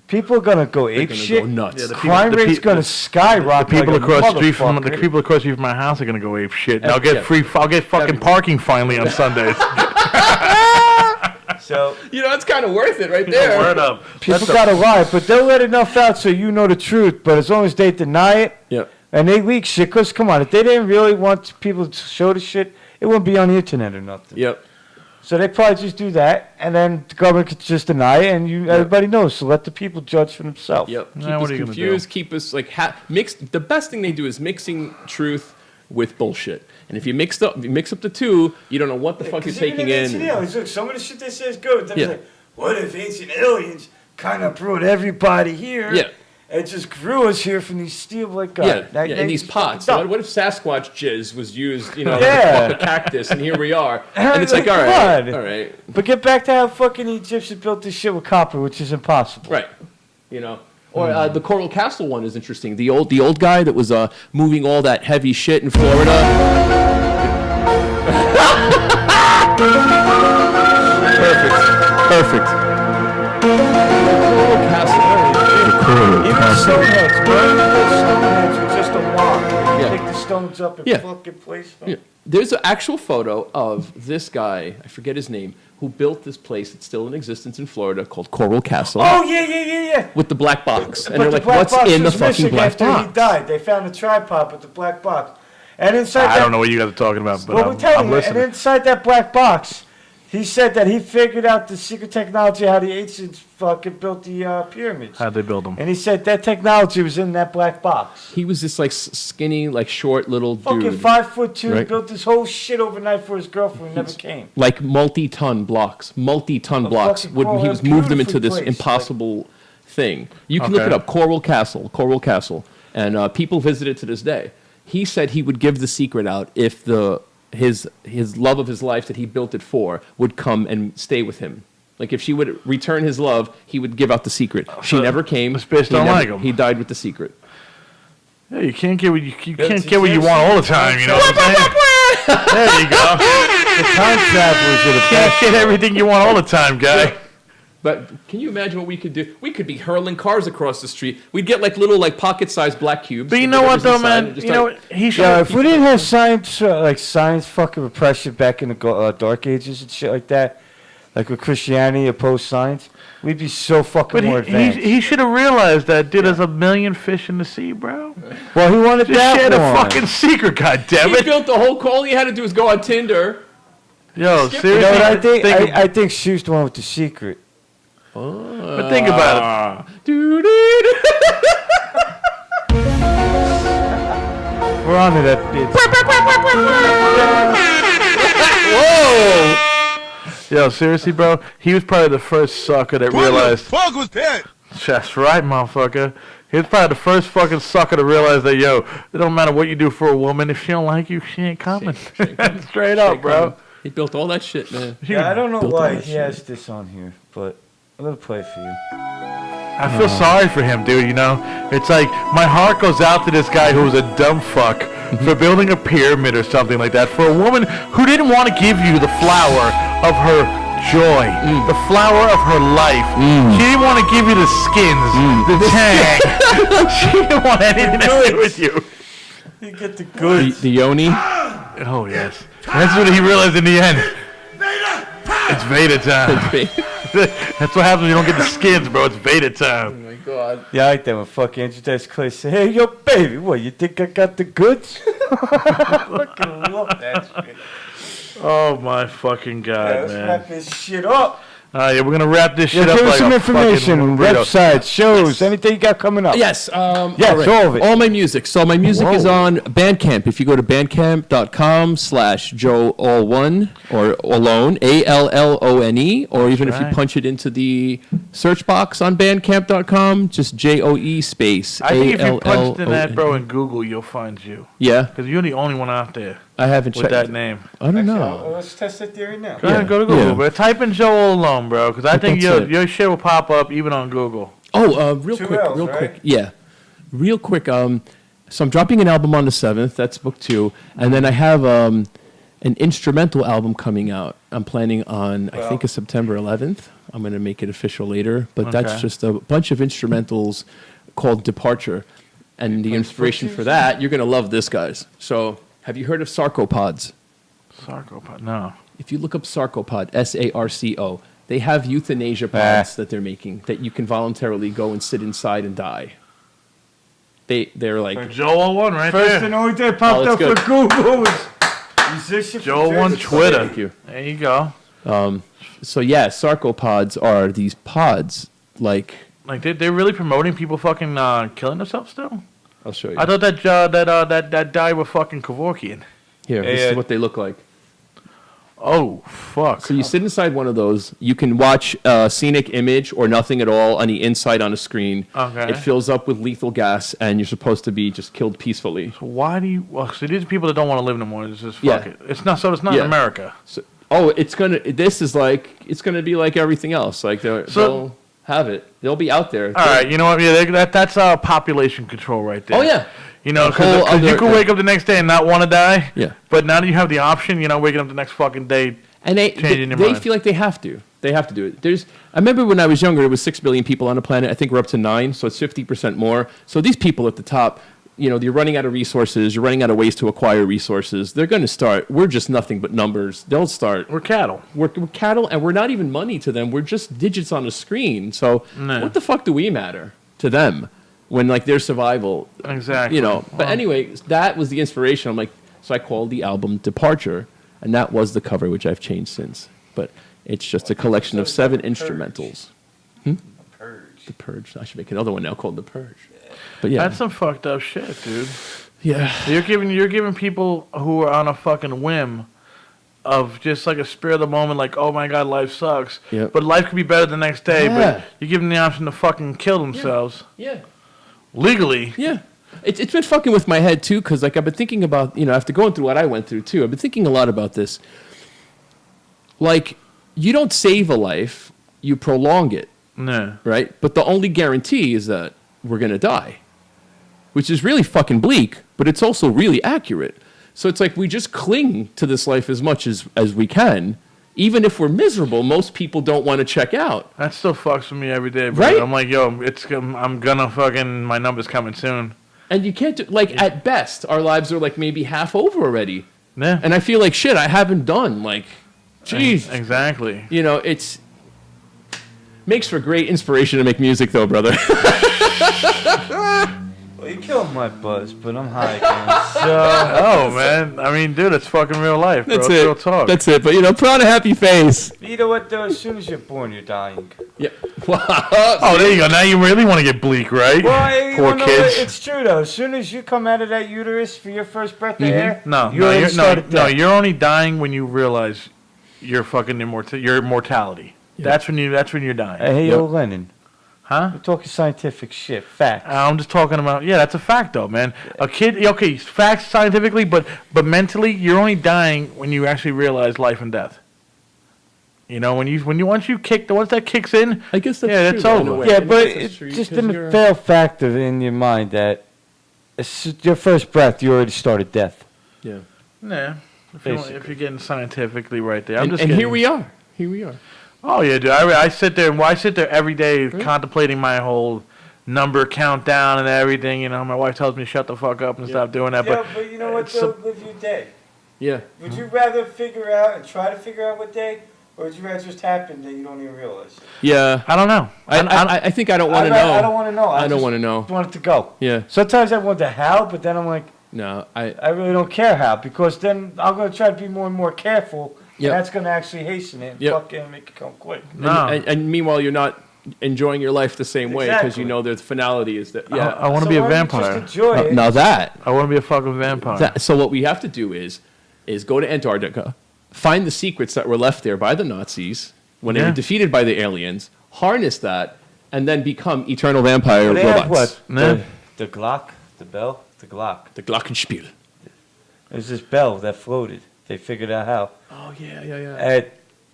People are gonna go they're ape gonna shit. go nuts. Yeah, the Crime people- the rate's pe- gonna the skyrocket. people like a across the street from motherfucker. my house are gonna go ape shit. And I'll Yeah. get I'll get fucking Everything. parking finally on Sundays. So it's kind of worth it right there. Word up. people gotta lie, but they'll let enough out so you know the truth. But as long as they deny it Yep. and they leak shit, because come on, if they didn't really want people to show the shit, it wouldn't be on the internet or nothing. Yep. So they probably just do that, and then the government could just deny it, and everybody knows. So let the people judge for themselves. Yep. Keep Now us what are you gonna confused. Keep us like mixed. The best thing they do is mixing truth with bullshit. And if you mix up the two, you don't know what the fuck you're taking in. Ancient aliens, look, some of the shit they say is good. Then Yeah. it's like, what if ancient aliens kind of brought everybody here? Yeah. And just grew us here from these steel like God. Yeah, That- in they these just pots. fucking dumb. What if Sasquatch jizz was used, Yeah. to fuck a cactus, and here we are. And it's like, all right, Come on. all right, But get back to how fucking the Egyptians built this shit with copper, which is impossible. right. Or the Coral Castle one is interesting. The old guy that was moving all that heavy shit in Florida. Perfect. Coral Castle. Even Stonehenge, bro. Stonehenge with just a walk. Yeah. Take the stones up and Yeah. fucking place them. Yeah. There's an actual photo of this guy, I forget his name, who built this place that's still in existence in Florida called Coral Castle. Oh, yeah. With the black box. And But they're the like, black what's box in the was fucking missing black after box? he died. They found a tripod with the black box. And inside I don't know what you guys are talking about, but Well, we're telling I'm you, and listening. inside that black box, he said that he figured out the secret technology how the ancients fucking built the pyramids. How'd they build them? And he said that technology was in that black box. He was this like skinny, like short little Fucking dude. 5'2", Right. built this whole shit overnight for his girlfriend who never came. Like multi-ton blocks. Multi-ton A blocks. fucking Would he coral, was moved them into beautifully this placed, impossible thing. You can look Okay. it up. Coral Castle. And people visit it to this day. He said he would give the secret out if his love of his life that he built it for would come and stay with him. Like if she would return his love, he would give out the secret. She So never came. this bitch He don't never- like him. He died with the secret. Yeah, you can't get what you can't That's get what you want all the time. You know what I'm saying? There you go. The time travelers are the Can't best. get everything you want all the time, guy. But can you imagine what we could do? We could be hurling cars across the street. We'd get like little like pocket-sized black cubes. But you with know what whatever's though, inside and man? just You know like- what? He should. Yeah, if we didn't have science fucking repression back in the Dark Ages and shit like that, like with Christianity opposed science, we'd be so fucking But more advanced. he should have realized that, dude. There's a million fish in the sea, bro. Well, he wanted Just that share the one. fucking secret, goddammit. He built the whole. All he had to do was go on Tinder. Yo, Skip- You seriously. know what I think? Think, I think she's the one with the secret. but think about Dude. We're on to that bitch. it. Yo, seriously, bro. He was probably the first sucker that realized. Fuck was that? That's right, motherfucker. He was probably the first fucking sucker to realize that, yo, it don't matter what you do for a woman. If she don't like you, she ain't coming. Straight up, bro. He built all that shit, man. Yeah, I don't know built why all that he shit. has this on here, but I'm gonna play it for you. I feel sorry for him, dude, you know? It's like, my heart goes out to this guy who was a dumb fuck for building a pyramid or something like that for a woman who didn't want to give you the flower of her joy, the flower of her life. She didn't want to give you the skins, the tang. She didn't want anything to do with you. You get the goods. The yoni. Oh, yes. That's what he realized in the end. It's Vader time. That's what happens when you don't get the skins, bro. It's Vader time. Oh my god. Yeah, I like that when fucking Introduce Clay say, hey, yo, baby, what, you think I got the goods? I fucking love that shit. Oh, my fucking Yeah, God, let's man. wrap this shit up. Yeah, we're going to wrap this shit up give us like some a information, fucking burrito. websites, shows, anything you got coming up. Yes. Yes, all of it. All my music. So my music is on Bandcamp. If you go to bandcamp.com/Joe AllOne or AllOne, ALLONE, or even if you right. punch it into the search box on bandcamp.com, just JOE space. I think if you punched in that, ALLONE. bro, in Google, you'll find you. Yeah. Because you're the only one out there I haven't with checked. that name. I don't Well, know. let's test that theory now. Go ahead, go to Google, Yeah. bro. Type in Joe alone, bro, because I think That's it. your shit will pop up even on Google. Oh, real Two quick, L's, real right? quick. Yeah. Real quick. So I'm dropping an album on the 7th. That's book 2. And then I have an instrumental album coming out. I'm planning on, I think, it's September 11th. I'm going to make it official later. But Okay. that's just a bunch of instrumentals called Departure. And the inspiration for that, you're going to love this, guys. So have you heard of sarcopods? Sarcopod, no. If you look up sarcopod, SARCO, they have euthanasia pods that they're making that you can voluntarily go and sit inside and die. They're like Joe one right First there. and only day popped that's up good. for Google was musician. Joe from on Jersey Twitter. Thank you. There you go. So yeah, sarcopods are these pods like Like they're really promoting people fucking killing themselves still. I'll show you. I thought that that guy was fucking Kevorkian. Here, this is what they look like. Oh fuck! So you sit inside one of those. You can watch a scenic image or nothing at all on the inside on a screen. Okay. It fills up with lethal gas, and you're supposed to be just killed peacefully. So why do you? Well, so these are people that don't want to live no more. It's just Yeah. fuck it. It's not. So it's not Yeah. in America. So, it's gonna be like everything else. Like they'll have it. They'll be out there. All right, you know what? Yeah, that's population control right there. Oh yeah. You know, A whole because you other- can wake up the next day and not want to die. Yeah. But now that you have the option, you're not waking up the next fucking day. And they Changing your they mind. feel like they have to. They have to do it. I remember when I was younger, it was 6 billion people on the planet. I think we're up to 9, so it's 50% more. So these people at the top, you know, you're running out of resources. You're running out of ways to acquire resources. They're going to start. We're just nothing but numbers. They'll start. We're cattle. We're cattle, and we're not even money to them. We're just digits on a screen. So Nah. what the fuck do we matter to them when, like, their survival, Exactly. you know? But Well, anyway, that was the inspiration. I'm like, so I called the album Departure, and that was the cover, which I've changed since. But it's just a collection of 7 instrumentals. The Purge. I should make another one now called The Purge. But yeah. That's some fucked up shit, dude. Yeah. You're giving people who are on a fucking whim of just like a spur of the moment, like, oh my god, life sucks. Yep. But life could be better the next day. Yeah. But you give them the option to fucking kill themselves Yeah. legally. Yeah. It's been fucking with my head, too, because, like, I've been thinking about, you know, after going through what I went through, too, I've been thinking a lot about this. Like, you don't save a life, you prolong it, No. right? But the only guarantee is that we're going to die, which is really fucking bleak, but it's also really accurate. So it's like we just cling to this life as much as we can. Even if we're miserable, most people don't want to check out. That still fucks with me every day, bro. Right? I'm like, yo, I'm gonna fucking, my number's coming soon. And you can't do, like, at best, our lives are, like, maybe half over already. Yeah. And I feel like, shit, I haven't done, like, jeez. Exactly. You know, it's makes for great inspiration to make music, though, brother. Well, you killed my buzz, but I'm high again. Oh, man. I mean, dude, it's fucking real life, bro. That's It's real it. talk. That's it. But, you know, put on a happy face. You know what, though? As soon as you're born, you're dying. Yeah. Oh, there you go. Now you really want to get bleak, right? Well, Poor no, kids. it's true, though. As soon as you come out of that uterus for your first breath of air, No, you already started death. you're only dying when you realize your fucking your mortality. That's when you're dying. Hey, Yep. yo, Lennon. Huh? We're talking scientific shit. Facts. I'm just talking about, yeah, that's a fact though, man. A kid, okay, facts scientifically, but mentally, you're only dying when you actually realize life and death. You know, once that kicks in, I guess that's yeah, true, that's though, in a over. way. Yeah, I but guess that's it's true, just 'cause in you're- a fail factor in your mind that your first breath, you already started death. Yeah. Nah, if you're getting scientifically right there, And here we are. Here we are. Oh yeah, dude. I sit there every day contemplating my whole number countdown and everything. You know, my wife tells me to shut the fuck up and stop doing that. Yeah, but you know what, it's though? Live your day. Yeah. Would you rather figure out and try to figure out what day, or would you rather just happen that you don't even realize? Yeah. I don't know. I think I don't want to know. I don't want to know. I don't want to know. I want it to go. Yeah. Sometimes I wonder how, but then I'm like, No. I really don't care how, because then I'm going to try to be more and more careful. Yep. And that's going to actually hasten it and Yep. fucking make it come quick. No. And meanwhile, you're not enjoying your life the same way because Exactly. you know the finality is that. Yeah. I want to So be a why don't you vampire. Just enjoy it. Now that. I want to be a fucking vampire. So what we have to do is go to Antarctica, find the secrets that were left there by the Nazis when they Yeah. were defeated by the aliens, harness that, and then become eternal vampire Well, they have robots. what? Yeah. The Glock? The bell? The Glock. The Glockenspiel. There's this bell that floated. They figured out how. Oh yeah. And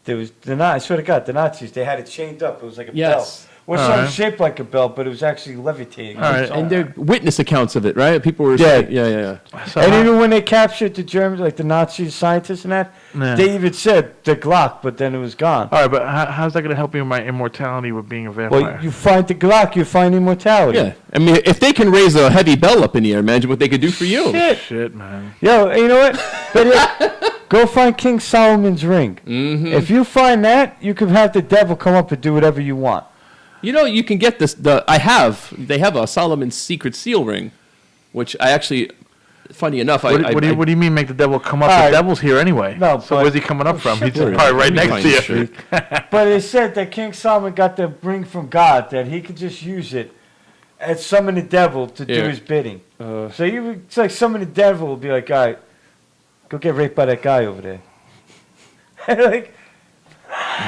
there was I swear to God, the Nazis, they had it chained up. It was like a Yes. bell. Well, All something right. shaped like a bell, but it was actually levitating. All right. And they're witness accounts of it, right? People were Yeah. saying, yeah. So And how- even when they captured the Germans, like the Nazi scientists and that, Yeah. they even said the Glock, but then it was gone. all right, but how's that going to help you in my immortality with being a vampire? Well, you find the Glock, you find immortality. Yeah. I mean, if they can raise a heavy bell up in the air, imagine what they could do for you. Shit, man. Yo, you know what? But go find King Solomon's ring. Mm-hmm. If you find that, you can have the devil come up and do whatever you want. You know, you can get this. They have a Solomon's secret seal ring, which I actually, funny enough, What do you mean make the devil come up? All The right. devil's here anyway. No, so but- where's he coming up from? He's Sure. probably right Let me next find to you. this But it said that King Solomon got the ring from God, that he could just use it and summon the devil to do Yeah. his bidding. So it's like summon the devil will be like, all right, go get raped by that guy over there. Like,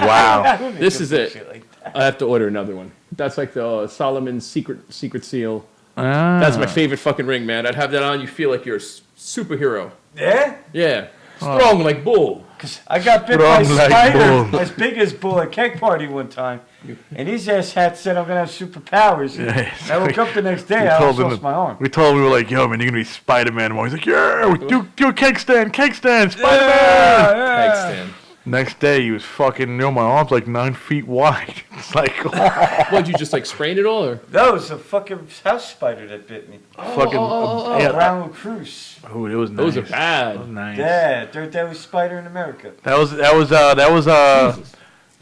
Wow. This is it. shit like that. I have to order another one. That's like the Solomon's secret seal. Ah. That's my favorite fucking ring, man. I'd have that on. You feel like you're a superhero. Yeah? Yeah. Strong like bull. I got bit by a Strong like spider bull. as big as bull at keg party one time. And these ass hats said I'm going to have superpowers. Yeah, I woke up the next day, We I told almost him lost my arm. We told him, we were like, yo, man, you're going to be Spider-Man tomorrow. He's like, yeah, do a cake stand, Spider-Man. Yeah. Thanks, Stan. Next day, he was fucking, my arm's like 9 feet wide. It's like, What'd you just like sprain it all or? That was a fucking house spider that bit me. fucking, A brown recluse. oh, it was nice. Those are That was bad. nice. Yeah, third deadly spider in America. That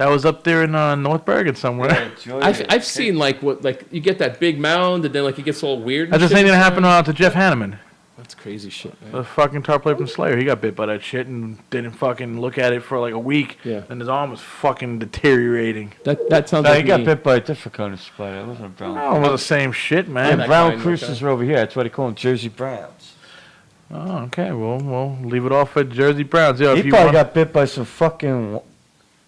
was up there in North Bergen somewhere. I've seen like you get that big mound and then like it gets all weird. and That's the shit same thing that inside. happened to Jeff Hanneman. That's crazy shit, man. The fucking tar player from Slayer. He got bit by that shit and didn't fucking look at it for like a week. Yeah. And his arm was fucking deteriorating. That sounds No, like he got me. bit by a different kind of spider. It wasn't a brown. Oh, it was the same shit, Yeah, man. that brown kind, recluses okay. are over here. That's why they call them Jersey Browns. Oh, okay. Well, we'll leave it off at Jersey Browns. Yeah, if He you probably want. got bit by some fucking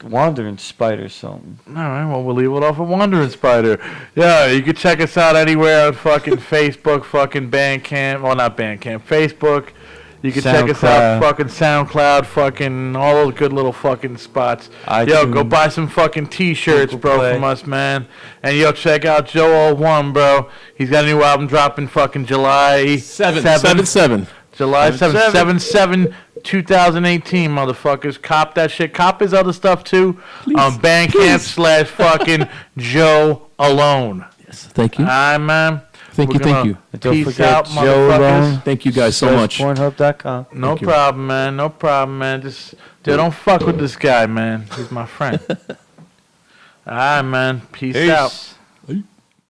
wandering spider or something. All right. Well, we'll leave it off at Wandering Spider. Yeah, you can check us out anywhere on fucking Facebook, fucking Bandcamp. Well, not Bandcamp. Facebook. You can check us out, SoundCloud. fucking SoundCloud, fucking all those good little fucking spots. Yo, go iTunes. buy some fucking T-shirts, Google bro, Play. from us, man. And yo, check out Joe AllOne, bro. He's got a new album dropping fucking July 7. July 7th, 7/7. 7/7, 2018, motherfuckers. Cop that shit. Cop his other stuff too. On Bandcamp / fucking Joe Alone. Yes, thank you. Alright, man. Thank We're you, thank gonna you. And don't Peace forget out, Joe motherfuckers. Alone. Thank you guys so much. Pornhub.com. No Thank you. problem, man. No problem, man. Just don't fuck with this guy, man. He's my friend. Alright, man. Peace out.